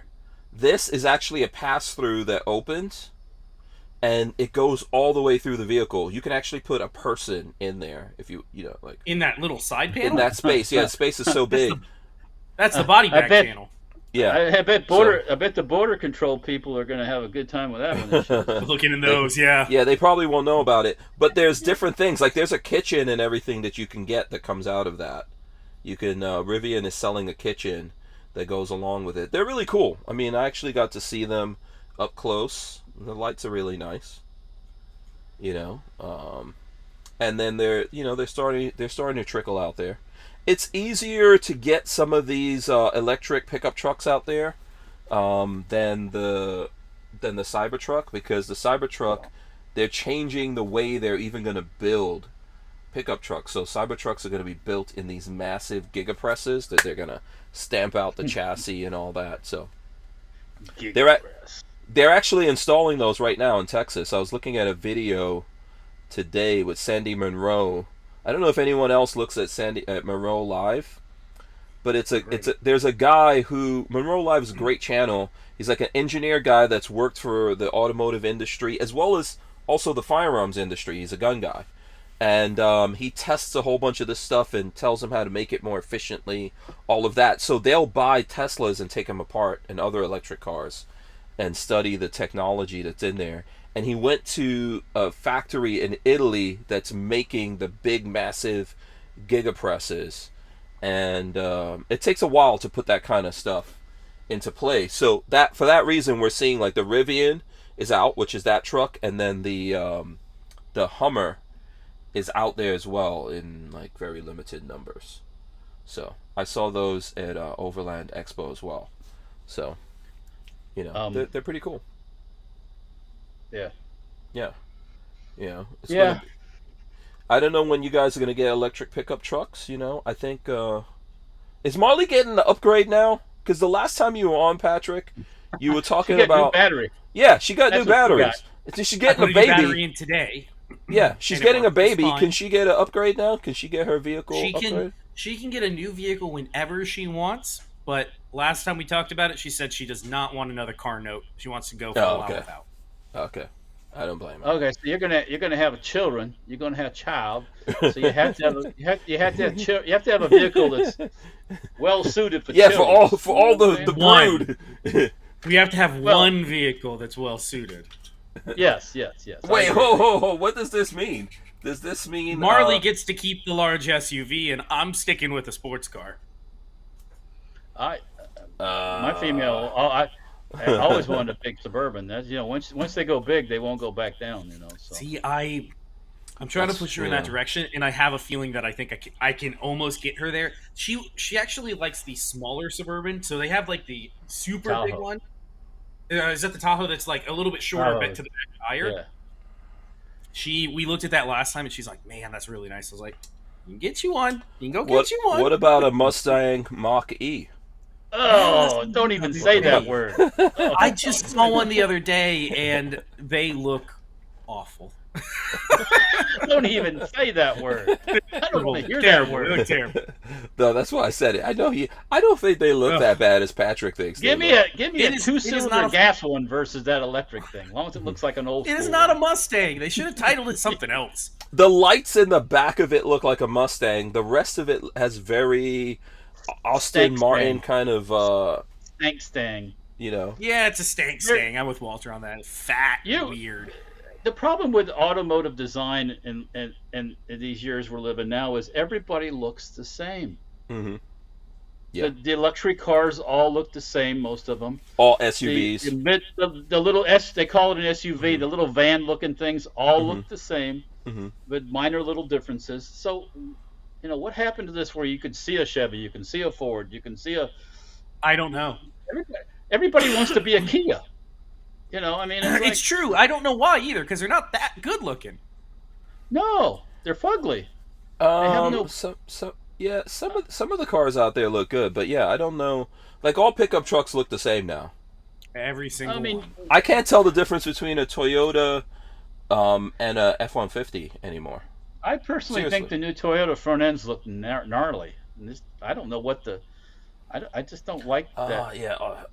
S5: this is actually a pass-through that opens. And it goes all the way through the vehicle. You can actually put a person in there if you know, like
S3: In that little side panel?
S5: in that space. Yeah, the space is so big.
S3: That's the body bag panel.
S5: Yeah,
S2: I bet the border control people are going to have a good time with that one. This year.
S3: Looking in those, yeah.
S5: yeah, they probably won't know about it. But there's different things. Like there's a kitchen and everything that you can get that comes out of that. You can Rivian is selling a kitchen that goes along with it. They're really cool. I mean, I actually got to see them up close. The lights are really nice, you know, and then they're starting to trickle out there. It's easier to get some of these electric pickup trucks out there than the Cybertruck, because the Cybertruck, they're changing the way they're even going to build pickup trucks. So Cybertrucks are going to be built in these massive gigapresses that they're going to stamp out the chassis and all that. So they're actually installing those right now in Texas. I was looking at a video today with Sandy Monroe. I don't know if anyone else looks at Monroe Live, but there's a guy who Monroe Live is a great channel. He's like an engineer guy that's worked for the automotive industry as well as also the firearms industry. He's a gun guy, and he tests a whole bunch of this stuff and tells them how to make it more efficiently. All of that, so they'll buy Teslas and take them apart and other electric cars and study the technology that's in there. And he went to a factory in Italy that's making the big, massive gigapresses. And it takes a while to put that kind of stuff into play. So for that reason, we're seeing like the Rivian is out, which is that truck, and then the Hummer is out there as well in like very limited numbers. So I saw those at Overland Expo as well. So you know, they're pretty cool.
S2: Yeah.
S5: Yeah. You know,
S2: Yeah.
S5: I don't know when you guys are going to get electric pickup trucks, you know. I think, is Marley getting the upgrade now? Because the last time you were on, Patrick, you were talking about...
S2: new battery.
S5: Yeah, she got
S2: That's
S5: new
S2: what she
S5: batteries. She's getting a
S3: I put a new battery
S5: baby.
S3: in today.
S5: Yeah, she's
S3: And it
S5: getting a
S3: worked. It's
S5: baby.
S3: fine.
S5: Can she get an upgrade now? Can she get her vehicle
S3: She
S5: upgrade?
S3: She can get a new vehicle whenever she wants, but last time we talked about it, she said she does not want another car note. She wants to go for a while without.
S5: Okay. I don't blame her.
S2: Okay, so you're gonna have children. You're gonna have child. So you have to have you have to have a vehicle that's well suited for children.
S5: for all the brood.
S3: We have to have one vehicle that's well suited.
S2: Yes.
S5: Wait, ho! What does this mean? Does this mean
S3: Marley gets to keep the large SUV, and I'm sticking with a sports car?
S2: My female, I always wanted a big Suburban. That's once they go big, they won't go back down. So.
S3: See, I'm trying to push her in that direction, and I have a feeling that I think I can almost get her there. She actually likes the smaller Suburban, so they have like the super
S2: Tahoe.
S3: big one. Is that the Tahoe that's like a little bit shorter, bit to the back tire?
S2: Yeah.
S3: We looked at that last time, and she's like, "Man, that's really nice." I was like, "You can get you one. You can go get you one."
S5: What about a Mustang Mach-E?
S2: Oh, don't even say that word.
S3: I just saw one the other day, and they look awful.
S2: Don't even say that word. I don't want to hear
S3: terrible.
S2: that word.
S3: They look terrible.
S5: No, that's why I said it. I don't think they look that bad as Patrick thinks.
S2: Give me
S5: look.
S2: a two-cylinder gas one versus that electric thing. As long as it looks like an old.
S3: It is not a Mustang. They should have titled it something else.
S5: The lights in the back of it look like a Mustang. The rest of it has very Austin Martin kind of
S2: Stang.
S3: Yeah, it's a Stang. I'm with Walter on that. Fat, weird.
S2: The problem with automotive design in these years we're living now is everybody looks the same.
S5: Mm-hmm. Yeah.
S2: The luxury cars all look the same, most of them.
S5: All SUVs.
S2: The little they call it an SUV. Mm-hmm. The little van-looking things all look the same, with minor little differences. So, what happened to this where you could see a Chevy, you can see a Ford, you can see a...
S3: I don't know.
S2: Everybody wants to be a Kia.
S3: It's true. I don't know why either, because they're not that good looking.
S2: No, they're fugly.
S5: Some of the cars out there look good, but yeah, I don't know. Like all pickup trucks look the same now.
S3: Every single one.
S5: I can't tell the difference between a Toyota and a F-150 anymore.
S2: I personally think the new Toyota front ends look gnarly. I don't know what I just don't like that.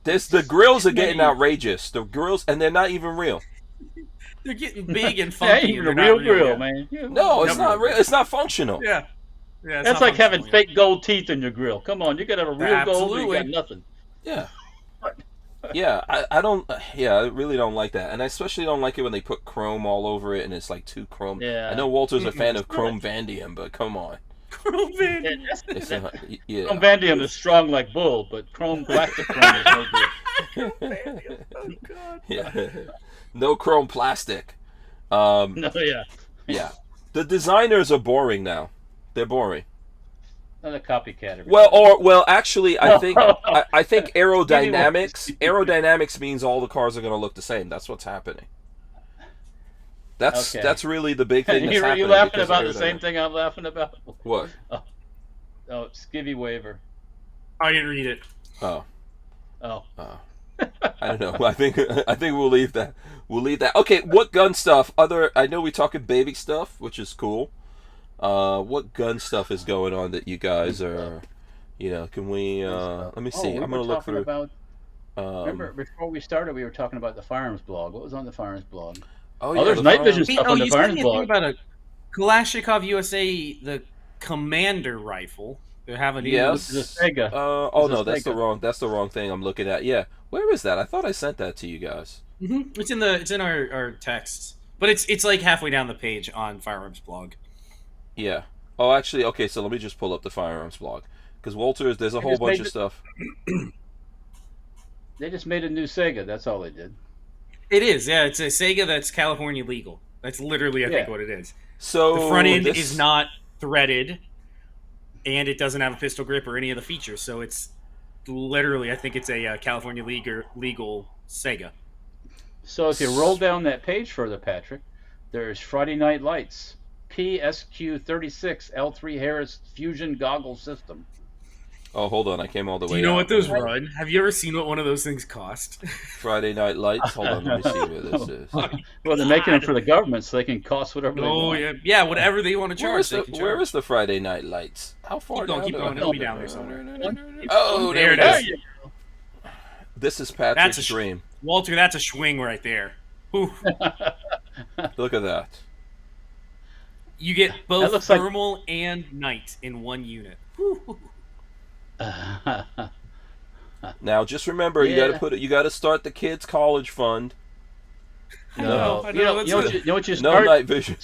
S5: The grills are getting outrageous. The grills, and they're not even real.
S3: They're getting big and funky.
S2: Yeah, even a real grill, man.
S5: No, it's not real. It's not functional.
S3: Yeah.
S2: That's like having fake gold teeth in your grill. Come on, you gotta have a real gold, or you got nothing.
S5: Yeah. Yeah, I don't. Yeah, I really don't like that, and I especially don't like it when they put chrome all over it, and it's like too chrome.
S2: Yeah.
S5: I know Walter's a fan of chrome Vanadium, but come on.
S3: Chrome Vanadium.
S2: Chrome Vanadium is strong like bull, but chrome plastic chrome is no good.
S3: Chrome Vanadium. Oh God.
S5: Yeah. No chrome plastic.
S2: No, yeah.
S5: Yeah. The designers are boring now. They're boring.
S2: Another copycat.
S5: Well, actually, I think aerodynamics means all the cars are going to look the same. That's what's happening. That's really the big thing that's happening.
S2: You're laughing about the same thing I'm laughing about?
S5: What?
S2: Oh, Skivvy waiver.
S3: I didn't read it.
S2: Oh.
S5: I don't know. I think we'll leave that. Okay, what gun stuff? I know we talking baby stuff, which is cool. What gun stuff is going on that you guys are, can we, let me see. I'm going to look through.
S2: Remember, before we started, we were talking about the Firearms blog. What was on the Firearms blog?
S5: There's
S2: night vision stuff on the Firearms blog.
S3: About a Kalashnikov USA, the Commander rifle. They're having
S2: the Sega.
S5: No, that's the wrong thing I'm looking at. Yeah. Where is that? I thought I sent that to you guys.
S3: Mm-hmm. It's in our texts. But it's like halfway down the page on Firearms blog.
S5: Yeah. Oh, actually, okay, so let me just pull up the Firearms blog. Because there's a whole bunch of stuff.
S2: They just made a new Sega. That's all they did.
S3: It is, yeah. It's a Sega that's California legal. That's literally, I think, what it is.
S5: So
S3: the front end is not threaded, and it doesn't have a pistol grip or any of the features. So it's literally, I think it's a California legal Sega.
S2: So if you roll down that page further, Patrick, there's Friday Night Lights. PSQ-36 L3 Harris Fusion Goggle System.
S5: Oh, hold on. I came all the way
S3: Do you know
S5: out.
S3: what those run? Have you ever seen what one of those things cost?
S5: Friday Night Lights. Hold on. Let me see where this is.
S2: Well, they're making them for the government, so they can cost whatever they
S3: Oh
S2: want.
S3: yeah, yeah, whatever they want to charge.
S5: Where is the Friday Night Lights? How far down?
S3: Keep going. It'll be down there somewhere.
S5: Oh,
S3: There it
S2: There
S3: is.
S2: you
S5: This is Patrick's dream.
S3: Walter, that's a swing right there. Whew.
S5: Look at that.
S3: You get
S2: That
S3: both
S2: looks like-
S3: thermal and night in one unit. Whew.
S5: Now, just remember, you got to start the kids' college fund.
S2: No,
S3: I
S2: you know what you
S5: No
S2: start?
S5: night vision.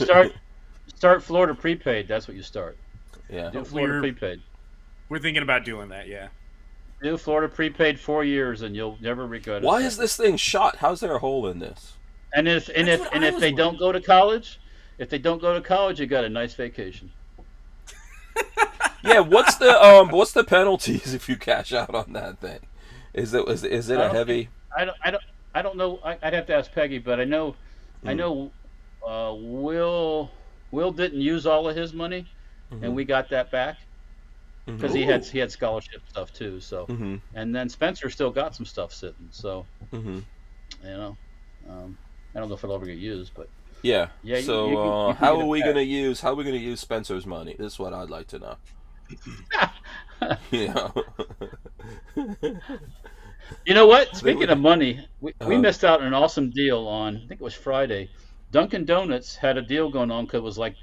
S2: Start Florida prepaid. That's what you start.
S5: Yeah.
S2: Do Florida prepaid.
S3: We're thinking about doing that, yeah.
S2: Do Florida prepaid 4 years, and you'll never regret it.
S5: Why is this thing shot? How's there a hole in this?
S2: And if they don't go to college, you got a nice vacation.
S5: Yeah. What's the penalties if you cash out on that thing? Is it a heavy?
S2: I don't know. I'd have to ask Peggy, but I know Will didn't use all of his money, and we got that back because he had scholarship stuff too. So and then Spencer still got some stuff sitting. So you know, I don't know if it'll ever get used, but
S5: Yeah.
S2: Yeah,
S5: So
S2: you can
S5: how
S2: get
S5: are
S2: it
S5: we
S2: back.
S5: gonna use Spencer's money? This is what I'd like to know. Yeah.
S2: You know what? Speaking of money, we
S5: Uh-huh.
S2: missed out on an awesome deal on, I think it was Friday. Dunkin' Donuts had a deal going on because it was like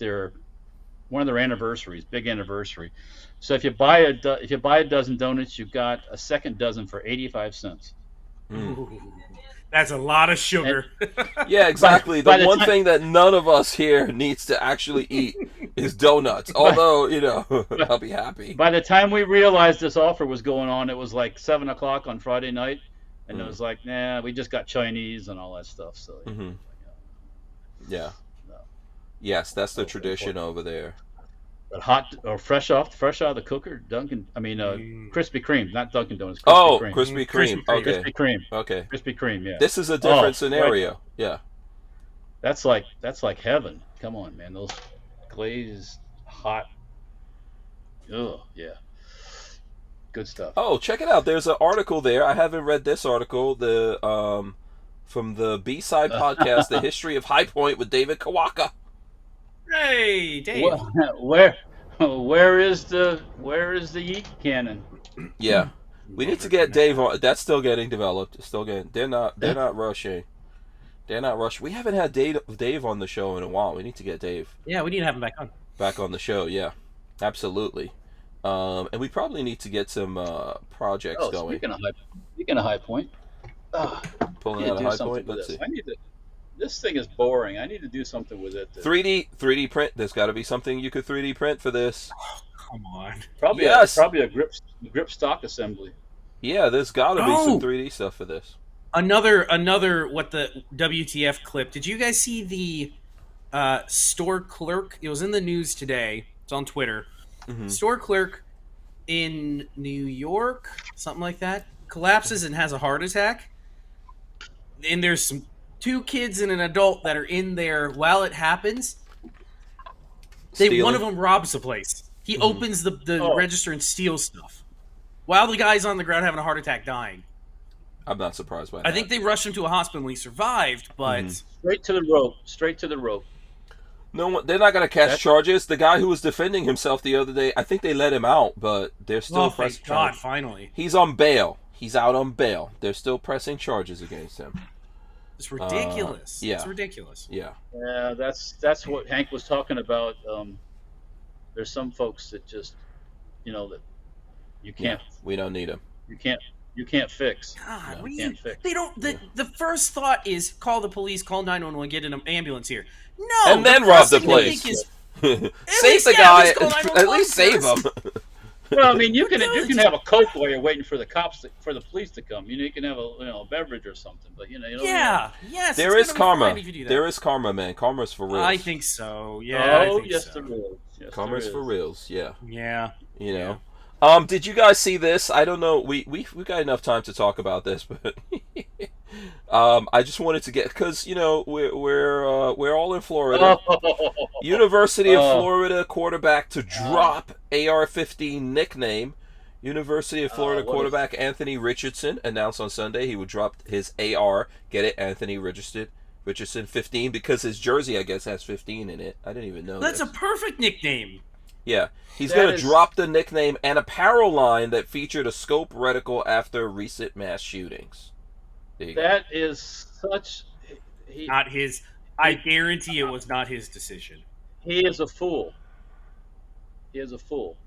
S2: one of their anniversaries, big anniversary. So if you buy a dozen donuts, you got a second dozen for 85 cents.
S3: Ooh, that's a lot of sugar.
S5: Yeah, exactly.
S2: By
S5: The
S2: the
S5: one
S2: time-
S5: thing that none of us here needs to actually eat is donuts. Although, I'll be happy.
S2: By the time we realized this offer was going on, it was like 7 o'clock on Friday night, and it was like, nah, we just got Chinese and all that stuff. So
S5: Mhm. Yeah.
S2: No.
S5: Yes, that's the tradition over there.
S2: but hot or fresh out of the cooker, Dunkin'. I mean, Krispy Kreme, not Dunkin' Donuts. Krispy
S5: Oh,
S2: Kreme.
S5: Krispy Kreme.
S3: Krispy Kreme.
S5: Okay.
S2: Krispy Kreme.
S5: Okay.
S2: Krispy Kreme. Yeah.
S5: This is a different
S2: right.
S5: scenario. Yeah.
S2: That's like heaven. Come on, man. Those glazed hot. Oh yeah. Good stuff.
S5: Oh, check it out. There's an article there. I haven't read this article. From the B-side podcast, The History of High Point with David Kawaka.
S3: Hey, Dave.
S2: Where is the yeet cannon?
S5: Yeah. We need to get Dave on. That's still getting developed. They're not rushing. They're not rushing. We haven't had Dave on the show in a while. We need to get Dave
S3: Yeah, we need to have him back on.
S5: the show. Yeah. Absolutely. And we probably need to get some projects going.
S2: Speaking of High Point.
S5: Pulling out a High Point. Let's see.
S2: This thing is boring. I need to do something with it.
S5: 3D print. There's got to be something you could 3D print for this.
S3: Come on.
S2: Probably
S5: Yes.
S2: a grip stock assembly.
S5: Yeah, there's got to be some 3D stuff for this.
S3: Another what the WTF clip. Did you guys see the store clerk? It was in the news today. It's on Twitter.
S5: Mm-hmm.
S3: Store clerk in New York, something like that, collapses and has a heart attack. And there's two kids and an adult that are in there while it happens. One of them robs the place. He opens the register and steals stuff while the guy's on the ground having a heart attack, dying.
S5: I'm not surprised by that.
S3: I think they rushed him to a hospital and he survived, but
S2: Straight to the rope.
S5: No, they're not going to catch charges. The guy who was defending himself the other day, I think they let him out, but they're still pressing
S3: thank God,
S5: charges.
S3: finally.
S5: He's on bail. He's out on bail. They're still pressing charges against him.
S3: It's ridiculous.
S5: Yeah.
S3: It's ridiculous.
S5: Yeah.
S2: Yeah, that's what Hank was talking about. There's some folks that just, that you can't.
S5: We don't need him.
S2: You can't fix.
S3: God,
S2: No,
S3: what do
S2: can't
S3: you,
S2: fix.
S3: they don't. The first thought is call the police, call 911, get an ambulance here. No,
S5: And then
S3: the
S5: rob
S3: first
S5: the
S3: thing they
S5: place.
S3: think is,
S5: Save
S3: least,
S5: the
S3: yeah,
S5: guy.
S3: at least call
S5: At
S3: 911
S5: least save
S3: first.
S5: him.
S2: Well, I mean, you can have a Coke while you're waiting for the police to come. You can have a beverage or something, but you don't.
S3: yeah, yes.
S5: There
S3: it's
S5: is
S3: gonna be
S5: karma.
S3: fine if you do that.
S5: There is karma, man. Karma's for reals.
S3: I think so. Yeah. I
S2: Oh,
S3: think
S2: yes,
S3: so.
S2: there is. Yes,
S5: Karma's
S2: there
S5: for
S2: is.
S5: reals. Yeah.
S3: Yeah.
S5: You know. Did you guys see this? I don't know. We got enough time to talk about this, but I just wanted to get because we're all in Florida. University of Florida quarterback to drop AR-15 nickname University of Florida quarterback Anthony Richardson announced on Sunday he would drop his AR. Get it? Anthony Richardson 15, because his jersey, I guess, has 15 in it. I didn't even know
S3: That's
S5: this.
S3: a perfect nickname.
S5: Yeah. He's going to drop the nickname and apparel line that featured a scope reticle after recent mass shootings.
S2: That is such...
S3: Not his... I guarantee it was not his decision.
S2: He is a fool. He is a fool.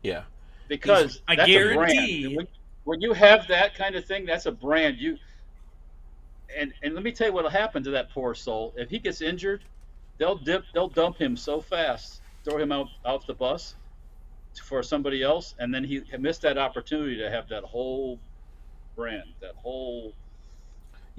S5: Yeah.
S2: Because
S3: I
S2: that's
S3: guarantee...
S2: a brand. When you have that kind of thing, that's a brand. And let me tell you what'll happen to that poor soul. If he gets injured, they'll dump him so fast, throw him out the bus for somebody else, and then he missed that opportunity to have that whole brand, that whole...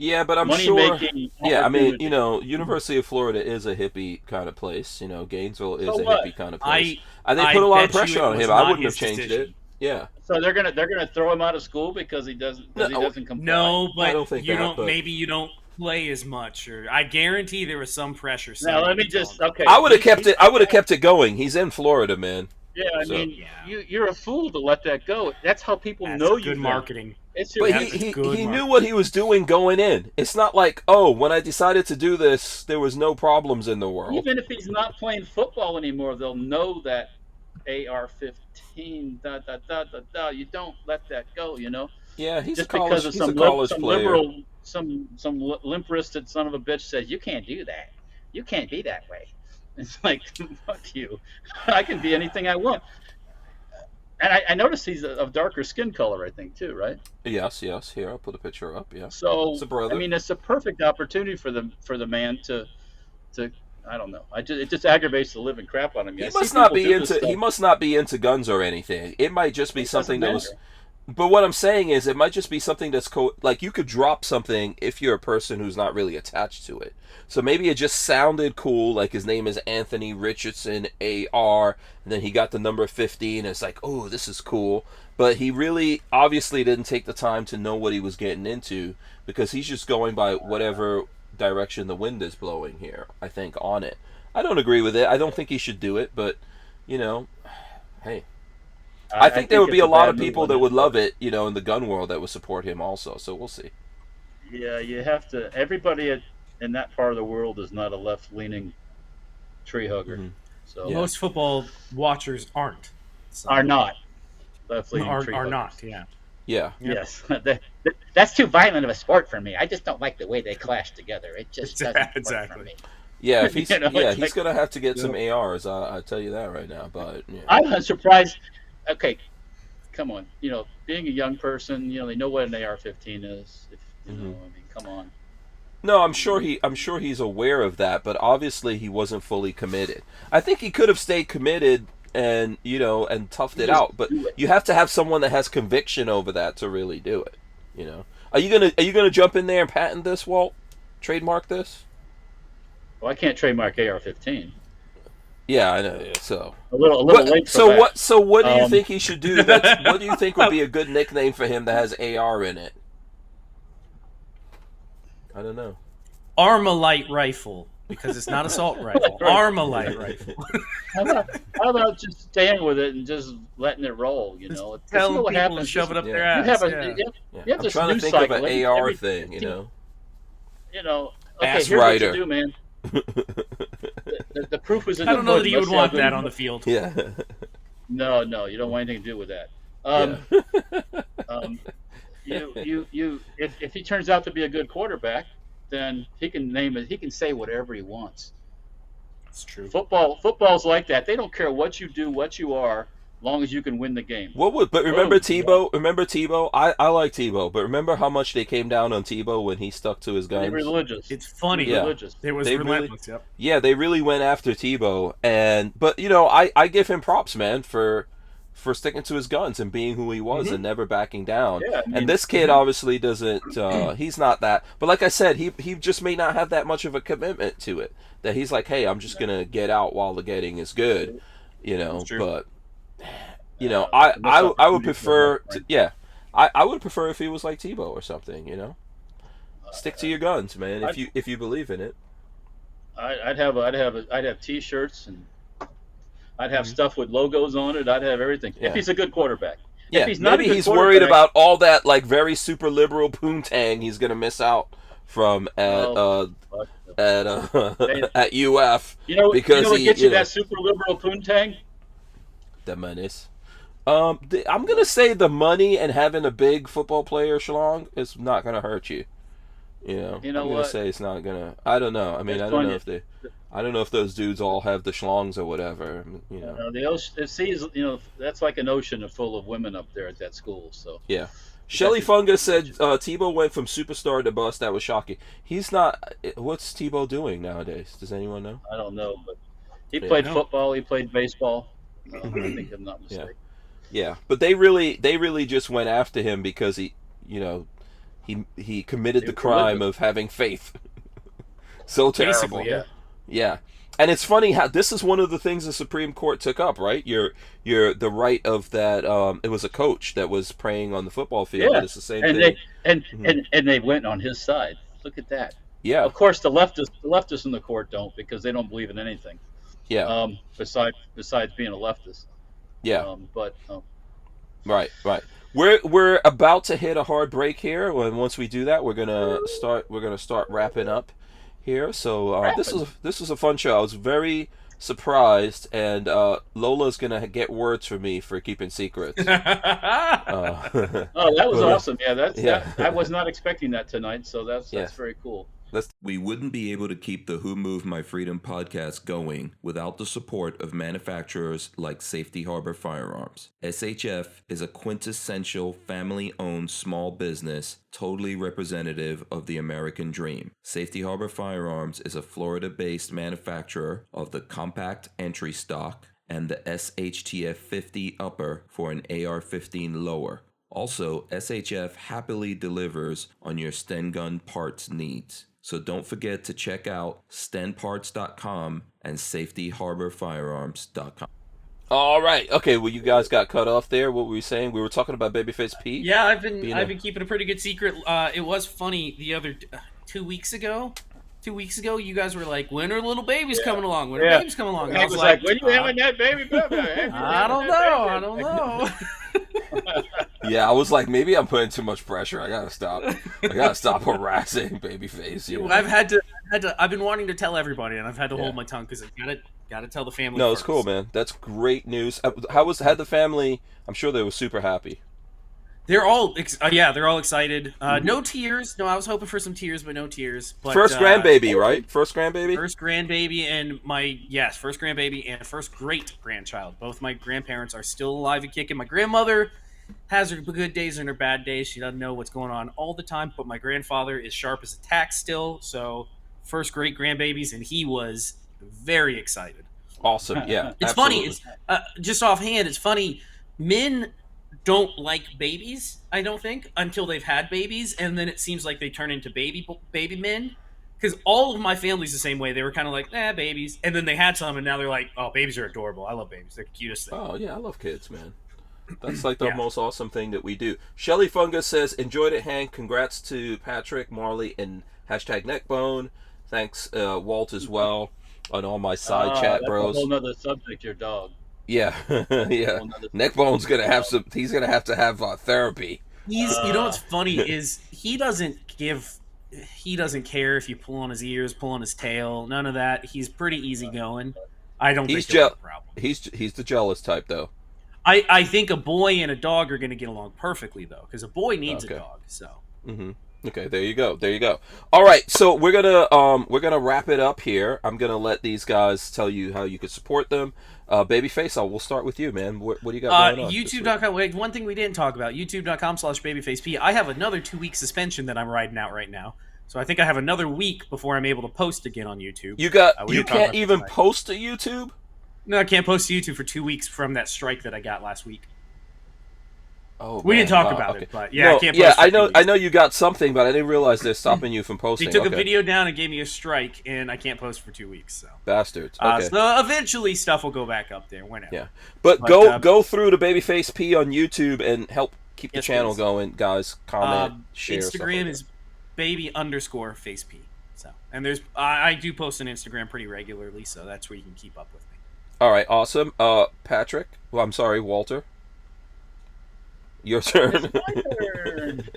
S5: Yeah, but I'm sure. Yeah, I mean, University of Florida is a hippie kind of place. Gainesville is a hippie kind of place. They put a lot of pressure on him. I wouldn't have changed it. Yeah.
S2: So they're gonna throw him out of school because he doesn't comply.
S3: No, but
S5: I don't think
S3: maybe you don't play as much, or I guarantee there was some pressure.
S2: Now let me just
S5: I would have kept it. I would have kept it going. He's in Florida, man.
S2: Yeah, I mean, you're a fool to let that go. That's how people know you.
S3: Good marketing.
S5: But he knew what he was doing going in. It's not like, when I decided to do this, there was no problems in the world.
S2: Even if he's not playing football anymore, they'll know that AR-15. You don't let that go.
S5: Yeah, he's
S2: just
S5: a college,
S2: because of some
S5: player.
S2: Liberal, some limp-wristed son of a bitch says you can't do that. You can't be that way. It's like, fuck you. I can be anything I want. And I noticed he's of darker skin color, I think, too, right?
S5: Yes. Here, I'll put a picture up. Yeah.
S2: So,
S5: it's a brother.
S2: I mean, it's a perfect opportunity for the man to I don't know. It just aggravates the living crap out of me.
S5: He must not be into guns or anything. It might just be something that was. But what I'm saying is, it might just be something that's like you could drop something if you're a person who's not really attached to it. So maybe it just sounded cool, like his name is Anthony Richardson AR, and then he got the number 15, and it's like, oh, this is cool. But he really obviously didn't take the time to know what he was getting into, because he's just going by whatever direction the wind is blowing here, I think, on it. I don't agree with it. I don't think he should do it, but, hey. I think there would be a lot of people that would love it, in the gun world that would support him also, so we'll see.
S2: Yeah, you have to... Everybody in that part of the world is not a left-leaning tree hugger. Mm-hmm. So
S3: most football watchers aren't. So.
S2: Are not left-leaning tree huggers.
S3: Are not, yeah.
S5: Yeah.
S2: Yes. That's too violent of a sport for me. I just don't like the way they clash together. It just doesn't work for me.
S5: Yeah, if he's he's going to have to get some ARs, I'll tell you that right now. But
S2: I'm surprised. Okay, come on. Being a young person, they know what an AR-15 is. I mean, come on.
S5: No, I'm sure he's aware of that, but obviously he wasn't fully committed. I think he could have stayed committed and toughed it out, but you have to have someone that has conviction over that to really do it. Are you gonna jump in there and patent this, Walt? Trademark this?
S2: Well, I can't trademark AR-15.
S5: Yeah, I know. So
S2: a little late for that.
S5: So what do you think he should do? What do you think would be a good nickname for him that has AR in it? I don't know.
S3: Armalite rifle, because it's not assault rifle. Armalite rifle.
S2: How about just staying with it and just letting it roll?
S3: Tell people to shove it up their ass.
S2: You have
S5: I'm trying to think of an AR thing.
S2: Okay,
S5: Ass
S2: here's
S5: rider.
S2: what you do, man. The proof is in the pudding.
S3: I don't know that you would want that on the field.
S5: Yeah.
S2: No, you don't want anything to do with that. If he turns out to be a good quarterback, then he can name it. He can say whatever he wants.
S3: That's true.
S2: Football's like that. They don't care what you do, what you are, as long as you can win the game.
S5: But remember Tebow? Yeah. Remember Tebow? I like Tebow, but remember how much they came down on Tebow when he stuck to his guns?
S2: They're religious.
S3: It's funny.
S5: Yeah.
S3: Religious. It was relentless. Yep.
S5: Yeah, they really went after Tebow, but I give him props, man, for sticking to his guns and being who he was and never backing down. Yeah, and this kid obviously doesn't. He's not that. But like I said, he just may not have that much of a commitment to it. That he's like, hey, I'm just gonna get out while the getting is good. But. I would prefer I would prefer if he was like Tebow or something, Stick to your guns, man, if you believe in it.
S2: I'd have T-shirts and I'd have stuff with logos on it. I'd have everything. Yeah. If he's a good quarterback.
S5: Yeah,
S2: if he's not
S5: maybe
S2: a good
S5: he's worried
S2: quarterback-
S5: about all that like very super liberal poontang he's gonna miss out from
S2: Well, fuck.
S5: at
S2: They-
S5: at UF
S2: you
S5: because
S2: know what
S5: he
S2: gets you that super liberal poontang?
S5: the menace. I'm gonna say the money and having a big football player schlong is not gonna hurt you. You know
S2: You know
S5: I'm gonna
S2: what?
S5: say it's not gonna. I don't know. I mean,
S2: It's
S5: I don't
S2: funny.
S5: know if they. I don't know if those dudes all have the schlongs or whatever. You know.
S2: The ocean, the seas, that's like an ocean full of women up there at that school. So
S5: Yeah. Shelly Fungus said Tebow went from superstar to bust. That was shocking. He's not. What's Tebow doing nowadays? Does anyone know?
S2: I don't know, but he
S5: Yeah.
S2: played football. He played baseball. I think I'm not
S5: Yeah.
S2: mistaken.
S5: Yeah, but they really just went after him because he committed the crime of having faith. So terrible.
S2: Basically, yeah.
S5: Yeah. And it's funny how this is one of the things the Supreme Court took up, right? Your the right of that. It was a coach that was praying on the football field.
S2: Yeah,
S5: But it's the same
S2: and
S5: thing.
S2: and they went on his side. Look at that.
S5: Yeah.
S2: Of course, the leftists in the court don't, because they don't believe in anything.
S5: Yeah.
S2: Besides being a leftist.
S5: Yeah.
S2: But
S5: Right. We're about to hit a hard break here. And once we do that, we're gonna start wrapping up here. So this was a fun show. I was very surprised, and Lola's gonna get words from me for keeping secrets.
S2: Oh, that was awesome. Yeah, I was not expecting that tonight, so that's very cool.
S1: We wouldn't be able to keep the Who Moved My Freedom podcast going without the support of manufacturers like Safety Harbor Firearms. SHF is a quintessential family-owned small business, totally representative of the American dream. Safety Harbor Firearms is a Florida-based manufacturer of the compact entry stock and the SHTF 50 upper for an AR-15 lower. Also, SHF happily delivers on your Sten gun parts needs. So don't forget to check out stenparts.com and safetyharborfirearms.com.
S5: All right. Okay. Well, you guys got cut off there. What were we saying? We were talking about Babyface Pete.
S3: Yeah, I've been keeping a pretty good secret. It was funny the other 2 weeks ago. 2 weeks ago, you guys were like, "When are little babies coming along? When are babies coming along?"
S2: I was like, "When you having that baby?"
S3: I don't know.
S5: Yeah, I was like, maybe I'm putting too much pressure. I gotta stop harassing Babyface. You know?
S3: I've been wanting to tell everybody, and I've had to hold my tongue because I gotta tell the family.
S5: No,
S3: first.
S5: it's cool, man. That's great news. Had the family? I'm sure they were super happy.
S3: They're all excited. No tears. No, I was hoping for some tears, but no tears. But,
S5: first grandbaby, right? First grandbaby.
S3: First grandbaby and first grandbaby and first great grandchild. Both my grandparents are still alive and kicking. My grandmother has her good days and her bad days. She doesn't know what's going on all the time, but my grandfather is sharp as a tack still. So first great grandbabies, and he was very excited.
S5: Awesome. Yeah.
S3: It's funny. It's just offhand. It's funny. Men don't like babies, I don't think, until they've had babies, and then it seems like they turn into baby men. Because all of my family's the same way. They were kind of like, babies, and then they had some, and now they're like, oh, babies are adorable. I love babies. They're the cutest thing.
S5: Oh yeah, I love kids, man. That's like the most awesome thing that we do. Shelly Fungus says, enjoyed it, Hank. Congrats to Patrick, Marley, and #Neckbone. Thanks, Walt, as well, on all my side chat bros.
S2: That's a whole nother subject, your dog.
S5: Yeah, yeah. Neckbone's gonna have some. He's gonna have to have therapy.
S3: You know what's funny is he doesn't care if you pull on his ears, pull on his tail, none of that. He's pretty easygoing. I don't think that's a problem.
S5: He's the jealous type, though.
S3: I think a boy and a dog are going to get along perfectly, though, because a boy needs a dog. So.
S5: Mm-hmm. Okay, there you go. All right, so we're gonna wrap it up here. I'm gonna let these guys tell you how you could support them. Babyface, we'll start with you, man. What do you got going on?
S3: YouTube.com. Wait, one thing we didn't talk about. YouTube.com/BabyfaceP. I have another 2-week suspension that I'm riding out right now. So I think I have another week before I'm able to post again on YouTube.
S5: You can't even post to YouTube?
S3: No, I can't post to YouTube for 2 weeks from that strike that I got last week.
S5: Oh,
S3: we didn't talk about it, but I can't post.
S5: Yeah, I know you got something, but I didn't realize they're stopping you from posting.
S3: They took a video down and gave me a strike, and I can't post for 2 weeks. So
S5: bastards. Okay.
S3: So eventually stuff will go back up there whenever.
S5: Yeah, but go through to Babyface P on YouTube and help keep the channel going, guys. Comment, share.
S3: Instagram is baby_faceP. So, and I do post on Instagram pretty regularly, so that's where you can keep up with me.
S5: All right, awesome. Patrick. Well, I'm sorry, Walter. Your turn.
S2: It's my turn.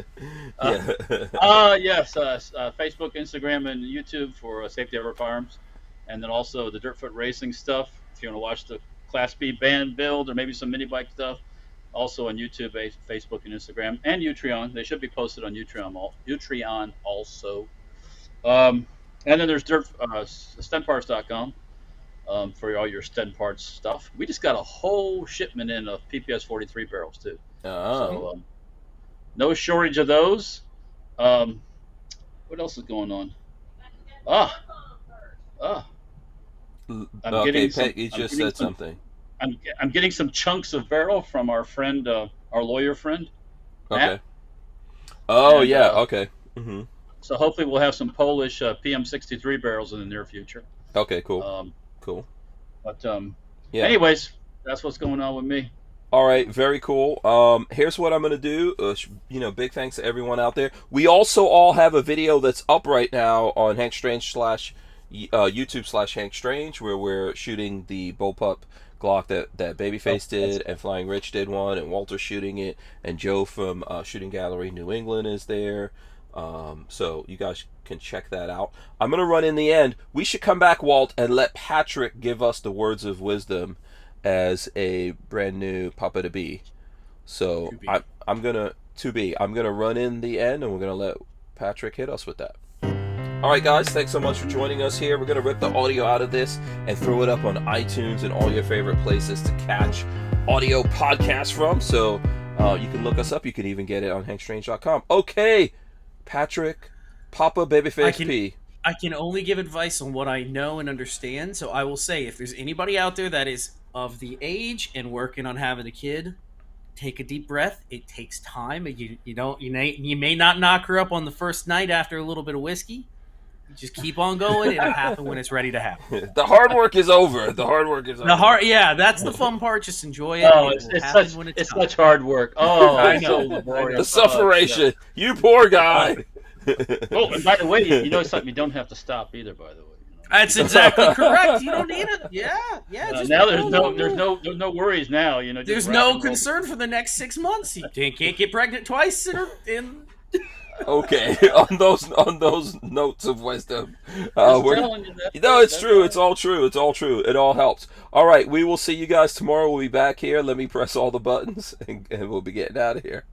S5: Yeah.
S2: Yes, Facebook, Instagram, and YouTube for Safety Ever Firearms, and then also the Dirtfoot Racing stuff. If you want to watch the Class B band build or maybe some mini bike stuff, also on YouTube, Facebook, and Instagram, and Utreon. They should be posted on Utreon also. And then there's StenParts.com for all your Sten Parts stuff. We just got a whole shipment in of PPS 43 barrels too. So no shortage of those. What else is going on?
S5: Peggy just said something.
S2: I'm getting some chunks of barrel from our friend, our lawyer friend, Matt.
S5: Okay. Oh, and, yeah. Okay. Mm-hmm.
S2: So hopefully we'll have some Polish PM63 barrels in the near future.
S5: Okay. Cool. Cool.
S2: But yeah. Anyways, that's what's going on with me.
S5: All right, very cool. Here's what I'm going to do. Big thanks to everyone out there. We also all have a video that's up right now on Hank Strange YouTube / Hank Strange, where we're shooting the bullpup Glock that Babyface did, and Flying Rich did one, and Walter shooting it, and Joe from Shooting Gallery New England is there. So you guys can check that out. I'm going to run in the end. We should come back, Walt, and let Patrick give us the words of wisdom as a brand new Papa to be. So I'm gonna run in the end, and we're gonna let Patrick hit us with that. All right, guys, thanks so much for joining us here. We're gonna rip the audio out of this and throw it up on iTunes and all your favorite places to catch audio podcasts from. So you can look us up. You can even get it on hankstrange.com. Okay, Patrick, Papa Babyface P.
S3: I can only give advice on what I know and understand. So I will say, if there's anybody out there that is of the age and working on having a kid, take a deep breath. It takes time. You may not knock her up on the first night after a little bit of whiskey. Just keep on going. It'll happen when it's ready to happen.
S5: The hard work is over.
S3: Yeah, that's the fun part. Just enjoy it.
S2: Oh, it's such hard work. Oh,
S3: I know.
S5: The sufferation. You poor guy.
S2: Oh, and by the way, you know something, you don't have to stop either, by the way.
S3: That's exactly correct. You don't need it. Yeah.
S2: Now there's no worries now.
S3: There's no concern for the next 6 months. You can't get pregnant twice in.
S5: Okay, on those notes of wisdom, it's true. It's all true. It all helps. All right, we will see you guys tomorrow. We'll be back here. Let me press all the buttons, and we'll be getting out of here.